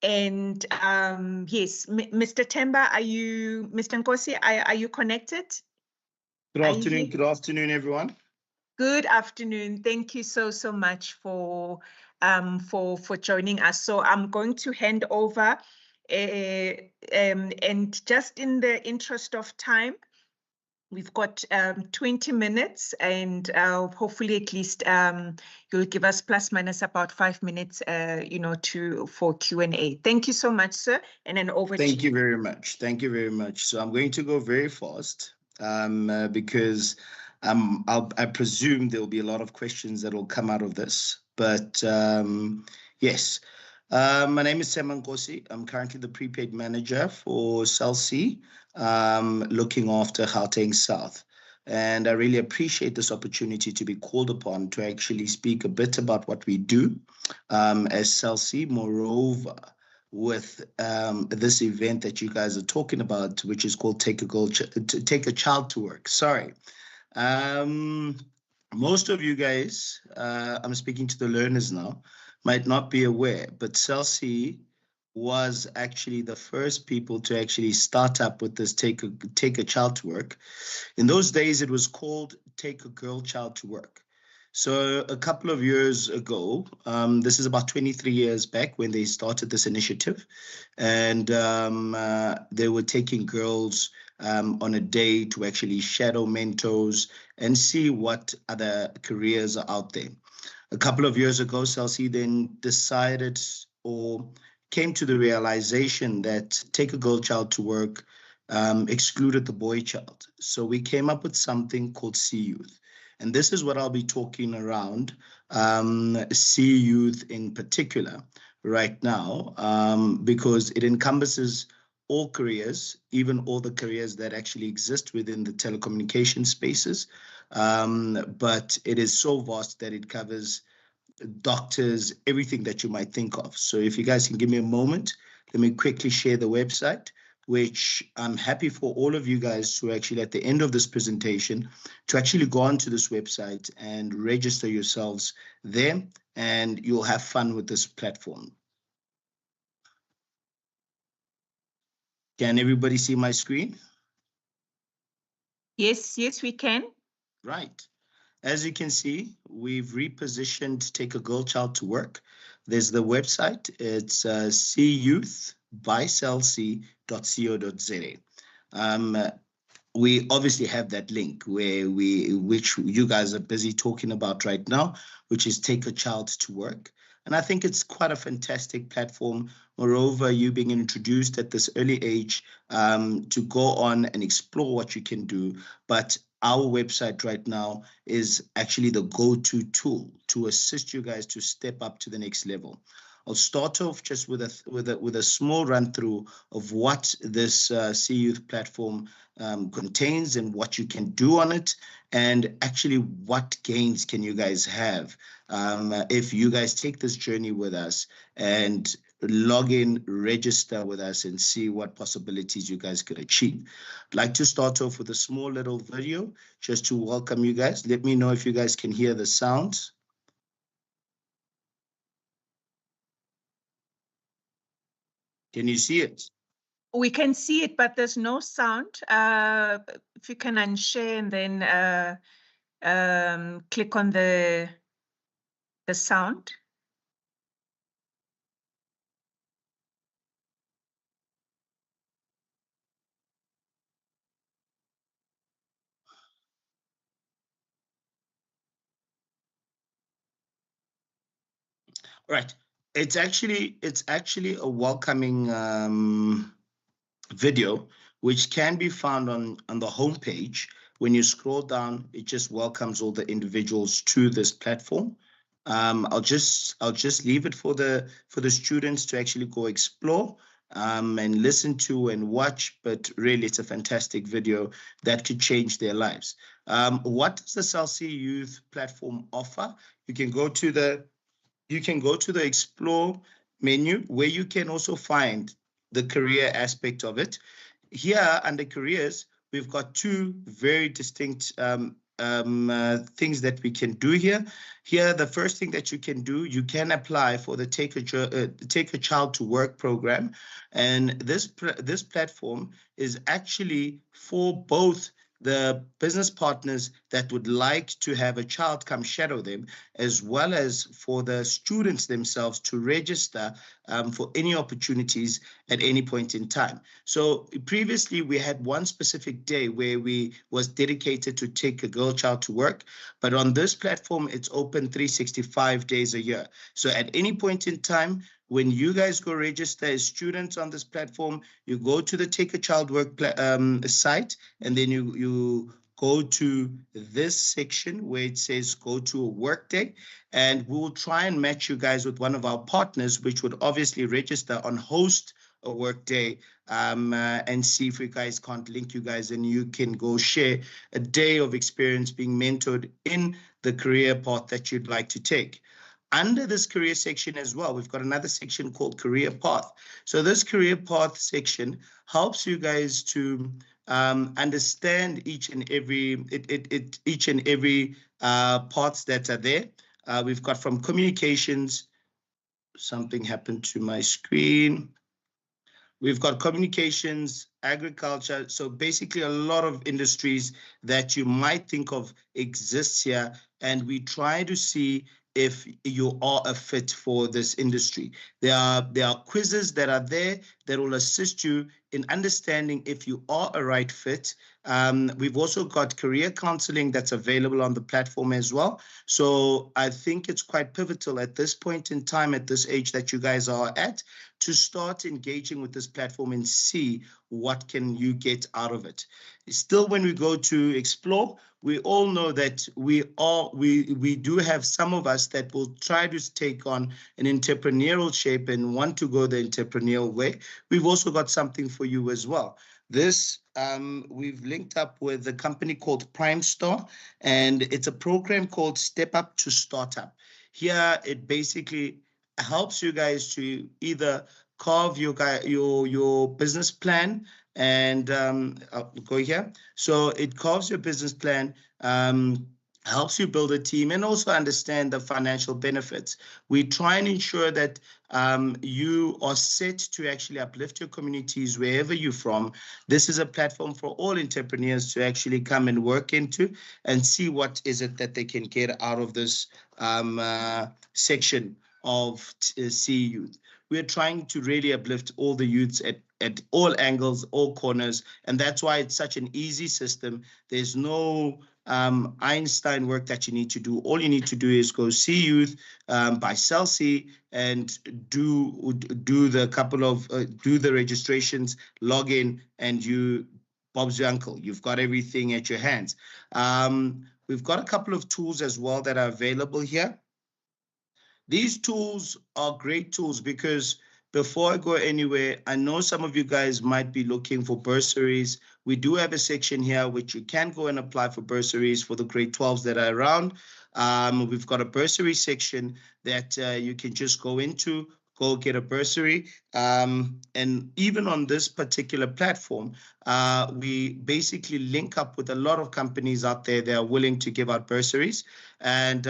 And yes, Mr. Themba, Mr. Nkosi, are you connected? Good afternoon, everyone. Good afternoon. Thank you so much for joining us. So I'm going to hand over, and just in the interest of time, we've got 20 minutes, and hopefully at least you'll give us plus minus about 5 minutes, you know, for Q&A. Thank you so much, sir. And then over to you. Thank you very much. Thank you very much. So I'm going to go very fast because I presume there will be a lot of questions that will come out of this. But yes, my name is Themba Nkosi. I'm currently the prepaid manager for Cell C, looking after Gauteng South. And I really appreciate this opportunity to be called upon to actually speak a bit about what we do as Cell C. Moreover, with this event that you guys are talking about, which is called Take a Child to Work. Sorry. Most of you guys, I'm speaking to the learners now, might not be aware, but Cell C was actually the first people to actually start up with this Take a Child to Work. In those days, it was called Take a Girl Child to Work. So a couple of years ago, this is about 23 years back when they started this initiative, and they were taking girls on a day to actually shadow mentors and see what other careers are out there. A couple of years ago, Cell C then decided or came to the realization that Take a Girl Child to Work excluded the boy child. So we came up with something called C Youth. And this is what I'll be talking around, C Youth in particular right now, because it encompasses all careers, even all the careers that actually exist within the telecommunication spaces. But it is so vast that it covers doctors, everything that you might think of. So if you guys can give me a moment, let me quickly share the website, which I'm happy for all of you guys to actually, at the end of this presentation, to actually go onto this website and register yourselves there, and you'll have fun with this platform. Can everybody see my screen? Yes, we can. Right. As you can see, we've repositioned Take a Girl Child to Work. There's the website. It's cuyouthbycellc.co.za. We obviously have that link which you guys are busy talking about right now, which is Take a Child to Work. And I think it's quite a fantastic platform. Moreover, you being introduced at this early age to go on and explore what you can do. But our website right now is actually the go-to tool to assist you guys to step up to the next level. I'll start off just with a small run through of what this See Youth platform contains and what you can do on it, and actually what gains can you guys have if you guys take this journey with us and log in, register with us, and see what possibilities you guys could achieve. I'd like to start off with a small little video just to welcome you guys. Let me know if you guys can hear the sound. Can you see it? We can see it, but there's no sound. If you can unshare and then click on the sound. Right. It's actually a welcoming video, which can be found on the homepage. When you scroll down, it just welcomes all the individuals to this platform. I'll just leave it for the students to actually go explore and listen to and watch, but really it's a fantastic video that could change their lives. What does the SALC Youth platform offer? You can go to the explore menu, where you can also find the career aspect of it. Here under careers, we've got two very distinct things that we can do here. Here, the first thing that you can do, you can apply for the Take a Child to Work program. And this platform is actually for both the business partners that would like to have a child come shadow them, as well as for the students themselves to register for any opportunities at any point in time. So previously we had one specific day where we was dedicated to take a girl child to work, but on this platform, it's open 365 days a year. So at any point in time, when you guys go register as students on this platform, you go to the Take a Child Work site, and then you go to this section where it says go to a Workday, and we will try and match you guys with one of our partners, which would obviously register on host a Workday, and see if you guys can't link you guys, and you can go share a day of experience being mentored in the career path that you'd like to take. Under this career section as well, we've got another section called Career Path. So this Career Path section helps you guys to understand each and every parts that are there. We've got from communications. Something happened to my screen. We've got communications, agriculture. So basically a lot of industries that you might think of exists here, and we try to see if you are a fit for this industry. There are quizzes that are there that will assist you in understanding if you are a right fit. We've also got career counseling that's available on the platform as well. So I think it's quite pivotal at this point in time, at this age that you guys are at, to start engaging with this platform and see what can you get out of it. Still, when we go to explore, we all know that we do have some of us that will try to take on an entrepreneurial shape and want to go the entrepreneurial way. We've also got something for you as well. This, we've linked up with a company called Prime Star, and it's a program called Step Up to Startup. Here, it basically helps you guys to either carve your business plan, and I'll go here. So it carves your business plan, helps you build a team, and also understand the financial benefits. We try and ensure that you are set to actually uplift your communities wherever you're from. This is a platform for all entrepreneurs to actually come and work into and see what is it that they can get out of this section of See Youth. We're trying to really uplift all the youths at all angles, all corners, and that's why it's such an easy system. There's no Einstein work that you need to do. All you need to do is go See Youth by SALC and do the registrations, log in, and Bob's your uncle. You've got everything at your hands. We've got a couple of tools as well that are available here. These tools are great tools because before I go anywhere, I know some of you guys might be looking for bursaries. We do have a section here which you can go and apply for bursaries for the grade 12s that are around. We've got a bursary section that you can just go into, go get a bursary. And even on this particular platform, we basically link up with a lot of companies out there that are willing to give out bursaries. And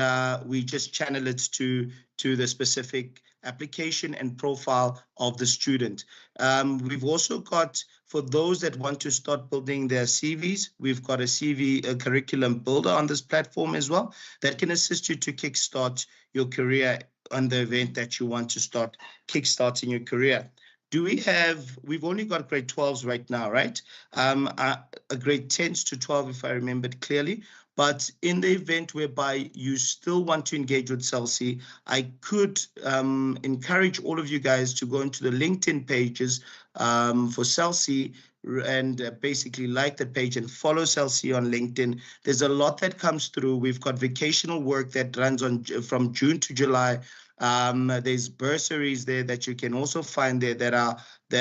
we just channel it to the specific application and profile of the student. We've also got, for those that want to start building their CVs, we've got a curriculum builder on this platform as well that can assist you to kickstart your career on the event that you want to start kickstarting your career. We've only got grade 12s right now, right? A grade 10s to 12, if I remembered clearly. But in the event whereby you still want to engage with CELSI, I could encourage all of you guys to go into the LinkedIn pages for CELSI and basically like the page and follow CELSI on LinkedIn. There's a lot that comes through. We've got vocational work that runs from June to July. There's bursaries there that you can also find there that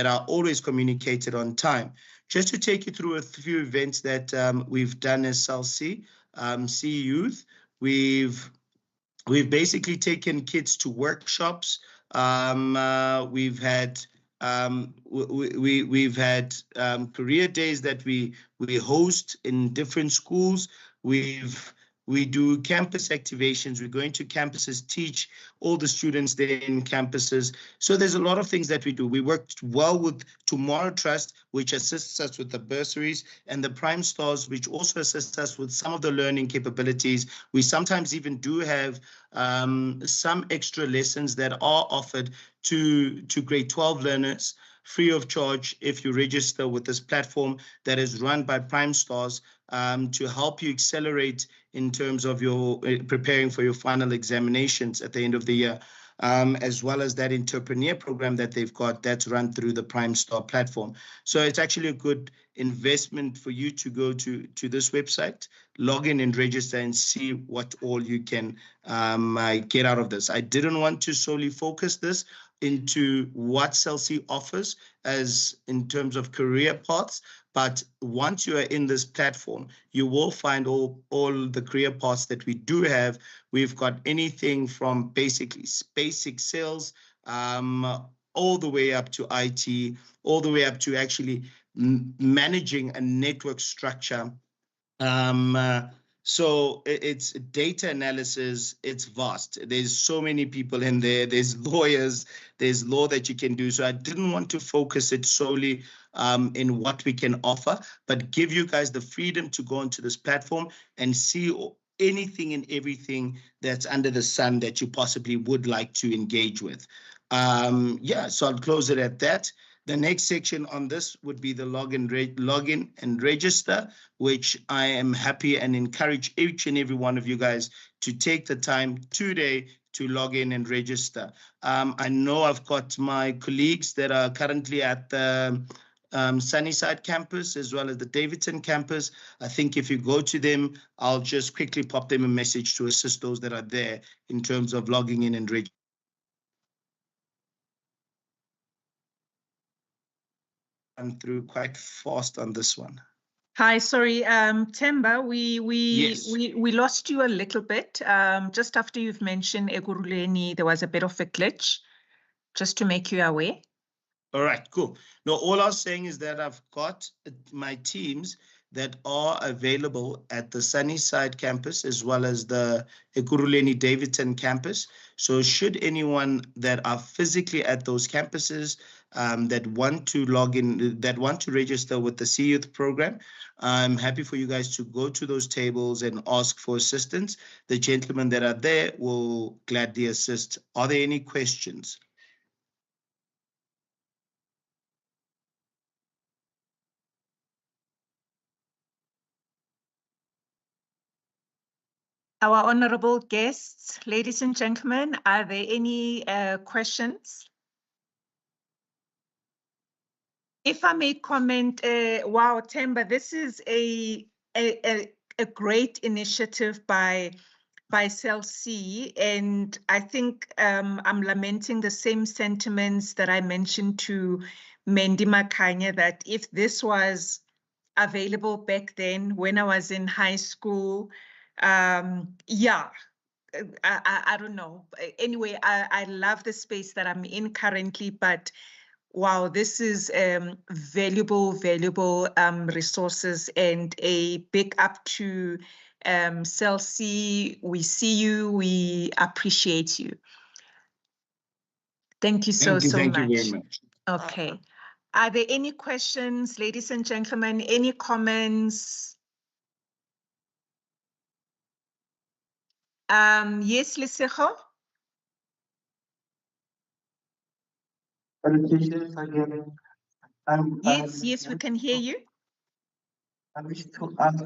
are always communicated on time. Just to take you through a few events that we've done as CELSI, See Youth, we've basically taken kids to workshops. We've had career days that we host in different schools. We do campus activations. We're going to campuses, teach all the students there in campuses. So there's a lot of things that we do. We work well with Tomorrow Trust, which assists us with the bursaries, and the Prime Stars, which also assists us with some of the learning capabilities. We sometimes even do have some extra lessons that are offered to grade 12 learners free of charge if you register with this platform that is run by Prime Stars to help you accelerate in terms of your preparing for your final examinations at the end of the year, as well as that entrepreneur program that they've got that's run through the Prime Star platform. So it's actually a good investment for you to go to this website, log in and register and see what all you can get out of this. I didn't want to solely focus this into what CELSI offers as in terms of career paths, but once you are in this platform, you will find all the career paths that we do have. We've got anything from basic sales, all the way up to IT, all the way up to actually managing a network structure. So it's data analysis, it's vast. There's so many people in there. There's lawyers, there's law that you can do. So I didn't want to focus it solely in what we can offer, but give you guys the freedom to go into this platform and see anything and everything that's under the sun that you possibly would like to engage with. Yeah, so I'll close it at that. The next section on this would be the login and register, which I am happy and encourage each and every one of you guys to take the time today to log in and register. I know I've got my colleagues that are currently at the Sunnyside campus as well as the Davidson campus. I think if you go to them, I'll just quickly pop them a message to assist those that are there in terms of logging in and registering. I'm through quite fast on this one. Hi, sorry, Themba, we lost you a little bit. Just after you've mentioned Ekurhuleni, there was a bit of a glitch, just to make you aware. All right, cool. No, all I was saying is that I've got my teams that are available at the Sunnyside campus as well as the Ekurhuleni Davidson campus. So should anyone that are physically at those campuses that want to log in, that want to register with the See Youth program, I'm happy for you guys to go to those tables and ask for assistance. The gentlemen that are there will gladly assist. Are there any questions? Our honorable guests, ladies and gentlemen, are there any questions? If I may comment, wow, Themba, this is a great initiative by by Cell C, and I think I'm lamenting the same sentiments that I mentioned to Mandy Makanya, that if this was available back then when I was in high school, yeah, I don't know. Anyway, I love the space that I'm in currently, but wow, this is valuable resources, and a big up to Cell C. We see you, we appreciate you. Thank you so much. Thank you very much. Okay. Are there any questions, ladies and gentlemen? Any comments? Yes, Lesego? Again. Yes, we can hear you. I wish to ask,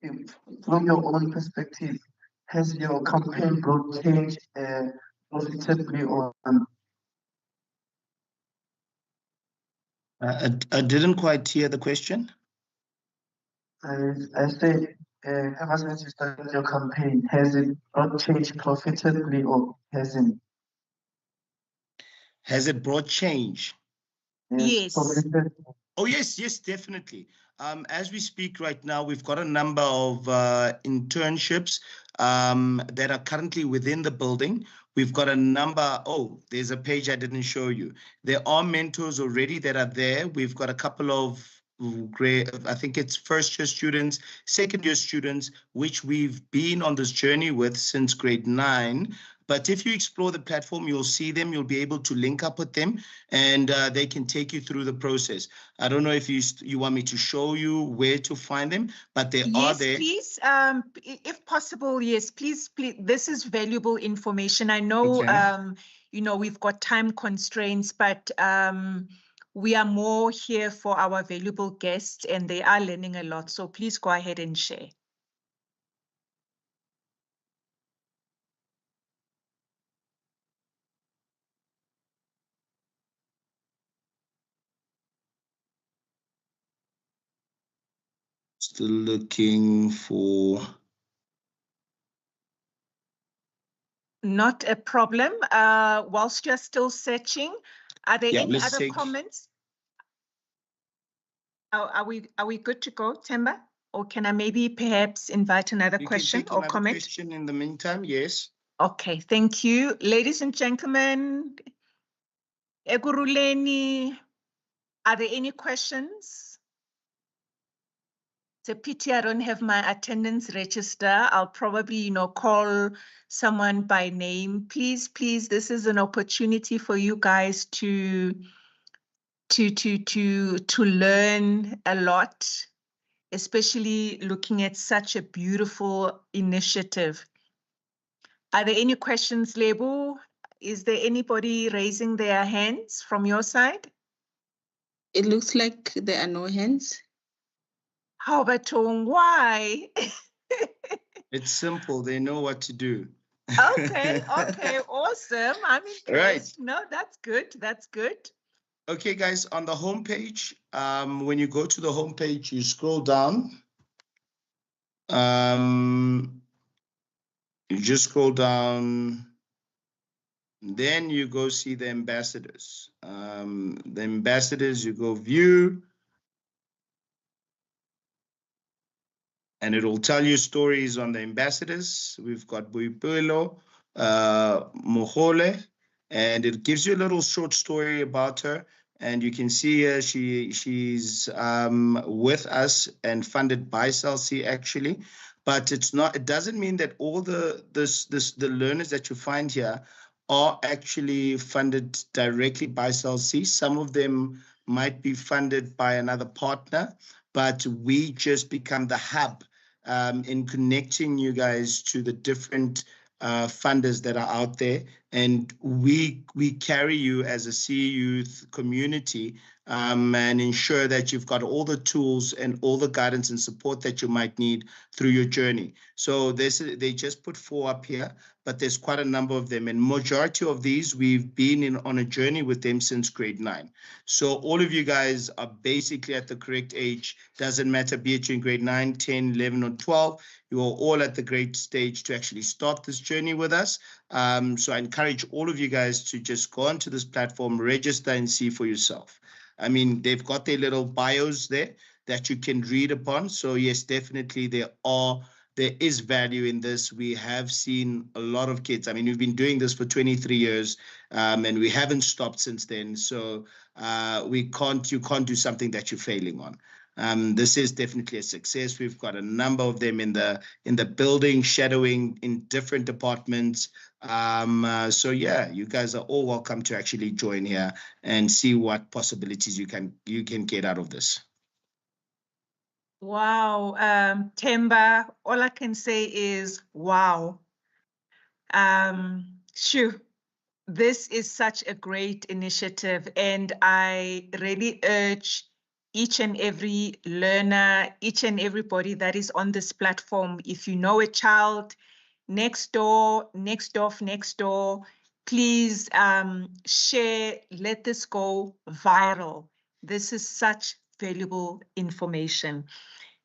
if, from your own perspective, has your campaign brought change positively or I didn't quite hear the question. I said, ever since you started your campaign, has it brought change profitably or hasn't? Has it brought change? Yes. Oh, yes, definitely. As we speak right now, we've got a number of internships that are currently within the building. We've got a number, there's a page I didn't show you. There are mentors already that are there. We've got a couple of grade, I think it's first year students, second year students, which we've been on this journey with since grade 9. But if you explore the platform, you'll see them, you'll be able to link up with them, and they can take you through the process. I don't know if you want me to show you where to find them, but they are there. Yes, please, if possible, yes, please. This is valuable information. I know, Okay. you know, we've got time constraints, but we are more here for our valuable guests, and they are learning a lot. So please go ahead and share. Still looking for... Not a problem. Whilst you're still searching, are there any other comments? Are we good to go, Themba? Or can I maybe perhaps invite another question or comment? Question in the meantime, yes. Okay, thank you. Ladies and gentlemen, Eguruleni, are there any questions? It's a pity I don't have my attendance register. I'll probably, you know, call someone by name. Please, this is an opportunity for you guys to learn a lot, especially looking at such a beautiful initiative. Are there any questions, Lebu? Is there anybody raising their hands from your side? It looks like there are no hands. How about why? It's simple. They know what to do. Okay, awesome. I'm impressed. Right. No, that's good. Okay, guys, on the homepage, when you go to the homepage, you scroll down. You just scroll down. Then you go see the ambassadors. The ambassadors, you go view. And it'll tell you stories on the ambassadors. We've got Boipelo, Mohole, and it gives you a little short story about her. And you can see her, she's with us and funded by CELC actually. But it doesn't mean that all the learners that you find here are actually funded directly by CELC. Some of them might be funded by another partner, but we just become the hub in connecting you guys to the different funders that are out there. And we carry you as a CE Youth community and ensure that you've got all the tools and all the guidance and support that you might need through your journey. So they just put 4 up here, but there's quite a number of them. And majority of these, we've been on a journey with them since grade 9. So all of you guys are basically at the correct age. Doesn't matter, be it in grade 9, 10, 11, or 12. You are all at the great stage to actually start this journey with us. So I encourage all of you guys to just go onto this platform, register, and see for yourself. I mean, they've got their little bios there that you can read upon. So yes, definitely there is value in this. We have seen a lot of kids. I mean, we've been doing this for 23 years, and we haven't stopped since then. So you can't do something that you're failing on. This is definitely a success. We've got a number of them in the building, shadowing in different departments. So yeah, you guys are all welcome to actually join here and see what possibilities you can get out of this. Wow, Themba, all I can say is wow. Shoo, this is such a great initiative, and I really urge each and every learner, each and everybody that is on this platform, if you know a child next door, please share, let this go viral. This is such valuable information.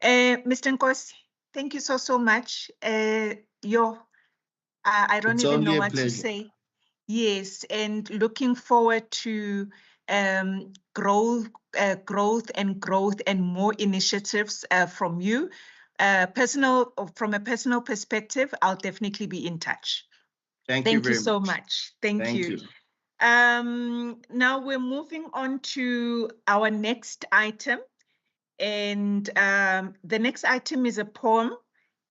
Mr. Nkosi, thank you so much. I don't It's even know only a what to pleasure. say. Yes, and looking forward to growth and more initiatives from you. From a personal perspective, I'll definitely be in touch. Thank you very so much. much. Thank you. you. Now we're moving on to our next item. And the next item is a poem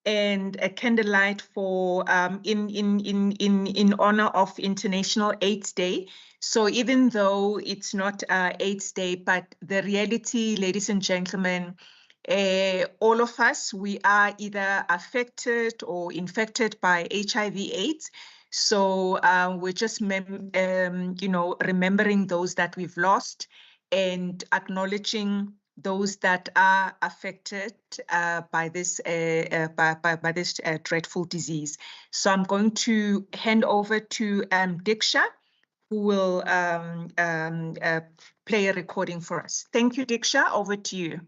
and a candlelight for in honor of International AIDS Day. So even though it's not AIDS Day, but the reality, ladies and gentlemen, all of us, we are either affected or infected by HIV/AIDS. So we're just remembering those that we've lost and acknowledging those that are affected by this dreadful disease. So I'm going to hand over to Diksha, who will play a recording for us. Thank you, Diksha. Over to you.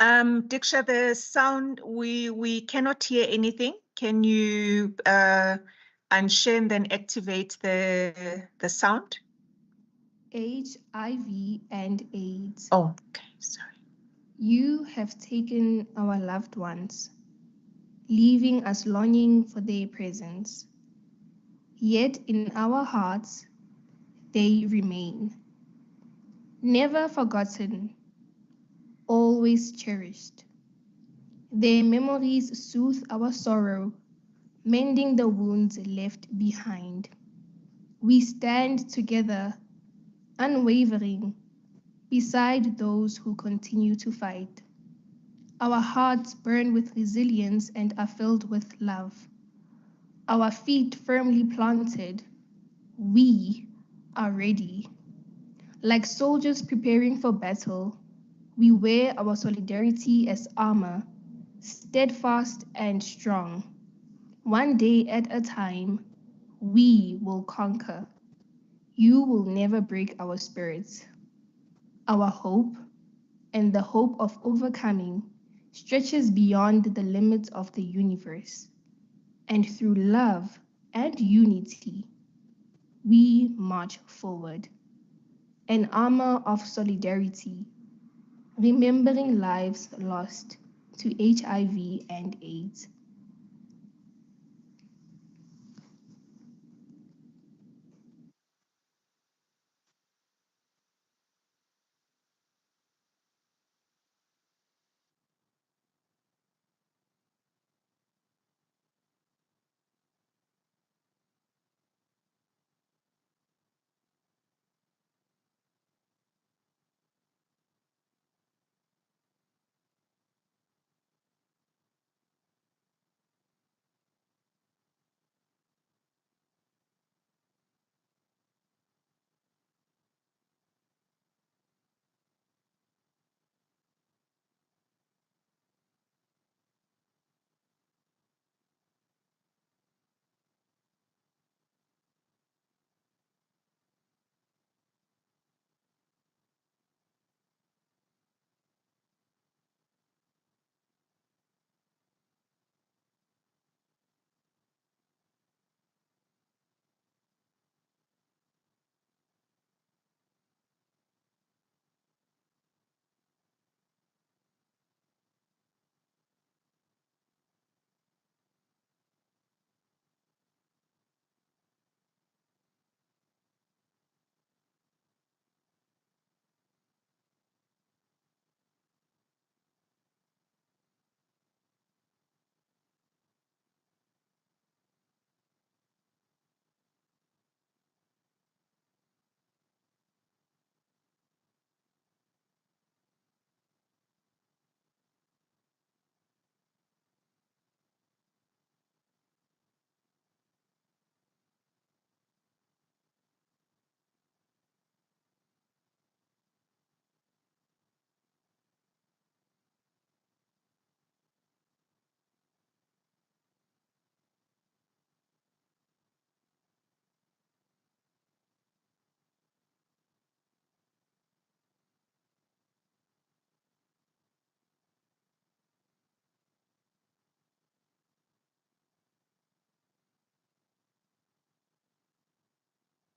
Diksha, the sound, we cannot hear anything. Can you unshare and then activate the sound? HIV and AIDS. Oh, okay, sorry. You have taken our loved ones, leaving us longing for their presence. Yet in our hearts, they remain. Never forgotten, always cherished. Their memories soothe our sorrow, mending the wounds left behind. We stand together, unwavering, beside those who continue to fight. Our hearts burn with resilience and are filled with love. Our feet firmly planted, we are ready. Like soldiers preparing for battle, we wear our solidarity as armor, steadfast and strong. One day at a time, we will conquer. You will never break our spirits. Our hope, and the hope of overcoming, stretches beyond the limits of the universe. And through love and unity, we march forward. An armor of solidarity, remembering lives lost to HIV and AIDS.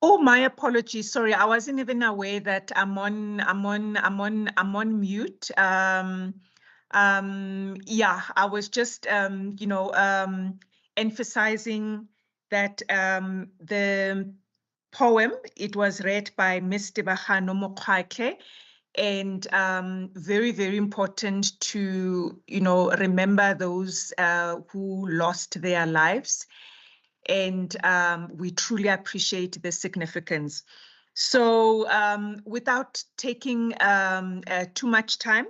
Oh, my apologies. Sorry, I wasn't even aware that I'm on mute. Yeah, I was just emphasizing that the poem, it was read by Ms. Tebagano Mokwakhe, and very, very important to remember those who lost their lives. And we truly appreciate the significance. So without taking too much time,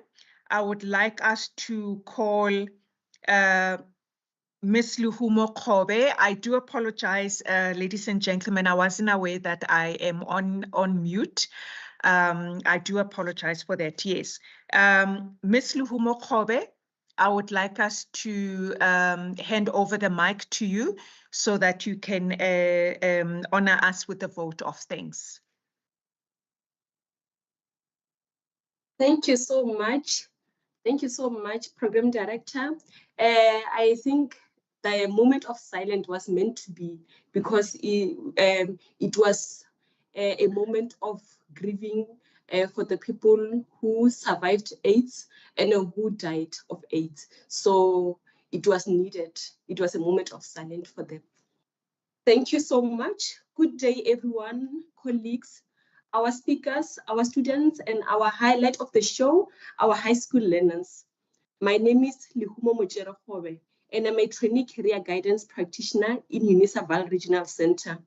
I would like us to call Ms. Luhumo Kobe. I do apologize, ladies and gentlemen. I wasn't aware that I am on mute. I do apologize for that, yes. Ms. Luhumo Kobe, I would like us to hand over the mic to you so that you can honor us with a vote of thanks. Thank you so much. Thank you so much, Program Director. I think the moment of silence was meant to be because it was a moment of grieving for the people who survived AIDS and who died of AIDS. So it was needed. It was a moment of silence for them. Thank you so much. Good day, everyone, colleagues, our speakers, our students, and our highlight of the show, our high school learners. My name is Lihumo Mojerekhobe, and I'm a trainee career guidance practitioner in UNISA Vaal Regional Center.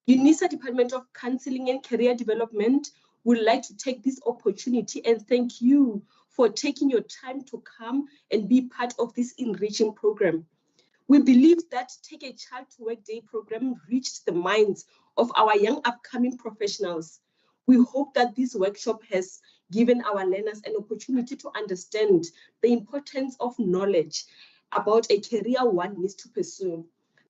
UNISA Department of Counseling and Career Development would like to take this opportunity and thank you for taking your time to come and be part of this enriching program. We believe that Take a Child to Work Day program reached the minds of our young upcoming professionals. We hope that this workshop has given our learners an opportunity to understand the importance of knowledge about a career one needs to pursue,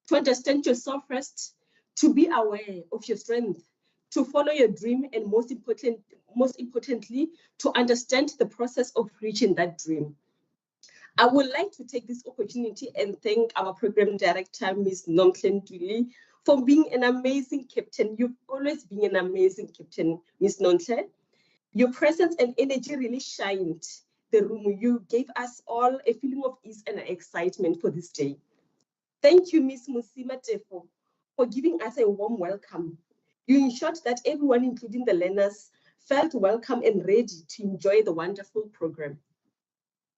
to understand yourself first, to be aware of your strength, to follow your dream, and most importantly, to understand the process of reaching that dream. I would like to take this opportunity and thank our program director, Ms. Nomhle Ntuli, for being an amazing captain. You've always been an amazing captain, Ms. Nomhle. Your presence and energy really shined the room. You gave us all a feeling of ease and excitement for this day. Thank you, Ms. Musima Tefo, for giving us a warm welcome. You ensured that everyone, including the learners, felt welcome and ready to enjoy the wonderful program.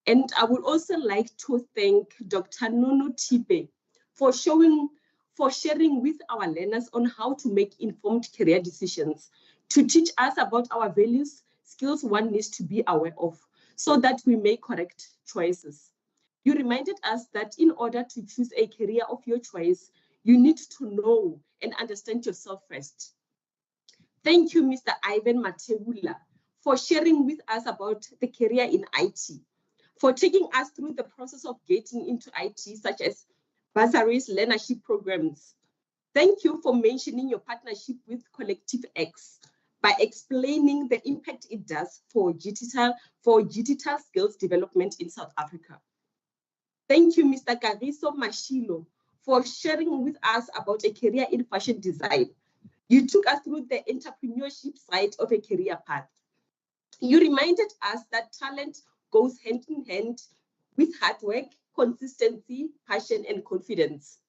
And I would also like to thank Dr. Nunu Tipe for sharing with our learners on how to make informed career decisions, to teach us about our values, skills one needs to be aware of, so that we make correct choices. You reminded us that in order to choose a career of your choice, you need to know and understand yourself first. Thank you, Mr. Ivan Matebula, for sharing with us about the career in IT, for taking us through the process of getting into IT, such as bursaries, learnership programs. Thank you for mentioning your partnership with Collective X by explaining the impact it does for digital skills development in South Africa. Thank you, Mr. Kariso Mashilo, for sharing with us about a career in fashion design. You took us through the entrepreneurship side of a career path. You reminded us that talent goes hand in hand with hard work, consistency, passion, and confidence.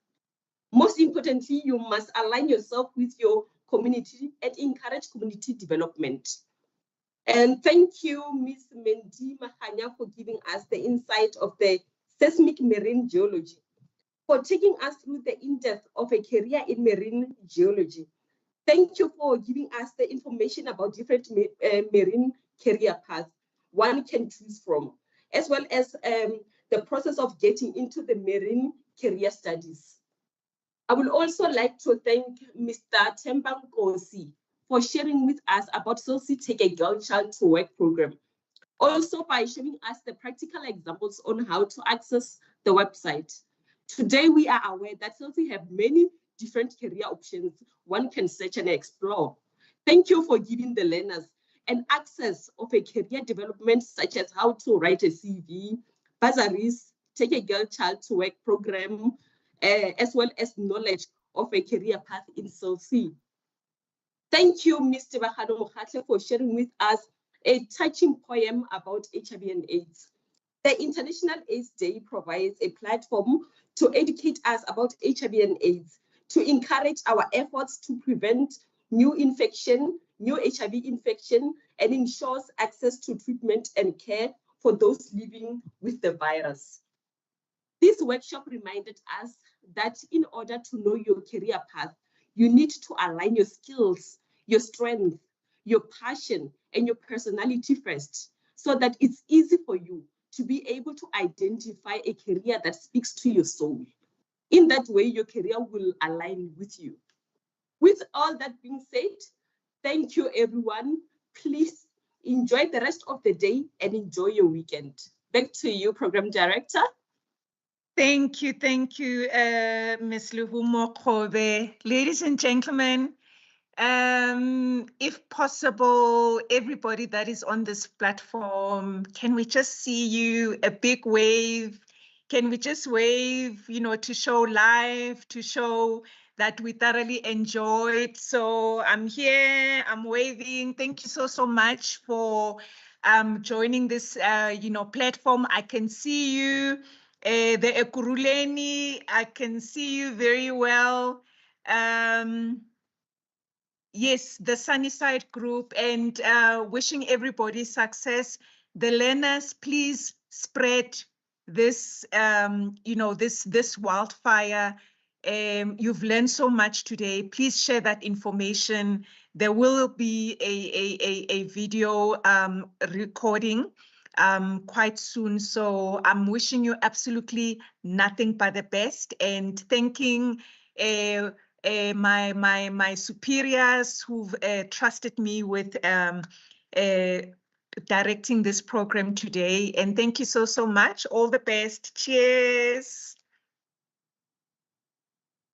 Most importantly, you must align yourself with your community and encourage community development. And thank you, Ms. Mendi Mahanya, for giving us the insight of the seismic marine geology, for taking us through the in-depth of a career in marine geology. Thank you for giving us the information about different marine career paths one can choose from, as well as the process of getting into the marine career studies. I would also like to thank Mr. Themba Nkosi for sharing with us about SELSI Take a Girl Child to Work program. Also by showing us the practical examples on how to access the website. Today, we are aware that SELSI have many different career options one can search and explore. Thank you for giving the learners an access of a career development such as how to write a CV, bursaries, Take a Girl Child to Work program, as well as knowledge of a career path in SELSI. Thank you, Mr. Bahado Mokhatle, for sharing with us a touching poem about HIV and AIDS. The International AIDS Day provides a platform to educate us about HIV and AIDS, to encourage our efforts to prevent new HIV infection, and ensures access to treatment and care for those living with the virus. This workshop reminded us that in order to know your career path, you need to align your skills, your strength, your passion, and your personality first, so that it's easy for you to be able to identify a career that speaks to your soul. In that way, your career will align with you. With all that being said, thank you, everyone. Please enjoy the rest of the day and enjoy your weekend. Back to you, Program Director. Thank you, Ms. Luhumo Kobe. Ladies and gentlemen, if possible, everybody that is on this platform, can we just see you, a big wave? Can we just wave, to show life, to show that we thoroughly enjoyed? So I'm here, I'm waving. Thank you so much for joining this, platform. I can see you. The Ekuruleni, I can see you very well. Yes, the Sunnyside group, and wishing everybody success. The learners, please spread this, this wildfire. You've learned so much today. Please share that information. There will be a video recording quite soon. So I'm wishing you absolutely nothing but the best, and thanking my superiors who've trusted me with directing this program today. And thank you so much. All the best. Cheers.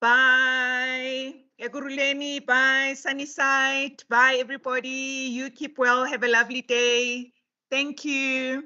Bye. Eguruleni, bye. Sunnyside, bye everybody. You keep well. Have a lovely day. Thank you.